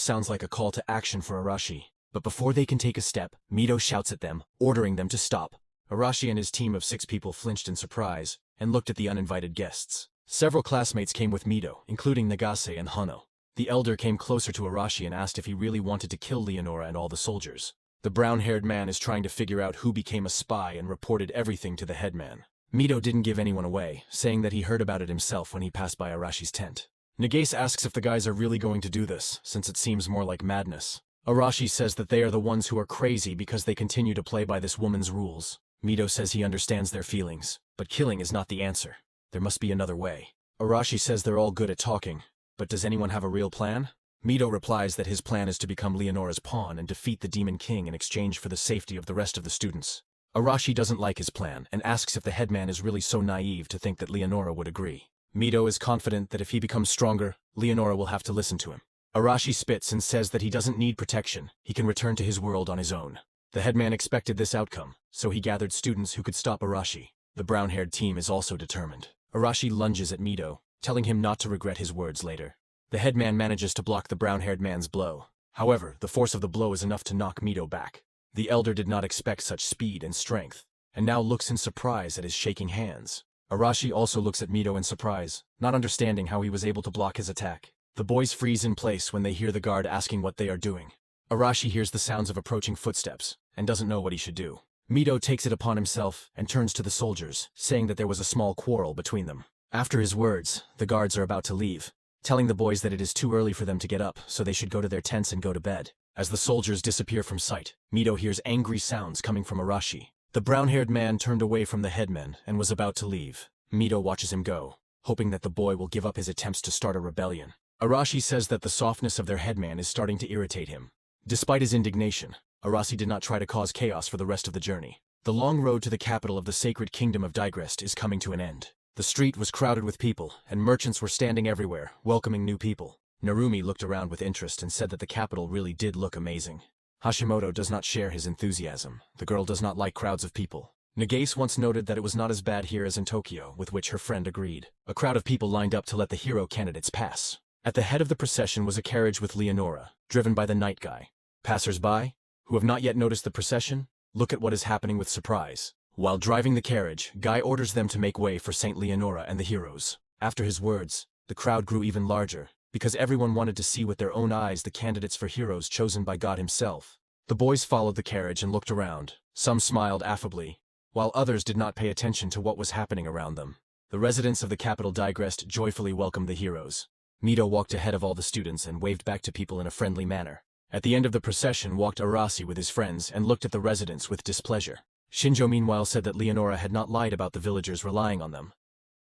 sounds like a call to action for Arashi. But before they can take a step, Mido shouts at them, ordering them to stop. Arashi and his team of 6 people flinched in surprise, and looked at the uninvited guests. Several classmates came with Mito, including Nagase and Hano. The elder came closer to Arashi and asked if he really wanted to kill Leonora and all the soldiers. The brown-haired man is trying to figure out who became a spy and reported everything to the headman. Mito didn't give anyone away, saying that he heard about it himself when he passed by Arashi's tent. Nagase asks if the guys are really going to do this, since it seems more like madness. Arashi says that they are the ones who are crazy because they continue to play by this woman's rules. Mito says he understands their feelings, but killing is not the answer. There must be another way. Arashi says they're all good at talking, but does anyone have a real plan? Mito replies that his plan is to become Leonora's pawn and defeat the Demon King in exchange for the safety of the rest of the students. Arashi doesn't like his plan and asks if the headman is really so naive to think that Leonora would agree. Mito is confident that if he becomes stronger, Leonora will have to listen to him. Arashi spits and says that he doesn't need protection, he can return to his world on his own. The headman expected this outcome, so he gathered students who could stop Arashi. The brown-haired team is also determined. Arashi lunges at Mito, telling him not to regret his words later. The headman manages to block the brown-haired man's blow. However, the force of the blow is enough to knock Mito back. The elder did not expect such speed and strength, and now looks in surprise at his shaking hands. Arashi also looks at Mito in surprise, not understanding how he was able to block his attack. The boys freeze in place when they hear the guard asking what they are doing. Arashi hears the sounds of approaching footsteps, and doesn't know what he should do. Mito takes it upon himself and turns to the soldiers, saying that there was a small quarrel between them. After his words, the guards are about to leave, telling the boys that it is too early for them to get up, so they should go to their tents and go to bed. As the soldiers disappear from sight, Mito hears angry sounds coming from Arashi. The brown-haired man turned away from the headman and was about to leave. Mito watches him go, hoping that the boy will give up his attempts to start a rebellion. Arashi says that the softness of their headman is starting to irritate him. Despite his indignation, Arashi did not try to cause chaos for the rest of the journey. The long road to the capital of the sacred kingdom of Digrest is coming to an end. The street was crowded with people, and merchants were standing everywhere, welcoming new people. Narumi looked around with interest and said that the capital really did look amazing. Hashimoto does not share his enthusiasm. The girl does not like crowds of people. Nagase once noted that it was not as bad here as in Tokyo, with which her friend agreed. A crowd of people lined up to let the hero candidates pass. At the head of the procession was a carriage with Leonora, driven by the night guy. Passers-by, who have not yet noticed the procession, look at what is happening with surprise. While driving the carriage, Guy orders them to make way for Saint Leonora and the heroes. After his words, the crowd grew even larger, because everyone wanted to see with their own eyes the candidates for heroes chosen by God himself. The boys followed the carriage and looked around. Some smiled affably, while others did not pay attention to what was happening around them. The residents of the capital Digrest joyfully welcomed the heroes. Mito walked ahead of all the students and waved back to people in a friendly manner. At the end of the procession walked Arasi with his friends and looked at the residents with displeasure. Shinjo meanwhile said that Leonora had not lied about the villagers relying on them.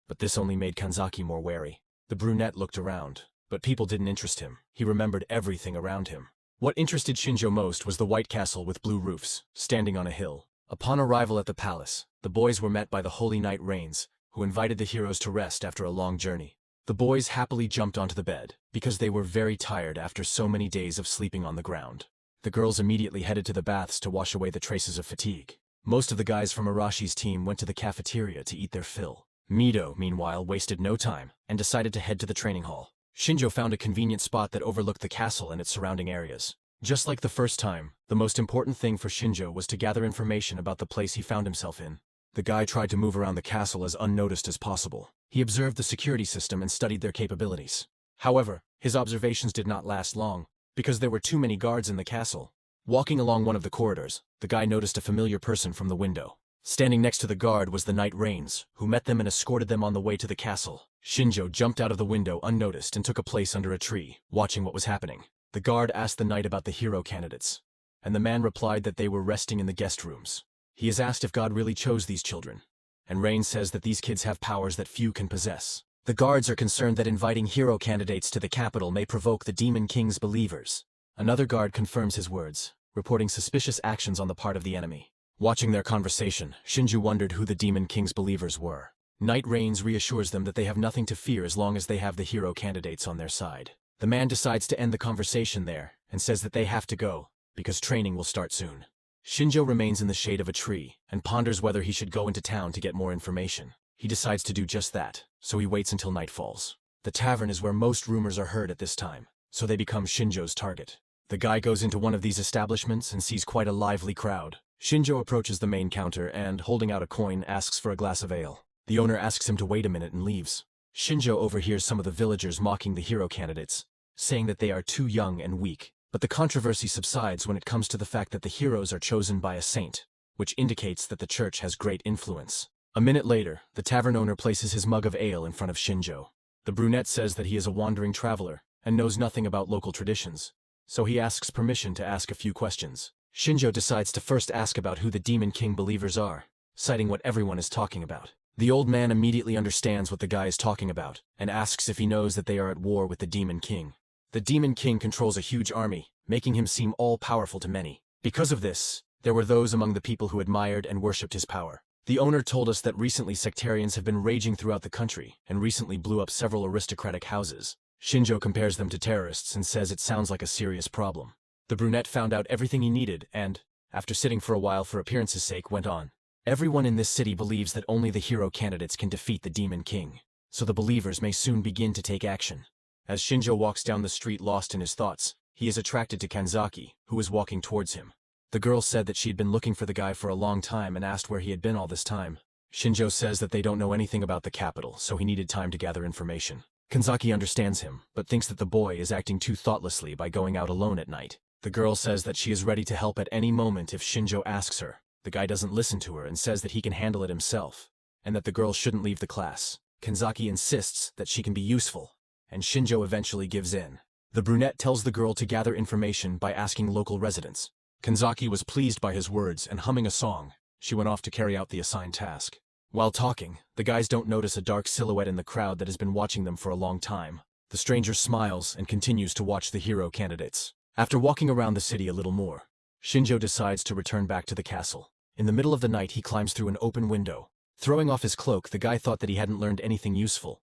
But this only made Kanzaki more wary. The brunette looked around, but people didn't interest him. He remembered everything around him. What interested Shinjo most was the white castle with blue roofs, standing on a hill. Upon arrival at the palace, the boys were met by the holy knight Rains, who invited the heroes to rest after a long journey. The boys happily jumped onto the bed, because they were very tired after so many days of sleeping on the ground. The girls immediately headed to the baths to wash away the traces of fatigue. Most of the guys from Arashi's team went to the cafeteria to eat their fill. Mito, meanwhile, wasted no time, and decided to head to the training hall. Shinjo found a convenient spot that overlooked the castle and its surrounding areas. Just like the first time, the most important thing for Shinjo was to gather information about the place he found himself in. The guy tried to move around the castle as unnoticed as possible. He observed the security system and studied their capabilities. However, his observations did not last long, because there were too many guards in the castle. Walking along one of the corridors, the guy noticed a familiar person from the window. Standing next to the guard was the knight Rains, who met them and escorted them on the way to the castle. Shinjo jumped out of the window unnoticed and took a place under a tree, watching what was happening. The guard asked the knight about the hero candidates, and the man replied that they were resting in the guest rooms. He is asked if God really chose these children, and Rains says that these kids have powers that few can possess. The guards are concerned that inviting hero candidates to the capital may provoke the Demon King's believers. Another guard confirms his words, reporting suspicious actions on the part of the enemy. Watching their conversation, Shinju wondered who the Demon King's believers were. Knight Rains reassures them that they have nothing to fear as long as they have the hero candidates on their side. The man decides to end the conversation there, and says that they have to go, because training will start soon. Shinjo remains in the shade of a tree, and ponders whether he should go into town to get more information. He decides to do just that, so he waits until night falls. The tavern is where most rumors are heard at this time, so they become Shinjo's target. The guy goes into one of these establishments and sees quite a lively crowd. Shinjo approaches the main counter and, holding out a coin, asks for a glass of ale. The owner asks him to wait a minute and leaves. Shinjo overhears some of the villagers mocking the hero candidates, saying that they are too young and weak. But the controversy subsides when it comes to the fact that the heroes are chosen by a saint, which indicates that the church has great influence. A minute later, the tavern owner places his mug of ale in front of Shinjo. The brunette says that he is a wandering traveler and knows nothing about local traditions, so he asks permission to ask a few questions. Shinjo decides to first ask about who the Demon King believers are, citing what everyone is talking about. The old man immediately understands what the guy is talking about and asks if he knows that they are at war with the Demon King. The Demon King controls a huge army, making him seem all-powerful to many. Because of this, there were those among the people who admired and worshipped his power. The owner told us that recently sectarians have been raging throughout the country and recently blew up several aristocratic houses. Shinjo compares them to terrorists and says it sounds like a serious problem. The brunette found out everything he needed and, after sitting for a while for appearance's sake, went on. Everyone in this city believes that only the hero candidates can defeat the Demon King, so the believers may soon begin to take action. As Shinjo walks down the street lost in his thoughts, he is attracted to Kanzaki, who is walking towards him. The girl said that she had been looking for the guy for a long time and asked where he had been all this time. Shinjo says that they don't know anything about the capital, so he needed time to gather information. Kanzaki understands him, but thinks that the boy is acting too thoughtlessly by going out alone at night. The girl says that she is ready to help at any moment if Shinjo asks her. The guy doesn't listen to her and says that he can handle it himself, and that the girl shouldn't leave the class. Kanzaki insists that she can be useful, and Shinjo eventually gives in. The brunette tells the girl to gather information by asking local residents. Kanzaki was pleased by his words and humming a song, she went off to carry out the assigned task. While talking, the guys don't notice a dark silhouette in the crowd that has been watching them for a long time. The stranger smiles and continues to watch the hero candidates. After walking around the city a little more, Shinjo decides to return back to the castle. In the middle of the night he climbs through an open window. Throwing off his cloak, the guy thought that he hadn't learned anything useful,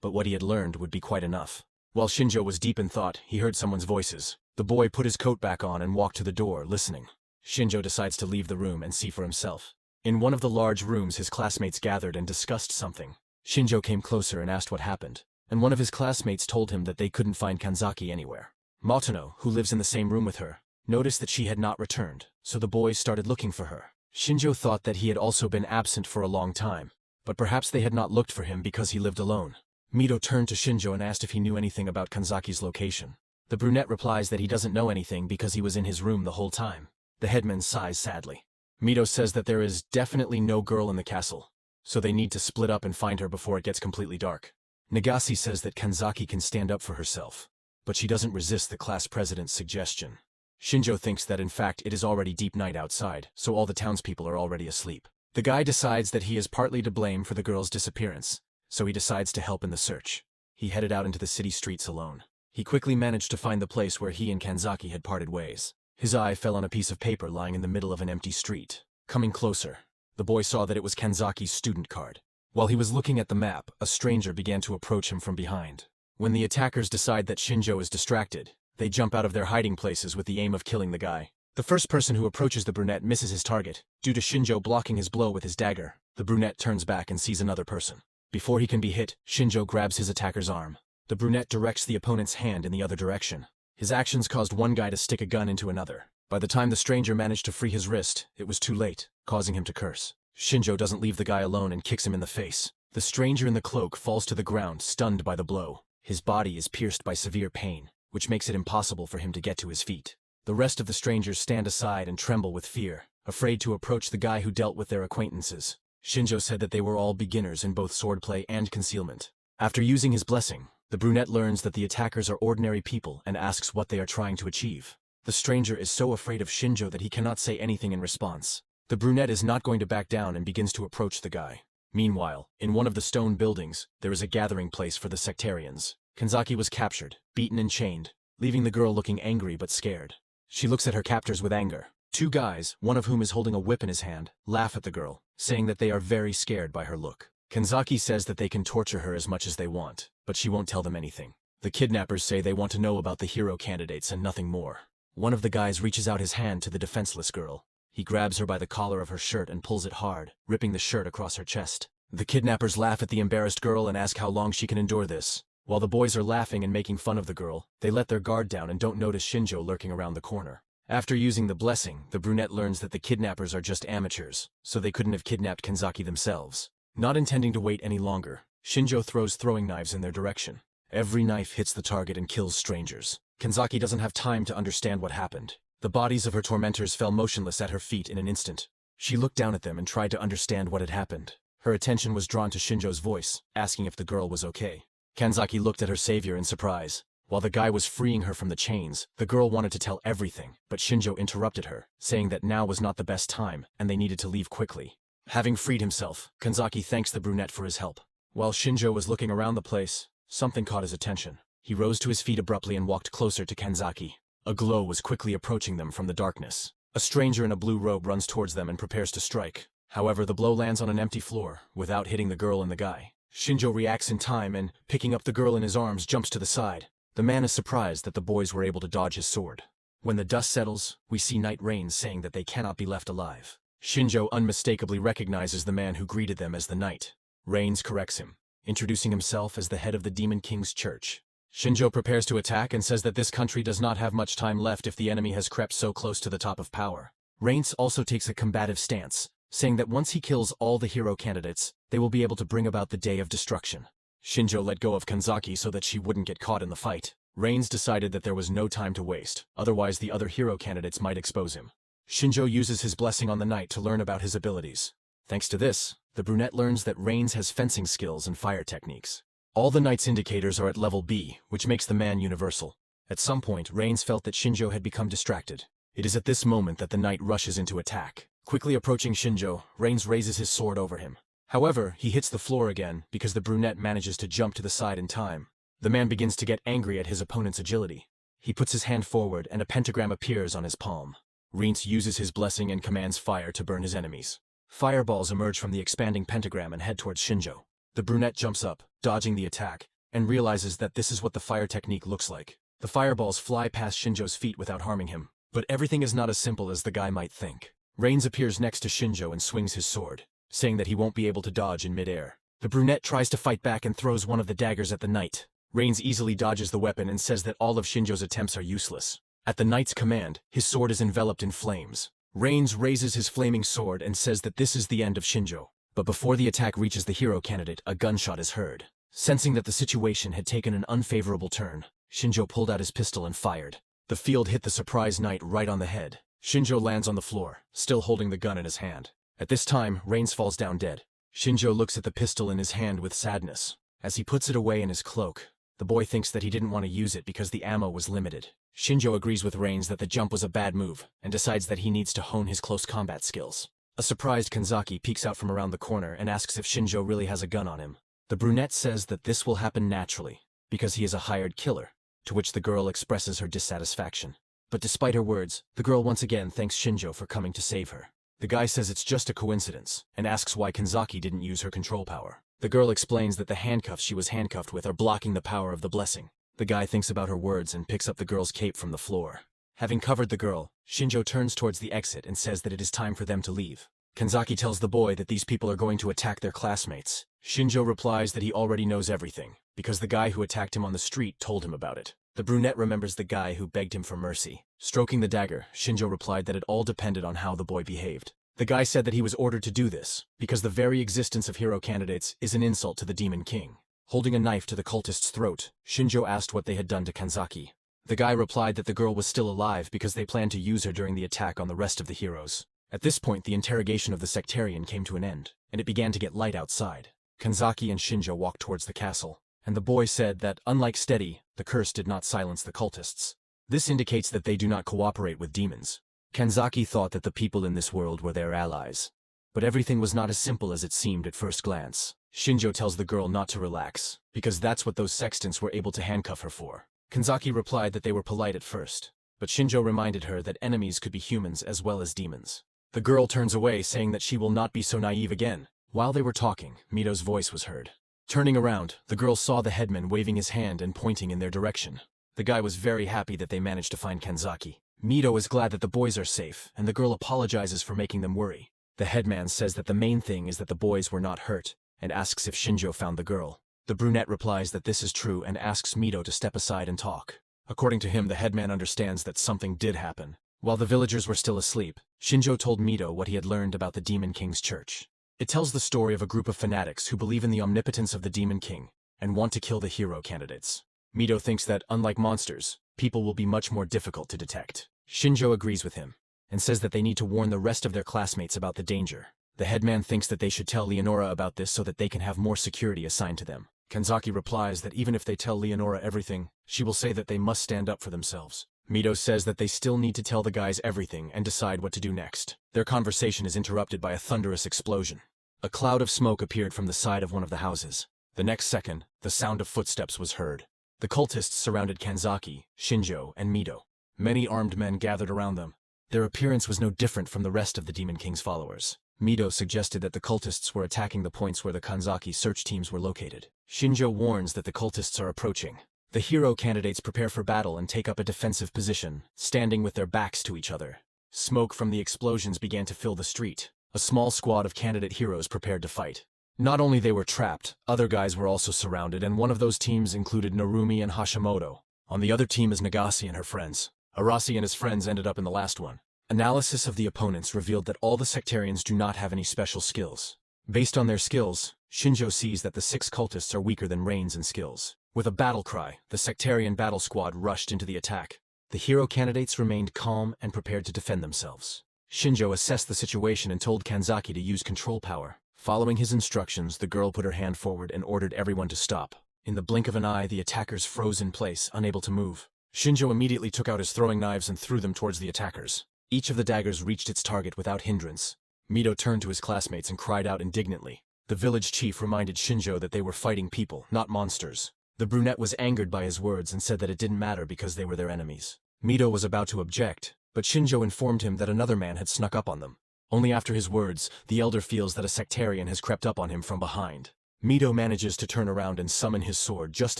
but what he had learned would be quite enough. While Shinjo was deep in thought, he heard someone's voices. The boy put his coat back on and walked to the door, listening. Shinjo decides to leave the room and see for himself. In one of the large rooms his classmates gathered and discussed something. Shinjo came closer and asked what happened, and one of his classmates told him that they couldn't find Kanzaki anywhere. Matano, who lives in the same room with her, noticed that she had not returned, so the boys started looking for her. Shinjo thought that he had also been absent for a long time, but perhaps they had not looked for him because he lived alone. Mito turned to Shinjo and asked if he knew anything about Kanzaki's location. The brunette replies that he doesn't know anything because he was in his room the whole time. The headman sighs sadly. Mito says that there is definitely no girl in the castle, so they need to split up and find her before it gets completely dark. Nagase says that Kanzaki can stand up for herself, but she doesn't resist the class president's suggestion. Shinjo thinks that in fact it is already deep night outside, so all the townspeople are already asleep. The guy decides that he is partly to blame for the girl's disappearance, so he decides to help in the search. He headed out into the city streets alone. He quickly managed to find the place where he and Kanzaki had parted ways. His eye fell on a piece of paper lying in the middle of an empty street. Coming closer, the boy saw that it was Kanzaki's student card. While he was looking at the map, a stranger began to approach him from behind. When the attackers decide that Shinjo is distracted, they jump out of their hiding places with the aim of killing the guy. The first person who approaches the brunette misses his target, due to Shinjo blocking his blow with his dagger. The brunette turns back and sees another person. Before he can be hit, Shinjo grabs his attacker's arm. The brunette directs the opponent's hand in the other direction. His actions caused one guy to stick a gun into another. By the time the stranger managed to free his wrist, it was too late, causing him to curse. Shinjo doesn't leave the guy alone and kicks him in the face. The stranger in the cloak falls to the ground, stunned by the blow. His body is pierced by severe pain, which makes it impossible for him to get to his feet. The rest of the strangers stand aside and tremble with fear, afraid to approach the guy who dealt with their acquaintances. Shinjo said that they were all beginners in both swordplay and concealment. After using his blessing, the brunette learns that the attackers are ordinary people and asks what they are trying to achieve. The stranger is so afraid of Shinjo that he cannot say anything in response. The brunette is not going to back down and begins to approach the guy. Meanwhile, in one of the stone buildings, there is a gathering place for the sectarians. Kanzaki was captured, beaten and chained, leaving the girl looking angry but scared. She looks at her captors with anger. Two guys, one of whom is holding a whip in his hand, laugh at the girl, saying that they are very scared by her look. Kanzaki says that they can torture her as much as they want, but she won't tell them anything. The kidnappers say they want to know about the hero candidates and nothing more. One of the guys reaches out his hand to the defenseless girl. He grabs her by the collar of her shirt and pulls it hard, ripping the shirt across her chest. The kidnappers laugh at the embarrassed girl and ask how long she can endure this. While the boys are laughing and making fun of the girl, they let their guard down and don't notice Shinjo lurking around the corner. After using the blessing, the brunette learns that the kidnappers are just amateurs, so they couldn't have kidnapped Kanzaki themselves. Not intending to wait any longer, Shinjo throws throwing knives in their direction. Every knife hits the target and kills strangers. Kanzaki doesn't have time to understand what happened. The bodies of her tormentors fell motionless at her feet in an instant. She looked down at them and tried to understand what had happened. Her attention was drawn to Shinjo's voice, asking if the girl was okay. Kanzaki looked at her savior in surprise. While the guy was freeing her from the chains, the girl wanted to tell everything, but Shinjo interrupted her, saying that now was not the best time, and they needed to leave quickly. Having freed himself, Kanzaki thanks the brunette for his help. While Shinjo was looking around the place, something caught his attention. He rose to his feet abruptly and walked closer to Kanzaki. A glow was quickly approaching them from the darkness. A stranger in a blue robe runs towards them and prepares to strike. However, the blow lands on an empty floor, without hitting the girl and the guy. Shinjo reacts in time and, picking up the girl in his arms, jumps to the side. The man is surprised that the boys were able to dodge his sword. When the dust settles, we see Night Rains saying that they cannot be left alive. Shinjo unmistakably recognizes the man who greeted them as the Knight. Rains corrects him, introducing himself as the head of the Demon King's church. Shinjo prepares to attack and says that this country does not have much time left if the enemy has crept so close to the top of power. Rains also takes a combative stance, saying that once he kills all the hero candidates, they will be able to bring about the day of destruction. Shinjo let go of Kanzaki so that she wouldn't get caught in the fight. Rains decided that there was no time to waste, otherwise the other hero candidates might expose him. Shinjo uses his blessing on the knight to learn about his abilities. Thanks to this, the brunette learns that Rains has fencing skills and fire techniques. All the knight's indicators are at level B, which makes the man universal. At some point, Rains felt that Shinjo had become distracted. It is at this moment that the knight rushes into attack. Quickly approaching Shinjo, Rains raises his sword over him. However, he hits the floor again because the brunette manages to jump to the side in time. The man begins to get angry at his opponent's agility. He puts his hand forward and a pentagram appears on his palm. Rains uses his blessing and commands fire to burn his enemies. Fireballs emerge from the expanding pentagram and head towards Shinjo. The brunette jumps up, dodging the attack, and realizes that this is what the fire technique looks like. The fireballs fly past Shinjo's feet without harming him. But everything is not as simple as the guy might think. Rains appears next to Shinjo and swings his sword, saying that he won't be able to dodge in midair. The brunette tries to fight back and throws one of the daggers at the knight. Rains easily dodges the weapon and says that all of Shinjo's attempts are useless. At the knight's command, his sword is enveloped in flames. Rains raises his flaming sword and says that this is the end of Shinjo. But before the attack reaches the hero candidate, a gunshot is heard. Sensing that the situation had taken an unfavorable turn, Shinjo pulled out his pistol and fired. The field hit the surprised knight right on the head. Shinjo lands on the floor, still holding the gun in his hand. At this time, Rains falls down dead. Shinjo looks at the pistol in his hand with sadness. As he puts it away in his cloak, the boy thinks that he didn't want to use it because the ammo was limited. Shinjo agrees with Rains that the jump was a bad move, and decides that he needs to hone his close combat skills. A surprised Kanzaki peeks out from around the corner and asks if Shinjo really has a gun on him. The brunette says that this will happen naturally, because he is a hired killer, to which the girl expresses her dissatisfaction. But despite her words, the girl once again thanks Shinjo for coming to save her. The guy says it's just a coincidence, and asks why Kanzaki didn't use her control power. The girl explains that the handcuffs she was handcuffed with are blocking the power of the blessing. The guy thinks about her words and picks up the girl's cape from the floor. Having covered the girl, Shinjo turns towards the exit and says that it is time for them to leave. Kanzaki tells the boy that these people are going to attack their classmates. Shinjo replies that he already knows everything, because the guy who attacked him on the street told him about it. The brunette remembers the guy who begged him for mercy. Stroking the dagger, Shinjo replied that it all depended on how the boy behaved. The guy said that he was ordered to do this, because the very existence of hero candidates is an insult to the Demon King. Holding a knife to the cultist's throat, Shinjo asked what they had done to Kanzaki. The guy replied that the girl was still alive because they planned to use her during the attack on the rest of the heroes. At this point, the interrogation of the sectarian came to an end, and it began to get light outside. Kanzaki and Shinjo walked towards the castle, and the boy said that, unlike Steady, the curse did not silence the cultists. This indicates that they do not cooperate with demons. Kanzaki thought that the people in this world were their allies. But everything was not as simple as it seemed at first glance. Shinjo tells the girl not to relax, because that's what those sextants were able to handcuff her for. Kanzaki replied that they were polite at first, but Shinjo reminded her that enemies could be humans as well as demons. The girl turns away, saying that she will not be so naive again. While they were talking, Mito's voice was heard. Turning around, the girl saw the headman waving his hand and pointing in their direction. The guy was very happy that they managed to find Kanzaki. Mito is glad that the boys are safe, and the girl apologizes for making them worry. The headman says that the main thing is that the boys were not hurt, and asks if Shinjo found the girl. The brunette replies that this is true and asks Mito to step aside and talk. According to him, the headman understands that something did happen. While the villagers were still asleep, Shinjo told Mito what he had learned about the Demon King's church. It tells the story of a group of fanatics who believe in the omnipotence of the Demon King and want to kill the hero candidates. Mito thinks that, unlike monsters, people will be much more difficult to detect. Shinjo agrees with him and says that they need to warn the rest of their classmates about the danger. The headman thinks that they should tell Leonora about this so that they can have more security assigned to them. Kanzaki replies that even if they tell Leonora everything, she will say that they must stand up for themselves. Mito says that they still need to tell the guys everything and decide what to do next. Their conversation is interrupted by a thunderous explosion. A cloud of smoke appeared from the side of one of the houses. The next second, the sound of footsteps was heard. The cultists surrounded Kanzaki, Shinjo, and Mito. Many armed men gathered around them. Their appearance was no different from the rest of the Demon King's followers. Mito suggested that the cultists were attacking the points where the Kanzaki search teams were located. Shinjo warns that the cultists are approaching. The hero candidates prepare for battle and take up a defensive position, standing with their backs to each other. Smoke from the explosions began to fill the street. A small squad of candidate heroes prepared to fight. Not only they were trapped, other guys were also surrounded, and one of those teams included Narumi and Hashimoto. On the other team is Nagase and her friends. Arasi and his friends ended up in the last one. Analysis of the opponents revealed that all the sectarians do not have any special skills. Based on their skills, Shinjo sees that the 6 cultists are weaker than Rain's in skills. With a battle cry, the sectarian battle squad rushed into the attack. The hero candidates remained calm and prepared to defend themselves. Shinjo assessed the situation and told Kanzaki to use control power. Following his instructions, the girl put her hand forward and ordered everyone to stop. In the blink of an eye, the attackers froze in place, unable to move. Shinjo immediately took out his throwing knives and threw them towards the attackers. Each of the daggers reached its target without hindrance. Mito turned to his classmates and cried out indignantly. The village chief reminded Shinjo that they were fighting people, not monsters. The brunette was angered by his words and said that it didn't matter because they were their enemies. Mito was about to object, but Shinjo informed him that another man had snuck up on them. Only after his words, the elder feels that a sectarian has crept up on him from behind. Mito manages to turn around and summon his sword just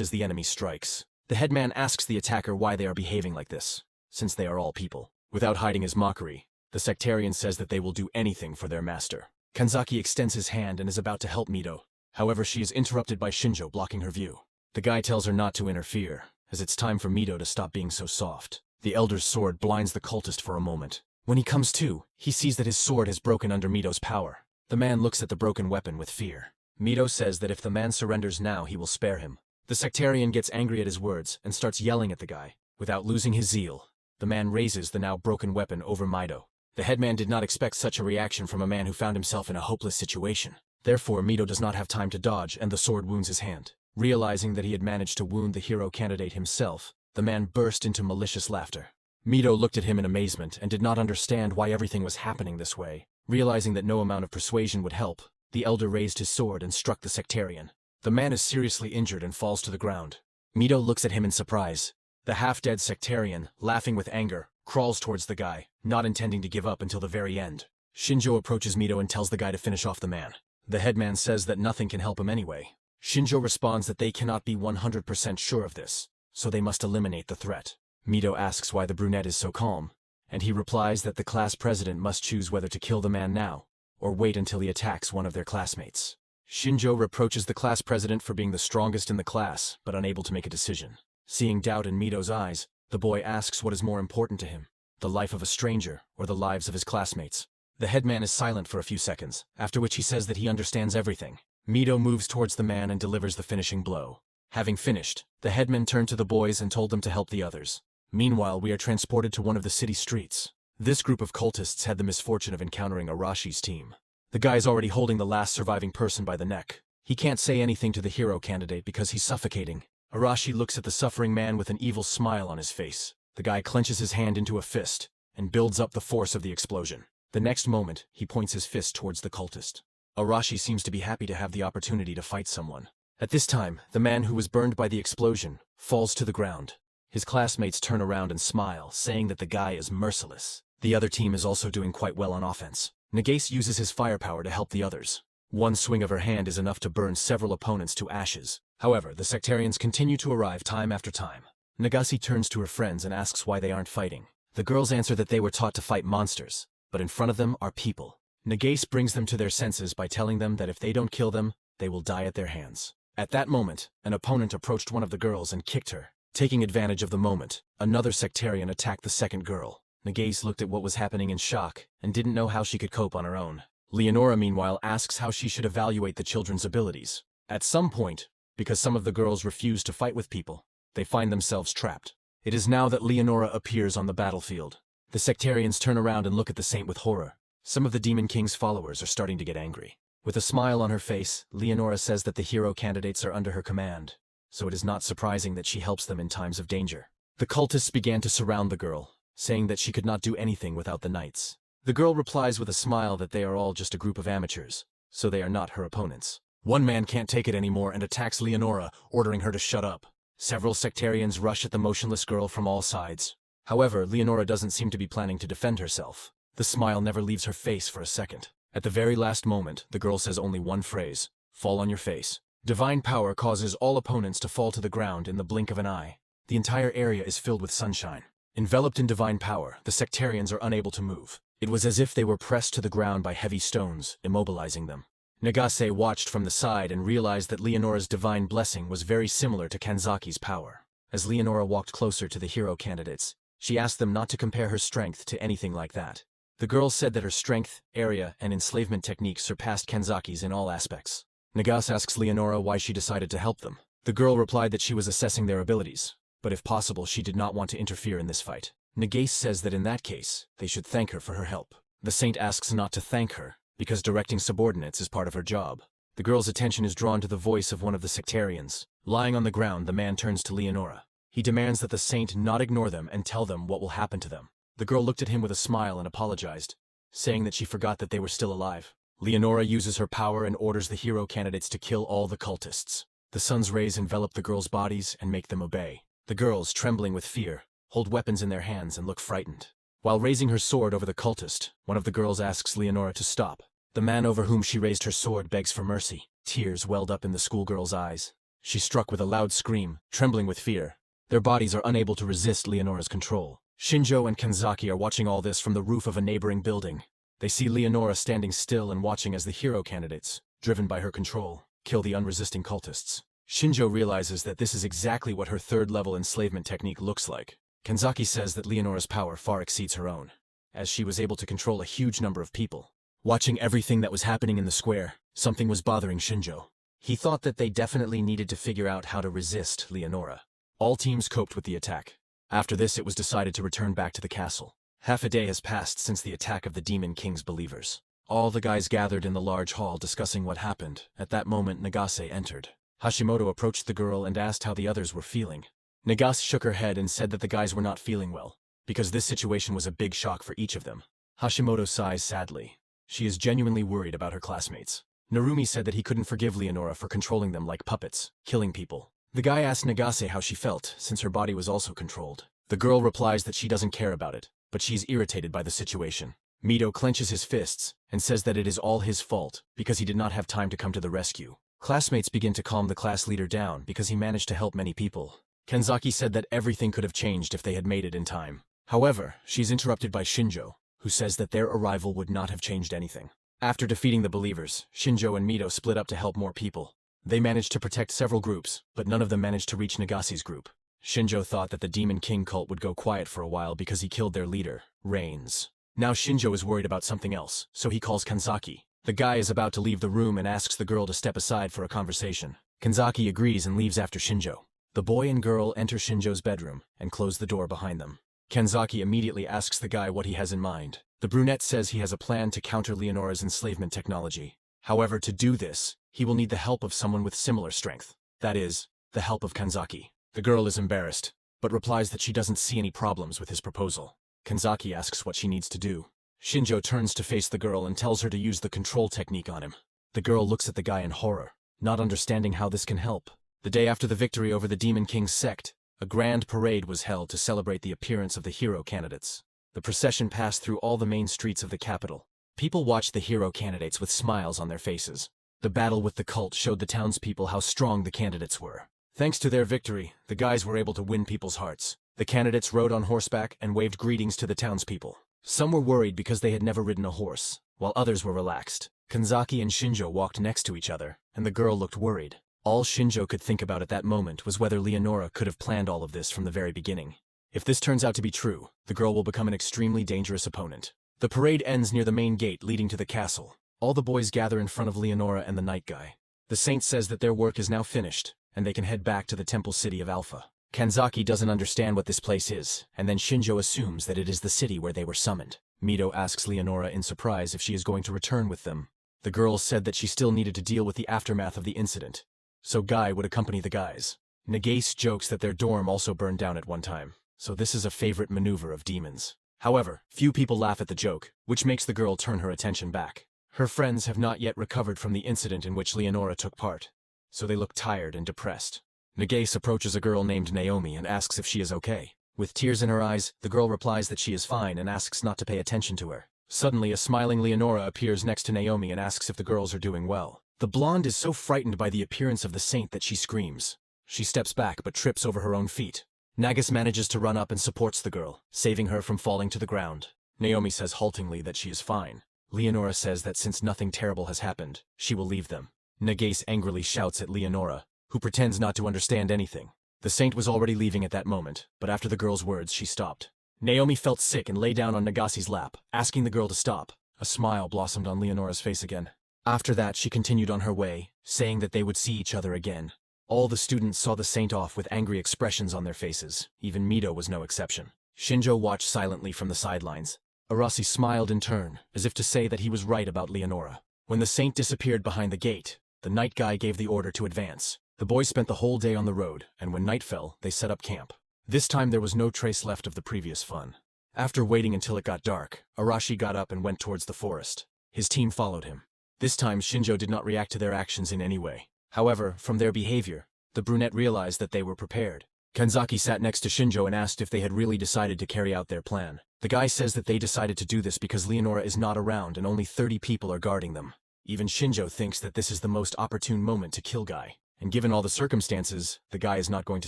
as the enemy strikes. The headman asks the attacker why they are behaving like this, since they are all people. Without hiding his mockery, the sectarian says that they will do anything for their master. Kanzaki extends his hand and is about to help Mito. However, she is interrupted by Shinjo blocking her view. The guy tells her not to interfere, as it's time for Mito to stop being so soft. The elder's sword blinds the cultist for a moment. When he comes to, he sees that his sword has broken under Mito's power. The man looks at the broken weapon with fear. Mito says that if the man surrenders now, he will spare him. The sectarian gets angry at his words and starts yelling at the guy. Without losing his zeal, the man raises the now broken weapon over Mito. The headman did not expect such a reaction from a man who found himself in a hopeless situation. Therefore, Mito does not have time to dodge and the sword wounds his hand. Realizing that he had managed to wound the hero candidate himself, the man burst into malicious laughter. Mito looked at him in amazement and did not understand why everything was happening this way. Realizing that no amount of persuasion would help, the elder raised his sword and struck the sectarian. The man is seriously injured and falls to the ground. Mito looks at him in surprise. The half-dead sectarian, laughing with anger, crawls towards the guy, not intending to give up until the very end. Shinjo approaches Mito and tells the guy to finish off the man. The headman says that nothing can help him anyway. Shinjo responds that they cannot be 100% sure of this, so they must eliminate the threat. Mito asks why the brunette is so calm, and he replies that the class president must choose whether to kill the man now, or wait until he attacks one of their classmates. Shinjo reproaches the class president for being the strongest in the class, but unable to make a decision. Seeing doubt in Mito's eyes, the boy asks what is more important to him, the life of a stranger or the lives of his classmates. The headman is silent for a few seconds, after which he says that he understands everything. Mito moves towards the man and delivers the finishing blow. Having finished, the headman turned to the boys and told them to help the others. Meanwhile, we are transported to one of the city streets. This group of cultists had the misfortune of encountering Arashi's team. The guy is already holding the last surviving person by the neck. He can't say anything to the hero candidate because he's suffocating. Arashi looks at the suffering man with an evil smile on his face. The guy clenches his hand into a fist and builds up the force of the explosion. The next moment, he points his fist towards the cultist. Arashi seems to be happy to have the opportunity to fight someone. At this time, the man who was burned by the explosion falls to the ground. His classmates turn around and smile, saying that the guy is merciless. The other team is also doing quite well on offense. Nagase uses his firepower to help the others. One swing of her hand is enough to burn several opponents to ashes. However, the sectarians continue to arrive time after time. Nagase turns to her friends and asks why they aren't fighting. The girls answer that they were taught to fight monsters, but in front of them are people. Nagase brings them to their senses by telling them that if they don't kill them, they will die at their hands. At that moment, an opponent approached one of the girls and kicked her. Taking advantage of the moment, another sectarian attacked the second girl. Nagase looked at what was happening in shock and didn't know how she could cope on her own. Leonora, meanwhile, asks how she should evaluate the children's abilities. At some point, because some of the girls refuse to fight with people, they find themselves trapped. It is now that Leonora appears on the battlefield. The sectarians turn around and look at the saint with horror. Some of the Demon King's followers are starting to get angry. With a smile on her face, Leonora says that the hero candidates are under her command, so it is not surprising that she helps them in times of danger. The cultists began to surround the girl, saying that she could not do anything without the knights. The girl replies with a smile that they are all just a group of amateurs, so they are not her opponents. One man can't take it anymore and attacks Leonora, ordering her to shut up. Several sectarians rush at the motionless girl from all sides. However, Leonora doesn't seem to be planning to defend herself. The smile never leaves her face for a second. At the very last moment, the girl says only one phrase: "Fall on your face." Divine power causes all opponents to fall to the ground in the blink of an eye. The entire area is filled with sunshine. Enveloped in divine power, the sectarians are unable to move. It was as if they were pressed to the ground by heavy stones, immobilizing them. Nagase watched from the side and realized that Leonora's divine blessing was very similar to Kanzaki's power. As Leonora walked closer to the hero candidates, she asked them not to compare her strength to anything like that. The girl said that her strength, area, and enslavement techniques surpassed Kanzaki's in all aspects. Nagase asks Leonora why she decided to help them. The girl replied that she was assessing their abilities, but if possible she did not want to interfere in this fight. Nagase says that in that case, they should thank her for her help. The saint asks not to thank her, because directing subordinates is part of her job. The girl's attention is drawn to the voice of one of the sectarians. Lying on the ground, the man turns to Leonora. He demands that the saint not ignore them and tell them what will happen to them. The girl looked at him with a smile and apologized, saying that she forgot that they were still alive. Leonora uses her power and orders the hero candidates to kill all the cultists. The sun's rays envelop the girls' bodies and make them obey. The girls, trembling with fear, hold weapons in their hands and look frightened. While raising her sword over the cultist, one of the girls asks Leonora to stop. The man over whom she raised her sword begs for mercy. Tears welled up in the schoolgirl's eyes. She struck with a loud scream, trembling with fear. Their bodies are unable to resist Leonora's control. Shinjo and Kanzaki are watching all this from the roof of a neighboring building. They see Leonora standing still and watching as the hero candidates, driven by her control, kill the unresisting cultists. Shinjo realizes that this is exactly what her third-level enslavement technique looks like. Kanzaki says that Leonora's power far exceeds her own, as she was able to control a huge number of people. Watching everything that was happening in the square, something was bothering Shinjo. He thought that they definitely needed to figure out how to resist Leonora. All teams coped with the attack. After this, it was decided to return back to the castle. Half a day has passed since the attack of the Demon King's believers. All the guys gathered in the large hall discussing what happened. At that moment, Nagase entered. Hashimoto approached the girl and asked how the others were feeling. Nagase shook her head and said that the guys were not feeling well, because this situation was a big shock for each of them. Hashimoto sighs sadly. She is genuinely worried about her classmates. Narumi said that he couldn't forgive Leonora for controlling them like puppets, killing people. The guy asked Nagase how she felt, since her body was also controlled. The girl replies that she doesn't care about it, but she's irritated by the situation. Mito clenches his fists and says that it is all his fault, because he did not have time to come to the rescue. Classmates begin to calm the class leader down because he managed to help many people. Kanzaki said that everything could have changed if they had made it in time. However, she's interrupted by Shinjo, who says that their arrival would not have changed anything. After defeating the believers, Shinjo and Mito split up to help more people. They managed to protect several groups, but none of them managed to reach Nagase's group. Shinjo thought that the Demon King cult would go quiet for a while because he killed their leader, Reigns. Now Shinjo is worried about something else, so he calls Kanzaki. The guy is about to leave the room and asks the girl to step aside for a conversation. Kanzaki agrees and leaves after Shinjo. The boy and girl enter Shinjo's bedroom and close the door behind them. Kanzaki immediately asks the guy what he has in mind. The brunette says he has a plan to counter Leonora's enslavement technology. However, to do this, he will need the help of someone with similar strength. That is, the help of Kanzaki. The girl is embarrassed, but replies that she doesn't see any problems with his proposal. Kanzaki asks what she needs to do. Shinjo turns to face the girl and tells her to use the control technique on him. The girl looks at the guy in horror, not understanding how this can help. The day after the victory over the Demon King's sect, a grand parade was held to celebrate the appearance of the hero candidates. The procession passed through all the main streets of the capital. People watched the hero candidates with smiles on their faces. The battle with the cult showed the townspeople how strong the candidates were. Thanks to their victory, the guys were able to win people's hearts. The candidates rode on horseback and waved greetings to the townspeople. Some were worried because they had never ridden a horse, while others were relaxed. Kanzaki and Shinjo walked next to each other, and the girl looked worried. All Shinjo could think about at that moment was whether Leonora could have planned all of this from the very beginning. If this turns out to be true, the girl will become an extremely dangerous opponent. The parade ends near the main gate leading to the castle. All the boys gather in front of Leonora and the night guy. The saint says that their work is now finished, and they can head back to the temple city of Alpha. Kanzaki doesn't understand what this place is, and then Shinjo assumes that it is the city where they were summoned. Mito asks Leonora in surprise if she is going to return with them. The girl said that she still needed to deal with the aftermath of the incident, so Guy would accompany the guys. Nagase jokes that their dorm also burned down at one time, so this is a favorite maneuver of demons. However, few people laugh at the joke, which makes the girl turn her attention back. Her friends have not yet recovered from the incident in which Leonora took part, so they look tired and depressed. Nagase approaches a girl named Naomi and asks if she is okay. With tears in her eyes, the girl replies that she is fine and asks not to pay attention to her. Suddenly, a smiling Leonora appears next to Naomi and asks if the girls are doing well. The blonde is so frightened by the appearance of the saint that she screams. She steps back but trips over her own feet. Nagus manages to run up and supports the girl, saving her from falling to the ground. Naomi says haltingly that she is fine. Leonora says that since nothing terrible has happened, she will leave them. Nagase angrily shouts at Leonora, who pretends not to understand anything. The saint was already leaving at that moment, but after the girl's words, she stopped. Naomi felt sick and lay down on Nagase's lap, asking the girl to stop. A smile blossomed on Leonora's face again. After that, she continued on her way, saying that they would see each other again. All the students saw the saint off with angry expressions on their faces. Even Mito was no exception. Shinjo watched silently from the sidelines. Arasi smiled in turn, as if to say that he was right about Leonora. When the saint disappeared behind the gate, the night guy gave the order to advance. The boys spent the whole day on the road, and when night fell, they set up camp. This time there was no trace left of the previous fun. After waiting until it got dark, Arashi got up and went towards the forest. His team followed him. This time Shinjo did not react to their actions in any way. However, from their behavior, the brunette realized that they were prepared. Kanzaki sat next to Shinjo and asked if they had really decided to carry out their plan. The guy says that they decided to do this because Leonora is not around and only 30 people are guarding them. Even Shinjo thinks that this is the most opportune moment to kill Guy. And given all the circumstances, the guy is not going to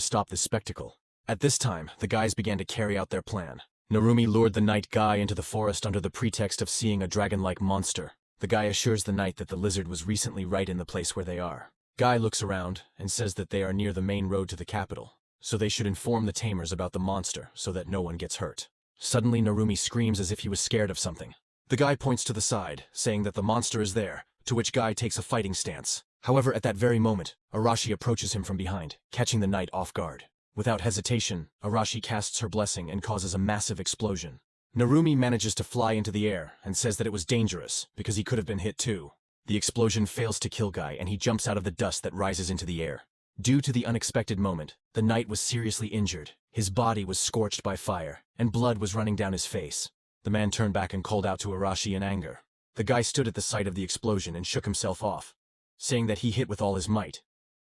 stop this spectacle. At this time, the guys began to carry out their plan. Narumi lured the night guy into the forest under the pretext of seeing a dragon-like monster. The guy assures the knight that the lizard was recently right in the place where they are. Guy looks around and says that they are near the main road to the capital, so they should inform the tamers about the monster so that no one gets hurt. Suddenly Narumi screams as if he was scared of something. The guy points to the side, saying that the monster is there, to which Guy takes a fighting stance. However, at that very moment, Arashi approaches him from behind, catching the knight off guard. Without hesitation, Arashi casts her blessing and causes a massive explosion. Narumi manages to fly into the air and says that it was dangerous because he could have been hit too. The explosion fails to kill Guy and he jumps out of the dust that rises into the air. Due to the unexpected moment, the knight was seriously injured. His body was scorched by fire, and blood was running down his face. The man turned back and called out to Arashi in anger. The guy stood at the sight of the explosion and shook himself off, saying that he hit with all his might.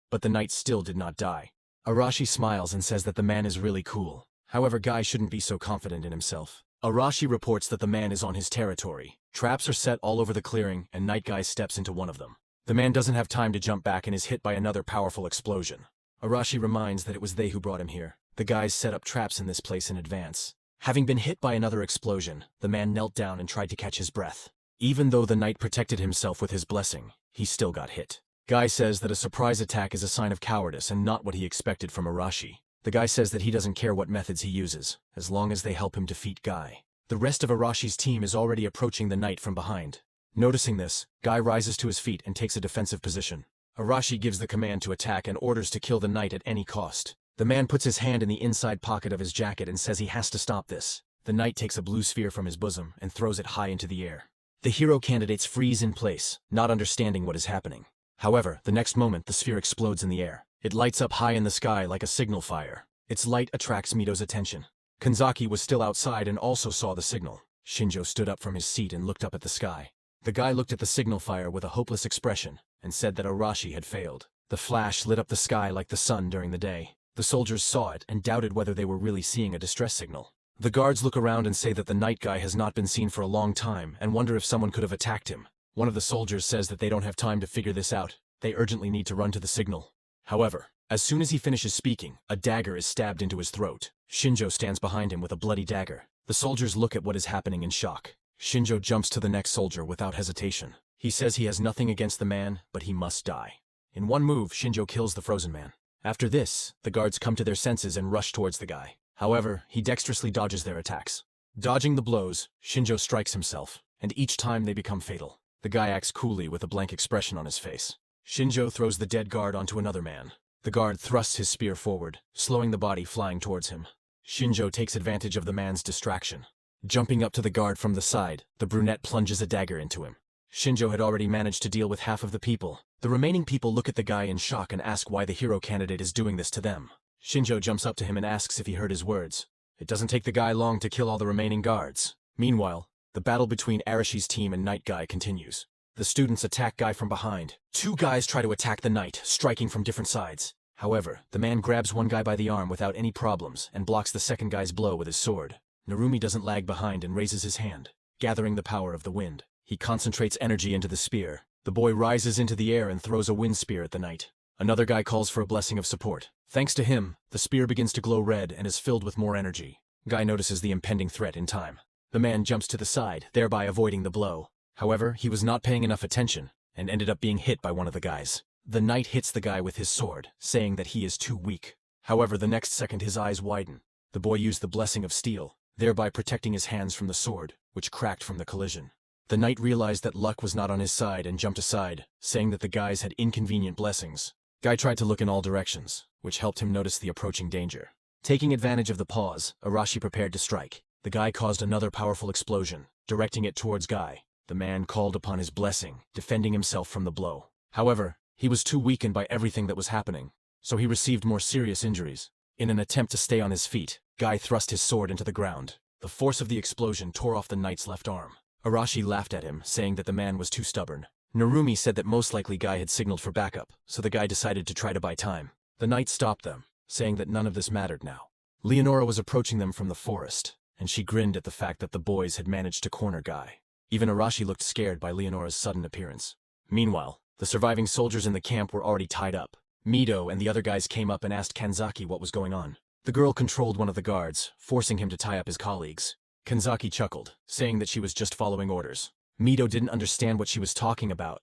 But the knight still did not die. Arashi smiles and says that the man is really cool. However, Guy shouldn't be so confident in himself. Arashi reports that the man is on his territory. Traps are set all over the clearing, and Night Guy steps into one of them. The man doesn't have time to jump back and is hit by another powerful explosion. Arashi reminds that it was they who brought him here. The guys set up traps in this place in advance. Having been hit by another explosion, the man knelt down and tried to catch his breath. Even though the knight protected himself with his blessing, he still got hit. Guy says that a surprise attack is a sign of cowardice and not what he expected from Arashi. The guy says that he doesn't care what methods he uses, as long as they help him defeat Guy. The rest of Arashi's team is already approaching the knight from behind. Noticing this, Guy rises to his feet and takes a defensive position. Arashi gives the command to attack and orders to kill the knight at any cost. The man puts his hand in the inside pocket of his jacket and says he has to stop this. The knight takes a blue sphere from his bosom and throws it high into the air. The hero candidates freeze in place, not understanding what is happening. However, the next moment the sphere explodes in the air. It lights up high in the sky like a signal fire. Its light attracts Mito's attention. Kanzaki was still outside and also saw the signal. Shinjo stood up from his seat and looked up at the sky. The guy looked at the signal fire with a hopeless expression and said that Arashi had failed. The flash lit up the sky like the sun during the day. The soldiers saw it and doubted whether they were really seeing a distress signal. The guards look around and say that the night guy has not been seen for a long time and wonder if someone could have attacked him. One of the soldiers says that they don't have time to figure this out. They urgently need to run to the signal. However, as soon as he finishes speaking, a dagger is stabbed into his throat. Shinjo stands behind him with a bloody dagger. The soldiers look at what is happening in shock. Shinjo jumps to the next soldier without hesitation. He says he has nothing against the man, but he must die. In one move, Shinjo kills the frozen man. After this, the guards come to their senses and rush towards the guy. However, he dexterously dodges their attacks. Dodging the blows, Shinjo strikes himself, and each time they become fatal. The guy acts coolly with a blank expression on his face. Shinjo throws the dead guard onto another man. The guard thrusts his spear forward, slowing the body flying towards him. Shinjo takes advantage of the man's distraction. Jumping up to the guard from the side, the brunette plunges a dagger into him. Shinjo had already managed to deal with half of the people. The remaining people look at the guy in shock and ask why the hero candidate is doing this to them. Shinjo jumps up to him and asks if he heard his words. It doesn't take the guy long to kill all the remaining guards. Meanwhile, the battle between Arashi's team and Knight Guy continues. The students attack Guy from behind. Two guys try to attack the knight, striking from different sides. However, the man grabs one guy by the arm without any problems and blocks the second guy's blow with his sword. Narumi doesn't lag behind and raises his hand. Gathering the power of the wind, he concentrates energy into the spear. The boy rises into the air and throws a wind spear at the knight. Another guy calls for a blessing of support. Thanks to him, the spear begins to glow red and is filled with more energy. Guy notices the impending threat in time. The man jumps to the side, thereby avoiding the blow. However, he was not paying enough attention and ended up being hit by one of the guys. The knight hits the guy with his sword, saying that he is too weak. However, the next second his eyes widen. The boy used the blessing of steel, thereby protecting his hands from the sword, which cracked from the collision. The knight realized that luck was not on his side and jumped aside, saying that the guys had inconvenient blessings. Guy tried to look in all directions, which helped him notice the approaching danger. Taking advantage of the pause, Arashi prepared to strike. The guy caused another powerful explosion, directing it towards Guy. The man called upon his blessing, defending himself from the blow. However, he was too weakened by everything that was happening, so he received more serious injuries. In an attempt to stay on his feet, Guy thrust his sword into the ground. The force of the explosion tore off the knight's left arm. Arashi laughed at him, saying that the man was too stubborn. Narumi said that most likely Guy had signaled for backup, so the guy decided to try to buy time. The knight stopped them, saying that none of this mattered now. Leonora was approaching them from the forest, and she grinned at the fact that the boys had managed to corner Guy. Even Arashi looked scared by Leonora's sudden appearance. Meanwhile, the surviving soldiers in the camp were already tied up. Mido and the other guys came up and asked Kanzaki what was going on. The girl controlled one of the guards, forcing him to tie up his colleagues. Kanzaki chuckled, saying that she was just following orders. Mido didn't understand what she was talking about,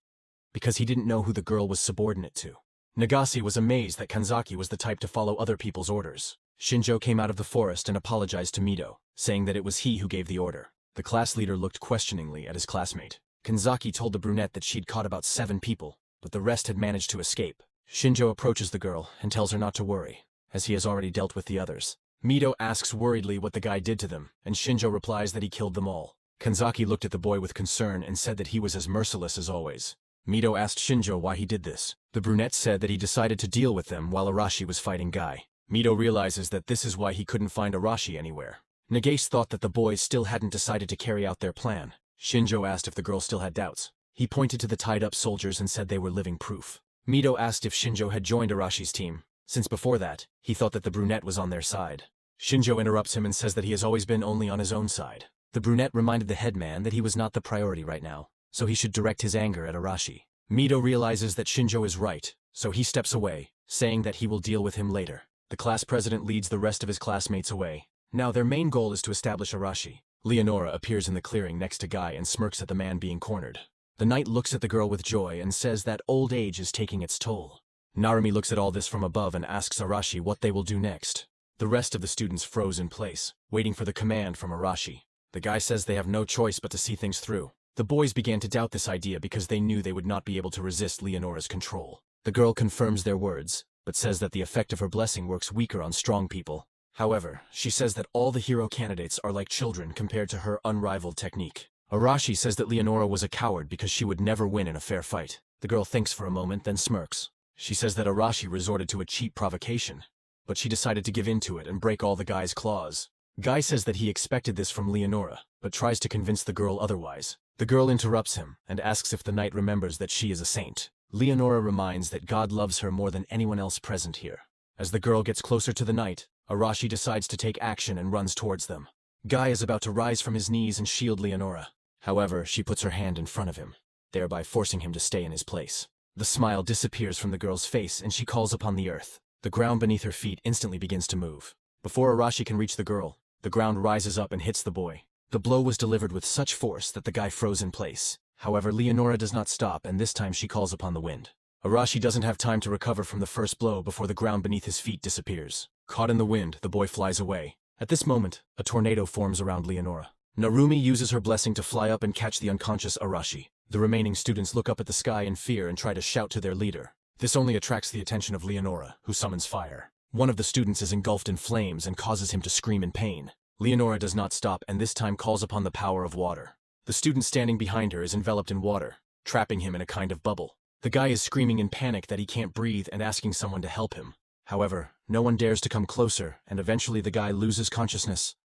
because he didn't know who the girl was subordinate to. Nagase was amazed that Kanzaki was the type to follow other people's orders. Shinjo came out of the forest and apologized to Mido, saying that it was he who gave the order. The class leader looked questioningly at his classmate. Kanzaki told the brunette that she'd caught about 7 people, but the rest had managed to escape. Shinjo approaches the girl and tells her not to worry, as he has already dealt with the others. Mido asks worriedly what the guy did to them, and Shinjo replies that he killed them all. Kanzaki looked at the boy with concern and said that he was as merciless as always. Mido asked Shinjo why he did this. The brunette said that he decided to deal with them while Arashi was fighting Guy. Mido realizes that this is why he couldn't find Arashi anywhere. Nagase thought that the boys still hadn't decided to carry out their plan. Shinjo asked if the girl still had doubts. He pointed to the tied-up soldiers and said they were living proof. Mido asked if Shinjo had joined Arashi's team, since before that, he thought that the brunette was on their side. Shinjo interrupts him and says that he has always been only on his own side. The brunette reminded the headman that he was not the priority right now, so he should direct his anger at Arashi. Mido realizes that Shinjo is right, so he steps away, saying that he will deal with him later. The class president leads the rest of his classmates away. Now their main goal is to establish Arashi. Leonora appears in the clearing next to Guy and smirks at the man being cornered. The knight looks at the girl with joy and says that old age is taking its toll. Narumi looks at all this from above and asks Arashi what they will do next. The rest of the students froze in place, waiting for the command from Arashi. The guy says they have no choice but to see things through. The boys began to doubt this idea because they knew they would not be able to resist Leonora's control. The girl confirms their words, but says that the effect of her blessing works weaker on strong people. However, she says that all the hero candidates are like children compared to her unrivaled technique. Arashi says that Leonora was a coward because she would never win in a fair fight. The girl thinks for a moment, then smirks. She says that Arashi resorted to a cheap provocation, but she decided to give in to it and break all the guy's claws. Guy says that he expected this from Leonora, but tries to convince the girl otherwise. The girl interrupts him and asks if the knight remembers that she is a saint. Leonora reminds that God loves her more than anyone else present here. As the girl gets closer to the knight, Arashi decides to take action and runs towards them. Guy is about to rise from his knees and shield Leonora. However, she puts her hand in front of him, thereby forcing him to stay in his place. The smile disappears from the girl's face and she calls upon the earth. The ground beneath her feet instantly begins to move. Before Arashi can reach the girl, the ground rises up and hits the boy. The blow was delivered with such force that the guy froze in place. However, Leonora does not stop, and this time she calls upon the wind. Arashi doesn't have time to recover from the first blow before the ground beneath his feet disappears. Caught in the wind, the boy flies away. At this moment, a tornado forms around Leonora. Narumi uses her blessing to fly up and catch the unconscious Arashi. The remaining students look up at the sky in fear and try to shout to their leader. This only attracts the attention of Leonora, who summons fire. One of the students is engulfed in flames and causes him to scream in pain. Leonora does not stop and this time calls upon the power of water. The student standing behind her is enveloped in water, trapping him in a kind of bubble. The guy is screaming in panic that he can't breathe and asking someone to help him. However, no one dares to come closer, and eventually the guy loses consciousness.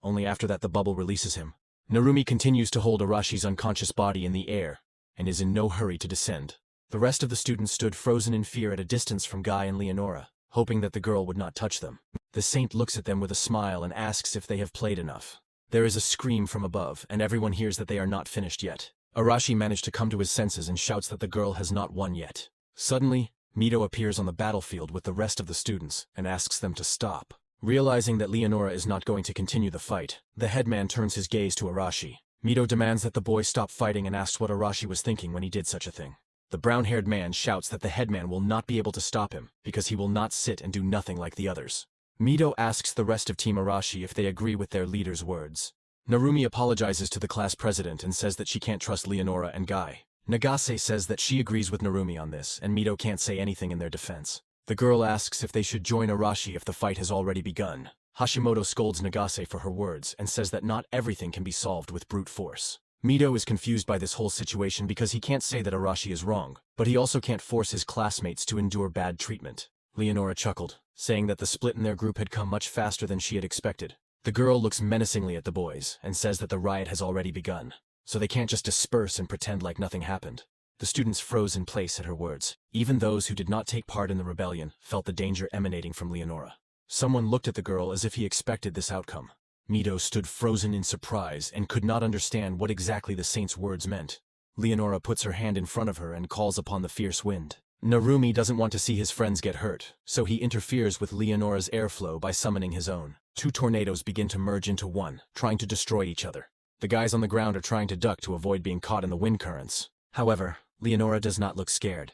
Only after that the bubble releases him. Narumi continues to hold Arashi's unconscious body in the air, and is in no hurry to descend. The rest of the students stood frozen in fear at a distance from Guy and Leonora, hoping that the girl would not touch them. The saint looks at them with a smile and asks if they have played enough. There is a scream from above, and everyone hears that they are not finished yet. Arashi managed to come to his senses and shouts that the girl has not won yet. Suddenly, Mito appears on the battlefield with the rest of the students and asks them to stop. Realizing that Leonora is not going to continue the fight, the headman turns his gaze to Arashi. Mito demands that the boy stop fighting and asks what Arashi was thinking when he did such a thing. The brown-haired man shouts that the headman will not be able to stop him because he will not sit and do nothing like the others. Mito asks the rest of Team Arashi if they agree with their leader's words. Narumi apologizes to the class president and says that she can't trust Leonora and Guy. Nagase says that she agrees with Narumi on this, and Mito can't say anything in their defense. The girl asks if they should join Arashi if the fight has already begun. Hashimoto scolds Nagase for her words and says that not everything can be solved with brute force. Mito is confused by this whole situation because he can't say that Arashi is wrong, but he also can't force his classmates to endure bad treatment. Leonora chuckled, saying that the split in their group had come much faster than she had expected. The girl looks menacingly at the boys and says that the riot has already begun, so they can't just disperse and pretend like nothing happened. The students froze in place at her words. Even those who did not take part in the rebellion felt the danger emanating from Leonora. Someone looked at the girl as if he expected this outcome. Mito stood frozen in surprise and could not understand what exactly the saint's words meant. Leonora puts her hand in front of her and calls upon the fierce wind. Narumi doesn't want to see his friends get hurt, so he interferes with Leonora's airflow by summoning his own. Two tornadoes begin to merge into one, trying to destroy each other. The guys on the ground are trying to duck to avoid being caught in the wind currents. However, Leonora does not look scared.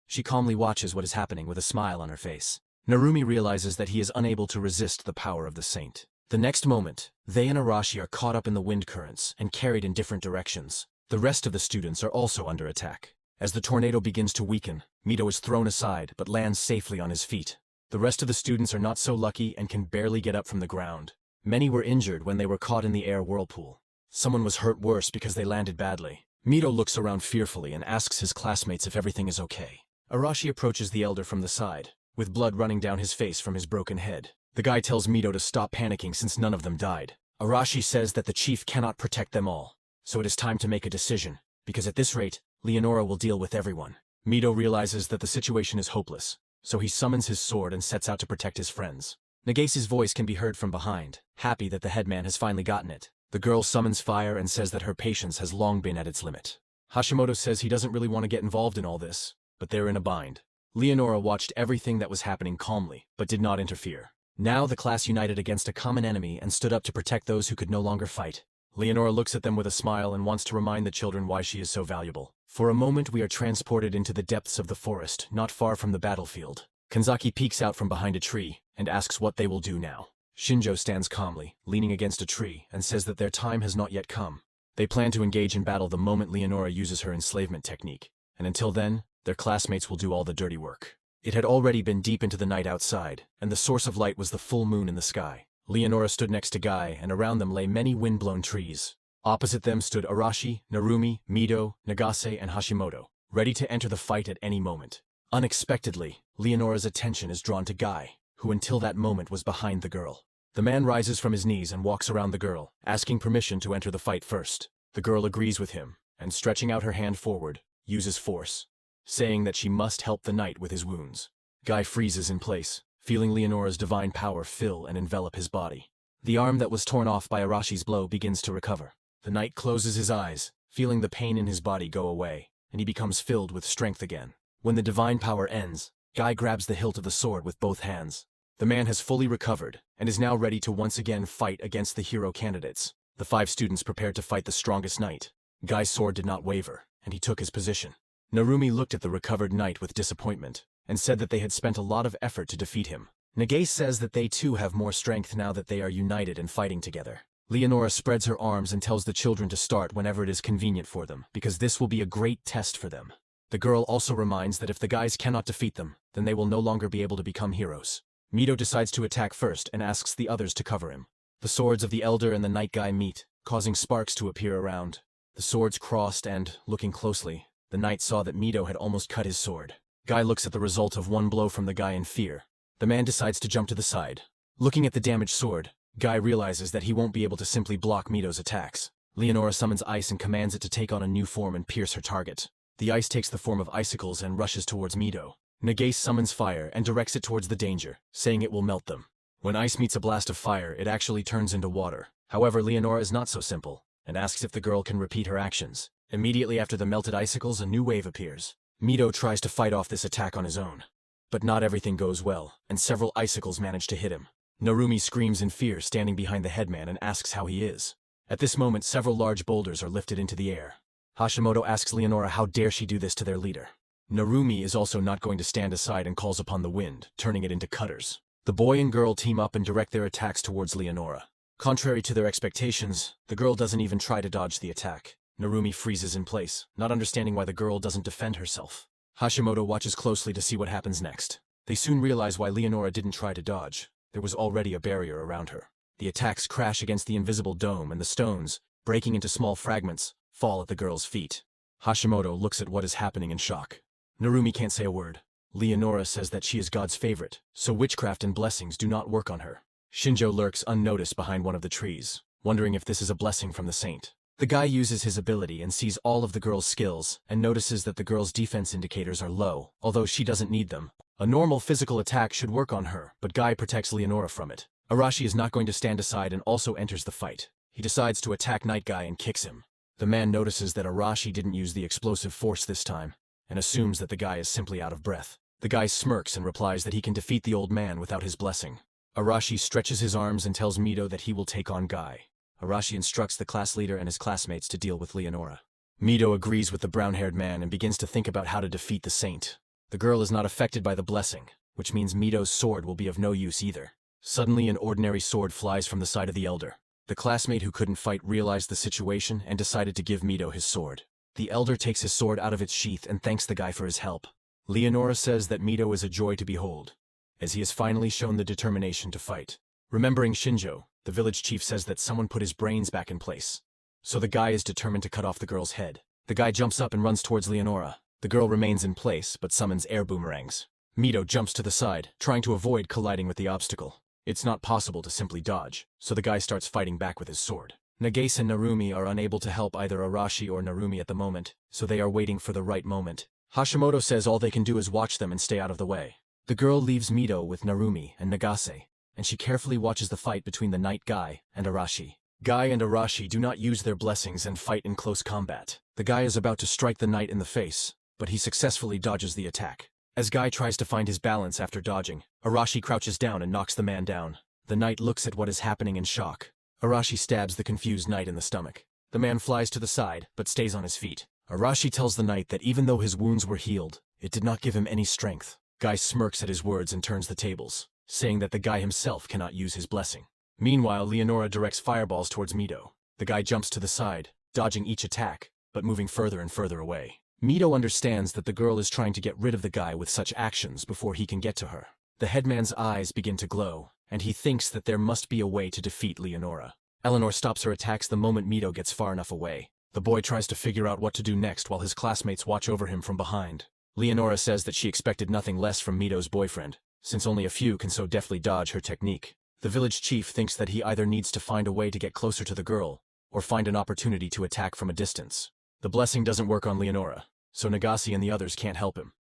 She calmly watches what is happening with a smile on her face. Narumi realizes that he is unable to resist the power of the saint. The next moment, they and Arashi are caught up in the wind currents and carried in different directions. The rest of the students are also under attack. As the tornado begins to weaken, Mito is thrown aside but lands safely on his feet. The rest of the students are not so lucky and can barely get up from the ground. Many were injured when they were caught in the air whirlpool. Someone was hurt worse because they landed badly. Mito looks around fearfully and asks his classmates if everything is okay. Arashi approaches the elder from the side, with blood running down his face from his broken head. The guy tells Mito to stop panicking since none of them died. Arashi says that the chief cannot protect them all, so it is time to make a decision, because at this rate, Leonora will deal with everyone. Mito realizes that the situation is hopeless, so he summons his sword and sets out to protect his friends. Nagase's voice can be heard from behind, happy that the headman has finally gotten it. The girl summons fire and says that her patience has long been at its limit. Hashimoto says he doesn't really want to get involved in all this, but they're in a bind. Leonora watched everything that was happening calmly, but did not interfere. Now the class united against a common enemy and stood up to protect those who could no longer fight. Leonora looks at them with a smile and wants to remind the children why she is so valuable. For a moment we are transported into the depths of the forest, not far from the battlefield. Kanzaki peeks out from behind a tree and asks what they will do now. Shinjo stands calmly, leaning against a tree, and says that their time has not yet come. They plan to engage in battle the moment Leonora uses her enslavement technique, and until then, their classmates will do all the dirty work. It had already been deep into the night outside, and the source of light was the full moon in the sky. Leonora stood next to Guy, and around them lay many wind-blown trees. Opposite them stood Arashi, Narumi, Mito, Nagase, and Hashimoto, ready to enter the fight at any moment. Unexpectedly, Leonora's attention is drawn to Guy, who until that moment was behind the girl. The man rises from his knees and walks around the girl, asking permission to enter the fight first. The girl agrees with him, and stretching out her hand forward, uses force, saying that she must help the knight with his wounds. Guy freezes in place, feeling Leonora's divine power fill and envelop his body. The arm that was torn off by Arashi's blow begins to recover. The knight closes his eyes, feeling the pain in his body go away, and he becomes filled with strength again. When the divine power ends, Guy grabs the hilt of the sword with both hands. The man has fully recovered, and is now ready to once again fight against the hero candidates. The 5 students prepared to fight the strongest knight. Guy's sword did not waver, and he took his position. Narumi looked at the recovered knight with disappointment, and said that they had spent a lot of effort to defeat him. Nagase says that they too have more strength now that they are united and fighting together. Leonora spreads her arms and tells the children to start whenever it is convenient for them, because this will be a great test for them. The girl also reminds that if the guys cannot defeat them, then they will no longer be able to become heroes. Mito decides to attack first and asks the others to cover him. The swords of the elder and the night guy meet, causing sparks to appear around. The swords crossed and, looking closely, the knight saw that Mito had almost cut his sword. Guy looks at the result of one blow from the guy in fear. The man decides to jump to the side. Looking at the damaged sword, Guy realizes that he won't be able to simply block Mito's attacks. Leonora summons ice and commands it to take on a new form and pierce her target. The ice takes the form of icicles and rushes towards Mito. Nagace summons fire and directs it towards the danger, saying it will melt them. When ice meets a blast of fire, it actually turns into water. However, Leonora is not so simple, and asks if the girl can repeat her actions. Immediately after the melted icicles, a new wave appears. Mito tries to fight off this attack on his own. But not everything goes well, and several icicles manage to hit him. Narumi screams in fear, standing behind the headman, and asks how he is. At this moment, several large boulders are lifted into the air. Hashimoto asks Leonora how dare she do this to their leader. Narumi is also not going to stand aside and calls upon the wind, turning it into cutters. The boy and girl team up and direct their attacks towards Leonora. Contrary to their expectations, the girl doesn't even try to dodge the attack. Narumi freezes in place, not understanding why the girl doesn't defend herself. Hashimoto watches closely to see what happens next. They soon realize why Leonora didn't try to dodge. There was already a barrier around her. The attacks crash against the invisible dome, and the stones, breaking into small fragments, fall at the girl's feet. Hashimoto looks at what is happening in shock. Narumi can't say a word. Leonora says that she is God's favorite, so witchcraft and blessings do not work on her. Shinjo lurks unnoticed behind one of the trees, wondering if this is a blessing from the saint. The guy uses his ability and sees all of the girl's skills, and notices that the girl's defense indicators are low, although she doesn't need them. A normal physical attack should work on her, but Guy protects Leonora from it. Arashi is not going to stand aside and also enters the fight. He decides to attack Night Guy and kicks him. The man notices that Arashi didn't use the explosive force this time, and assumes that the guy is simply out of breath. The guy smirks and replies that he can defeat the old man without his blessing. Arashi stretches his arms and tells Mito that he will take on Guy. Arashi instructs the class leader and his classmates to deal with Leonora. Mito agrees with the brown-haired man and begins to think about how to defeat the saint. The girl is not affected by the blessing, which means Mito's sword will be of no use either. Suddenly, an ordinary sword flies from the side of the elder. The classmate who couldn't fight realized the situation and decided to give Mito his sword. The elder takes his sword out of its sheath and thanks the guy for his help. Leonora says that Mito is a joy to behold, as he has finally shown the determination to fight. Remembering Shinjo, the village chief says that someone put his brains back in place. So the guy is determined to cut off the girl's head. The guy jumps up and runs towards Leonora. The girl remains in place, but summons air boomerangs. Mito jumps to the side, trying to avoid colliding with the obstacle. It's not possible to simply dodge, so the guy starts fighting back with his sword. Nagase and Narumi are unable to help either Arashi or Narumi at the moment, so they are waiting for the right moment. Hashimoto says all they can do is watch them and stay out of the way. The girl leaves Mito with Narumi and Nagase, and she carefully watches the fight between the Night Guy and Arashi. Guy and Arashi do not use their blessings and fight in close combat. The guy is about to strike the knight in the face, but he successfully dodges the attack. As Guy tries to find his balance after dodging, Arashi crouches down and knocks the man down. The knight looks at what is happening in shock. Arashi stabs the confused knight in the stomach. The man flies to the side, but stays on his feet. Arashi tells the knight that even though his wounds were healed, it did not give him any strength. Guy smirks at his words and turns the tables, saying that the guy himself cannot use his blessing. Meanwhile, Leonora directs fireballs towards Mito. The guy jumps to the side, dodging each attack, but moving further and further away. Mito understands that the girl is trying to get rid of the guy with such actions before he can get to her. The headman's eyes begin to glow, and he thinks that there must be a way to defeat Leonora. Eleanor stops her attacks the moment Mito gets far enough away. The boy tries to figure out what to do next while his classmates watch over him from behind. Leonora says that she expected nothing less from Mito's boyfriend, since only a few can so deftly dodge her technique. The village chief thinks that he either needs to find a way to get closer to the girl, or find an opportunity to attack from a distance. The blessing doesn't work on Leonora, so Nagase and the others can't help him,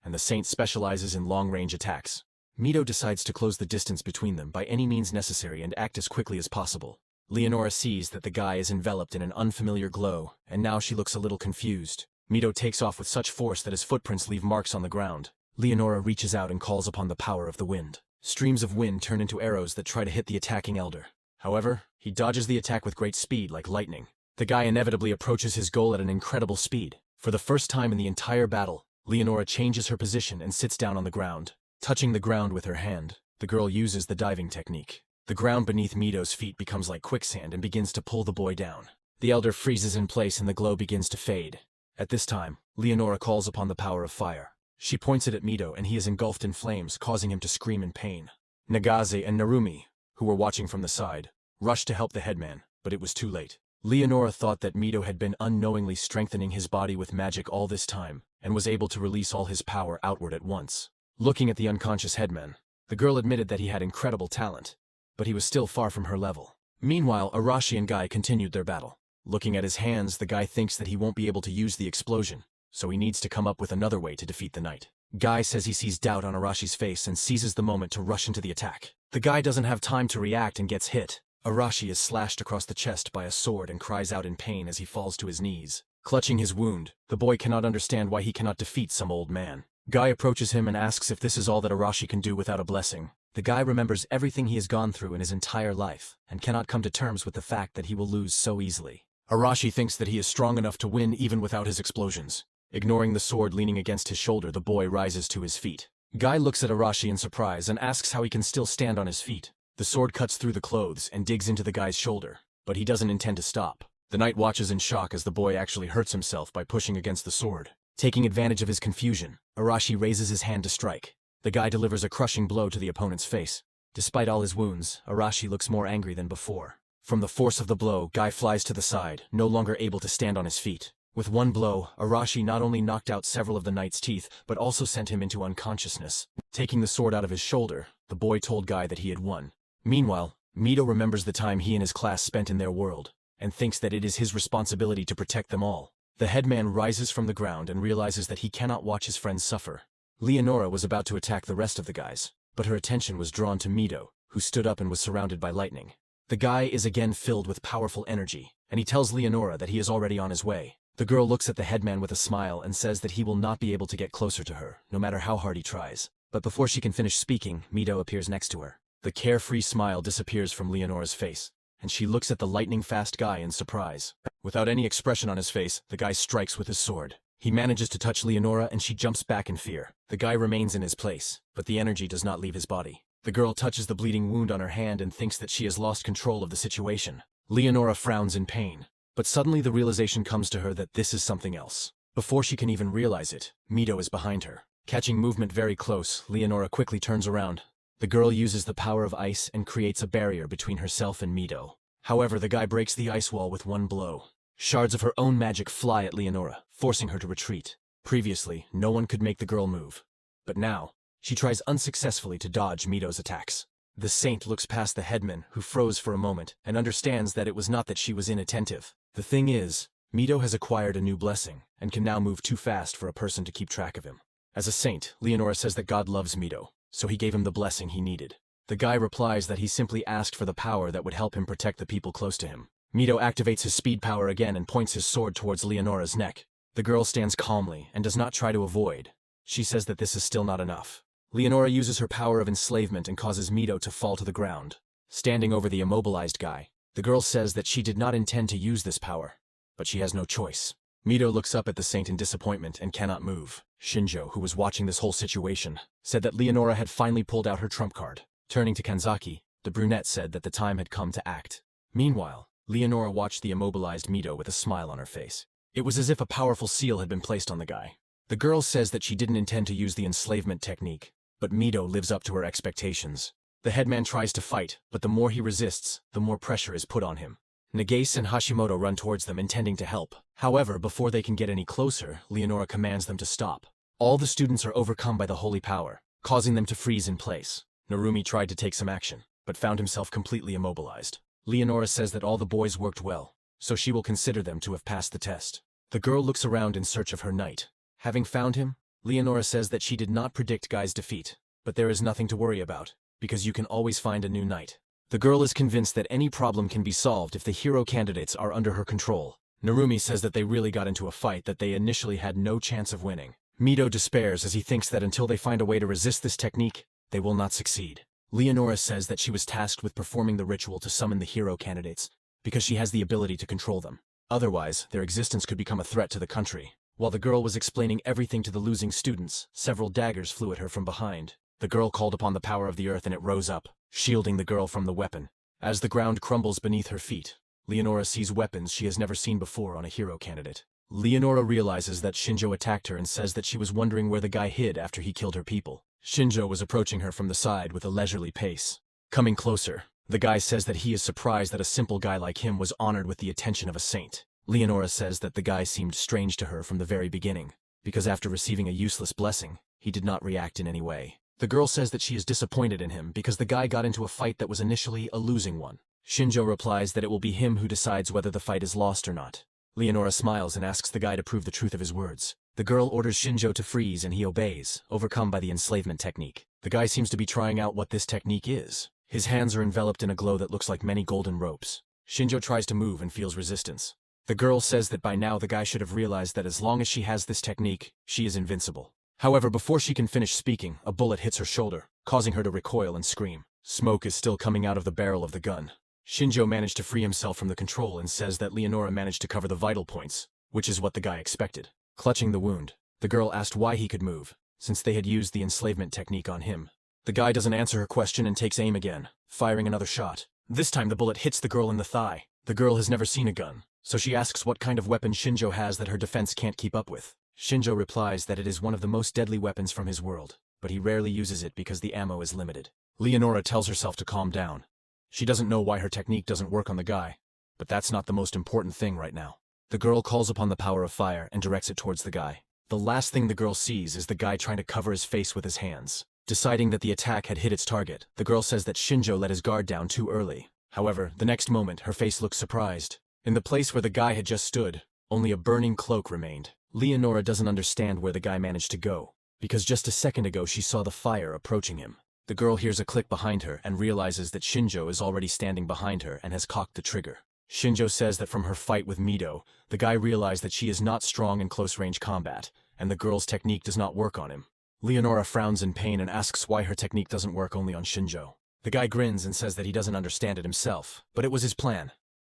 and the saint specializes in long-range attacks. Mito decides to close the distance between them by any means necessary and act as quickly as possible. Leonora sees that the guy is enveloped in an unfamiliar glow, and now she looks a little confused. Mito takes off with such force that his footprints leave marks on the ground. Leonora reaches out and calls upon the power of the wind. Streams of wind turn into arrows that try to hit the attacking elder. However, he dodges the attack with great speed like lightning. The guy inevitably approaches his goal at an incredible speed. For the first time in the entire battle, Leonora changes her position and sits down on the ground. Touching the ground with her hand, the girl uses the diving technique. The ground beneath Mido's feet becomes like quicksand and begins to pull the boy down. The elder freezes in place and the glow begins to fade. At this time, Leonora calls upon the power of fire. She points it at Mido and he is engulfed in flames, causing him to scream in pain. Nagase and Narumi, who were watching from the side, rushed to help the headman, but it was too late. Leonora thought that Mido had been unknowingly strengthening his body with magic all this time, and was able to release all his power outward at once. Looking at the unconscious headman, the girl admitted that he had incredible talent, but he was still far from her level. Meanwhile, Arashi and Guy continued their battle. Looking at his hands, the guy thinks that he won't be able to use the explosion, so he needs to come up with another way to defeat the knight. Guy says he sees doubt on Arashi's face and seizes the moment to rush into the attack. The guy doesn't have time to react and gets hit. Arashi is slashed across the chest by a sword and cries out in pain as he falls to his knees. Clutching his wound, the boy cannot understand why he cannot defeat some old man. Guy approaches him and asks if this is all that Arashi can do without a blessing. The guy remembers everything he has gone through in his entire life, and cannot come to terms with the fact that he will lose so easily. Arashi thinks that he is strong enough to win even without his explosions. Ignoring the sword leaning against his shoulder, the boy rises to his feet. Guy looks at Arashi in surprise and asks how he can still stand on his feet. The sword cuts through the clothes and digs into the guy's shoulder, but he doesn't intend to stop. The knight watches in shock as the boy actually hurts himself by pushing against the sword. Taking advantage of his confusion, Arashi raises his hand to strike. The guy delivers a crushing blow to the opponent's face. Despite all his wounds, Arashi looks more angry than before. From the force of the blow, Guy flies to the side, no longer able to stand on his feet. With one blow, Arashi not only knocked out several of the knight's teeth, but also sent him into unconsciousness. Taking the sword out of his shoulder, the boy told Guy that he had won. Meanwhile, Mido remembers the time he and his class spent in their world, and thinks that it is his responsibility to protect them all. The headman rises from the ground and realizes that he cannot watch his friends suffer. Leonora was about to attack the rest of the guys, but her attention was drawn to Mido, who stood up and was surrounded by lightning. The guy is again filled with powerful energy, and he tells Leonora that he is already on his way. The girl looks at the headman with a smile and says that he will not be able to get closer to her, no matter how hard he tries. But before she can finish speaking, Mido appears next to her. The carefree smile disappears from Leonora's face, and she looks at the lightning-fast guy in surprise. Without any expression on his face, the guy strikes with his sword. He manages to touch Leonora and she jumps back in fear. The guy remains in his place, but the energy does not leave his body. The girl touches the bleeding wound on her hand and thinks that she has lost control of the situation. Leonora frowns in pain, but suddenly the realization comes to her that this is something else. Before she can even realize it, Mido is behind her. Catching movement very close, Leonora quickly turns around. The girl uses the power of ice and creates a barrier between herself and Mido. However, the guy breaks the ice wall with one blow. Shards of her own magic fly at Leonora, forcing her to retreat. Previously, no one could make the girl move. But now, she tries unsuccessfully to dodge Mido's attacks. The saint looks past the headman, who froze for a moment, and understands that it was not that she was inattentive. The thing is, Mido has acquired a new blessing, and can now move too fast for a person to keep track of him. As a saint, Leonora says that God loves Mido, so he gave him the blessing he needed. The guy replies that he simply asked for the power that would help him protect the people close to him. Mido activates his speed power again and points his sword towards Leonora's neck. The girl stands calmly and does not try to avoid. She says that this is still not enough. Leonora uses her power of enslavement and causes Mido to fall to the ground. Standing over the immobilized guy, the girl says that she did not intend to use this power, but she has no choice. Mido looks up at the saint in disappointment and cannot move. Shinjo, who was watching this whole situation, said that Leonora had finally pulled out her trump card. Turning to Kanzaki, the brunette said that the time had come to act. Meanwhile, Leonora watched the immobilized Mido with a smile on her face. It was as if a powerful seal had been placed on the guy. The girl says that she didn't intend to use the enslavement technique, but Mido lives up to her expectations. The headman tries to fight, but the more he resists, the more pressure is put on him. Nagase and Hashimoto run towards them, intending to help. However, before they can get any closer, Leonora commands them to stop. All the students are overcome by the holy power, causing them to freeze in place. Narumi tried to take some action, but found himself completely immobilized. Leonora says that all the boys worked well, so she will consider them to have passed the test. The girl looks around in search of her knight. Having found him, Leonora says that she did not predict Guy's defeat, but there is nothing to worry about, because you can always find a new knight. The girl is convinced that any problem can be solved if the hero candidates are under her control. Narumi says that they really got into a fight that they initially had no chance of winning. Mido despairs as he thinks that until they find a way to resist this technique, they will not succeed. Leonora says that she was tasked with performing the ritual to summon the hero candidates, because she has the ability to control them. Otherwise, their existence could become a threat to the country. While the girl was explaining everything to the losing students, several daggers flew at her from behind. The girl called upon the power of the earth and it rose up. shielding the girl from the weapon. As the ground crumbles beneath her feet, Leonora sees weapons she has never seen before on a hero candidate. Leonora realizes that Shinjo attacked her and says that she was wondering where the guy hid after he killed her people. Shinjo was approaching her from the side with a leisurely pace. Coming closer, the guy says that he is surprised that a simple guy like him was honored with the attention of a saint. Leonora says that the guy seemed strange to her from the very beginning, because after receiving a useless blessing, he did not react in any way. The girl says that she is disappointed in him because the guy got into a fight that was initially a losing one. Shinjo replies that it will be him who decides whether the fight is lost or not. Leonora smiles and asks the guy to prove the truth of his words. The girl orders Shinjo to freeze and he obeys, overcome by the enslavement technique. The guy seems to be trying out what this technique is. His hands are enveloped in a glow that looks like many golden ropes. Shinjo tries to move and feels resistance. The girl says that by now the guy should have realized that as long as she has this technique, she is invincible. However, before she can finish speaking, a bullet hits her shoulder, causing her to recoil and scream. Smoke is still coming out of the barrel of the gun. Shinjo managed to free himself from the control and says that Leonora managed to cover the vital points, which is what the guy expected. Clutching the wound, the girl asked why he could move, since they had used the enslavement technique on him. The guy doesn't answer her question and takes aim again, firing another shot. This time the bullet hits the girl in the thigh. The girl has never seen a gun, so she asks what kind of weapon Shinjo has that her defense can't keep up with. Shinjo replies that it is one of the most deadly weapons from his world, but he rarely uses it because the ammo is limited. Leonora tells herself to calm down. She doesn't know why her technique doesn't work on the guy, but that's not the most important thing right now. The girl calls upon the power of fire and directs it towards the guy. The last thing the girl sees is the guy trying to cover his face with his hands. Deciding that the attack had hit its target, the girl says that Shinjo let his guard down too early. However, the next moment, her face looks surprised. In the place where the guy had just stood, only a burning cloak remained. Leonora doesn't understand where the guy managed to go, because just a second ago she saw the fire approaching him. The girl hears a click behind her and realizes that Shinjo is already standing behind her and has cocked the trigger. Shinjo says that from her fight with Mido, the guy realized that she is not strong in close-range combat, and the girl's technique does not work on him. Leonora frowns in pain and asks why her technique doesn't work only on Shinjo. The guy grins and says that he doesn't understand it himself, but it was his plan.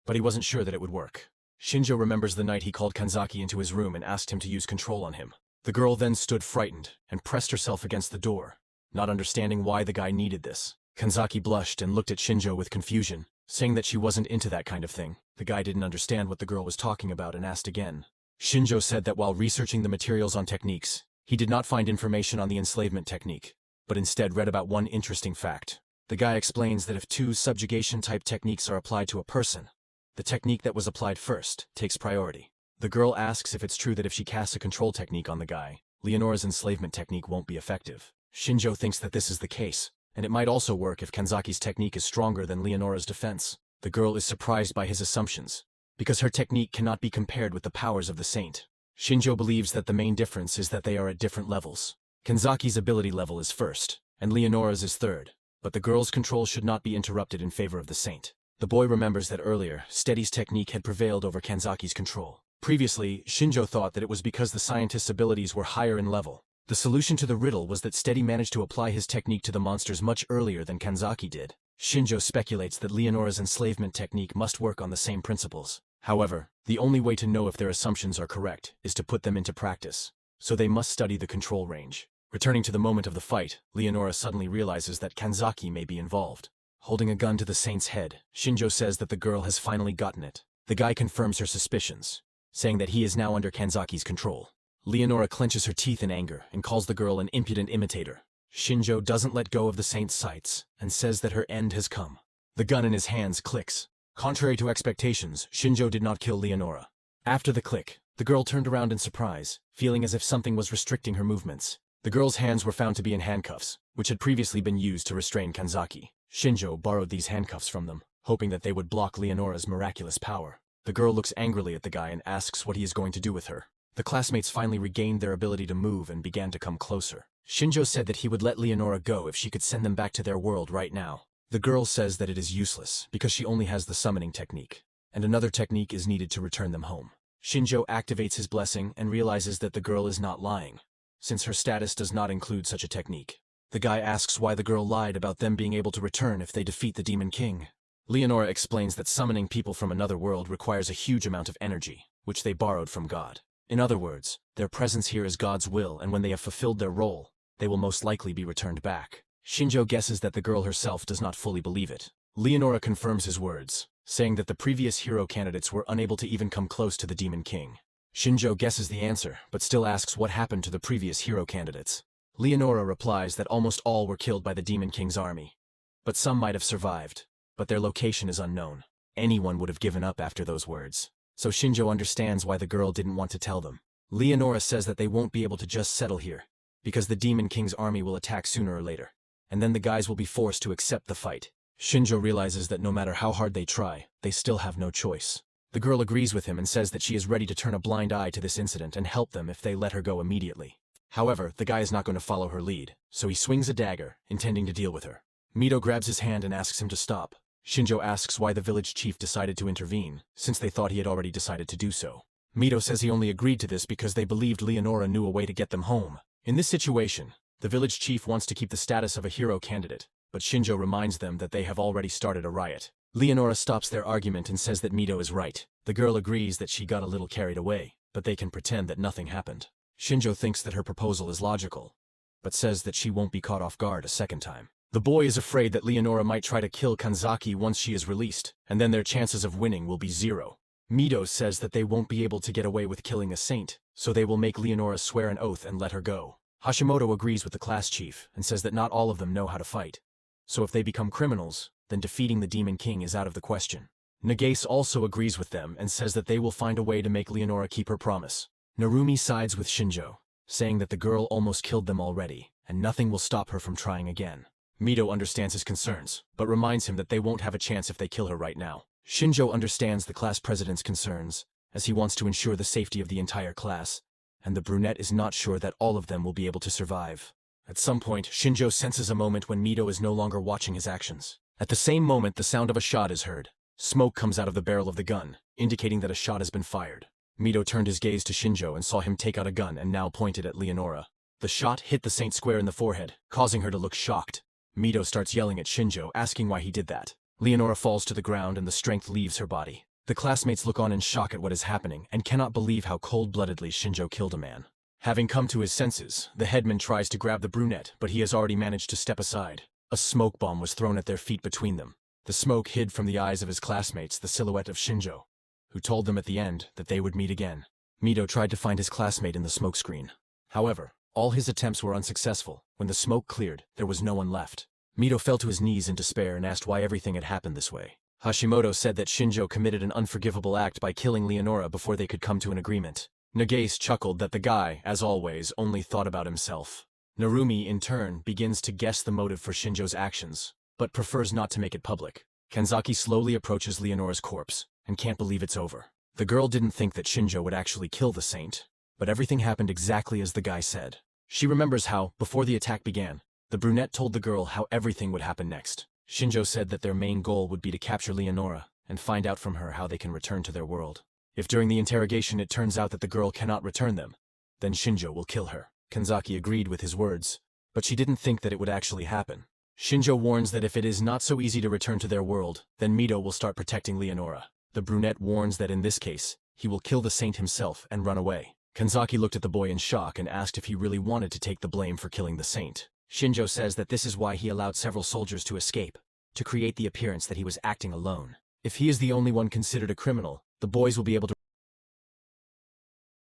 But he wasn't sure that it would work. Shinjo remembers the night he called Kanzaki into his room and asked him to use control on him. The girl then stood frightened and pressed herself against the door, not understanding why the guy needed this. Kanzaki blushed and looked at Shinjo with confusion, saying that she wasn't into that kind of thing. The guy didn't understand what the girl was talking about and asked again. Shinjo said that while researching the materials on techniques, he did not find information on the enslavement technique, but instead read about one interesting fact. The guy explains that if two subjugation-type techniques are applied to a person, the technique that was applied first takes priority. The girl asks if it's true that if she casts a control technique on the guy, Leonora's enslavement technique won't be effective. Shinjo thinks that this is the case, and it might also work if Kanzaki's technique is stronger than Leonora's defense. The girl is surprised by his assumptions, because her technique cannot be compared with the powers of the saint. Shinjo believes that the main difference is that they are at different levels. Kanzaki's ability level is first, and Leonora's is third, but the girl's control should not be interrupted in favor of the saint. The boy remembers that earlier, Steady's technique had prevailed over Kanzaki's control. Previously, Shinjo thought that it was because the scientist's abilities were higher in level. The solution to the riddle was that Steady managed to apply his technique to the monsters much earlier than Kanzaki did. Shinjo speculates that Leonora's enslavement technique must work on the same principles. However, the only way to know if their assumptions are correct is to put them into practice, so they must study the control range. Returning to the moment of the fight, Leonora suddenly realizes that Kanzaki may be involved. Holding a gun to the saint's head, Shinjo says that the girl has finally gotten it. The guy confirms her suspicions, saying that he is now under Kanzaki's control. Leonora clenches her teeth in anger and calls the girl an impudent imitator. Shinjo doesn't let go of the saint's sights and says that her end has come. The gun in his hands clicks. Contrary to expectations, Shinjo did not kill Leonora. After the click, the girl turned around in surprise, feeling as if something was restricting her movements. The girl's hands were found to be in handcuffs, which had previously been used to restrain Kanzaki. Shinjo borrowed these handcuffs from them, hoping that they would block Leonora's miraculous power. The girl looks angrily at the guy and asks what he is going to do with her. The classmates finally regained their ability to move and began to come closer. Shinjo said that he would let Leonora go if she could send them back to their world right now. The girl says that it is useless because she only has the summoning technique, and another technique is needed to return them home. Shinjo activates his blessing and realizes that the girl is not lying, since her status does not include such a technique. The guy asks why the girl lied about them being able to return if they defeat the Demon King. Leonora explains that summoning people from another world requires a huge amount of energy, which they borrowed from God. In other words, their presence here is God's will, and when they have fulfilled their role, they will most likely be returned back. Shinjo guesses that the girl herself does not fully believe it. Leonora confirms his words, saying that the previous hero candidates were unable to even come close to the Demon King. Shinjo guesses the answer, but still asks what happened to the previous hero candidates. Leonora replies that almost all were killed by the Demon King's army, but some might have survived, but their location is unknown. Anyone would have given up after those words, so Shinjo understands why the girl didn't want to tell them. Leonora says that they won't be able to just settle here, because the Demon King's army will attack sooner or later, and then the guys will be forced to accept the fight. Shinjo realizes that no matter how hard they try, they still have no choice. The girl agrees with him and says that she is ready to turn a blind eye to this incident and help them if they let her go immediately. However, the guy is not going to follow her lead, so he swings a dagger, intending to deal with her. Mito grabs his hand and asks him to stop. Shinjo asks why the village chief decided to intervene, since they thought he had already decided to do so. Mito says he only agreed to this because they believed Leonora knew a way to get them home. In this situation, the village chief wants to keep the status of a hero candidate, but Shinjo reminds them that they have already started a riot. Leonora stops their argument and says that Mito is right. The girl agrees that she got a little carried away, but they can pretend that nothing happened. Shinjo thinks that her proposal is logical, but says that she won't be caught off guard a second time. The boy is afraid that Leonora might try to kill Kanzaki once she is released, and then their chances of winning will be zero. Mito says that they won't be able to get away with killing a saint, so they will make Leonora swear an oath and let her go. Hashimoto agrees with the class chief and says that not all of them know how to fight, so if they become criminals, then defeating the Demon King is out of the question. Nagase also agrees with them and says that they will find a way to make Leonora keep her promise. Narumi sides with Shinjo, saying that the girl almost killed them already, and nothing will stop her from trying again. Mito understands his concerns, but reminds him that they won't have a chance if they kill her right now. Shinjo understands the class president's concerns, as he wants to ensure the safety of the entire class, and the brunette is not sure that all of them will be able to survive. At some point, Shinjo senses a moment when Mito is no longer watching his actions. At the same moment, the sound of a shot is heard. Smoke comes out of the barrel of the gun, indicating that a shot has been fired. Mito turned his gaze to Shinjo and saw him take out a gun and now pointed at Leonora. The shot hit the saint square in the forehead, causing her to look shocked. Mito starts yelling at Shinjo, asking why he did that. Leonora falls to the ground and the strength leaves her body. The classmates look on in shock at what is happening and cannot believe how cold-bloodedly Shinjo killed a man. Having come to his senses, the headman tries to grab the brunette, but he has already managed to step aside. A smoke bomb was thrown at their feet between them. The smoke hid from the eyes of his classmates the silhouette of Shinjo, who told them at the end that they would meet again. Mito tried to find his classmate in the smoke screen. However, all his attempts were unsuccessful. When the smoke cleared, there was no one left. Mito fell to his knees in despair and asked why everything had happened this way. Hashimoto said that Shinjo committed an unforgivable act by killing Leonora before they could come to an agreement. Nagase chuckled that the guy, as always, only thought about himself. Narumi, in turn, begins to guess the motive for Shinjo's actions, but prefers not to make it public. Kanzaki slowly approaches Leonora's corpse, and can't believe it's over. The girl didn't think that Shinjo would actually kill the saint, but everything happened exactly as the guy said. She remembers how, before the attack began, the brunette told the girl how everything would happen next. Shinjo said that their main goal would be to capture Leonora and find out from her how they can return to their world. If during the interrogation it turns out that the girl cannot return them, then Shinjo will kill her. Kanzaki agreed with his words, but she didn't think that it would actually happen. Shinjo warns that if it is not so easy to return to their world, then Mito will start protecting Leonora. The brunette warns that in this case, he will kill the saint himself and run away. Kanzaki looked at the boy in shock and asked if he really wanted to take the blame for killing the saint. Shinjo says that this is why he allowed several soldiers to escape, to create the appearance that he was acting alone. If he is the only one considered a criminal, the boys will be able to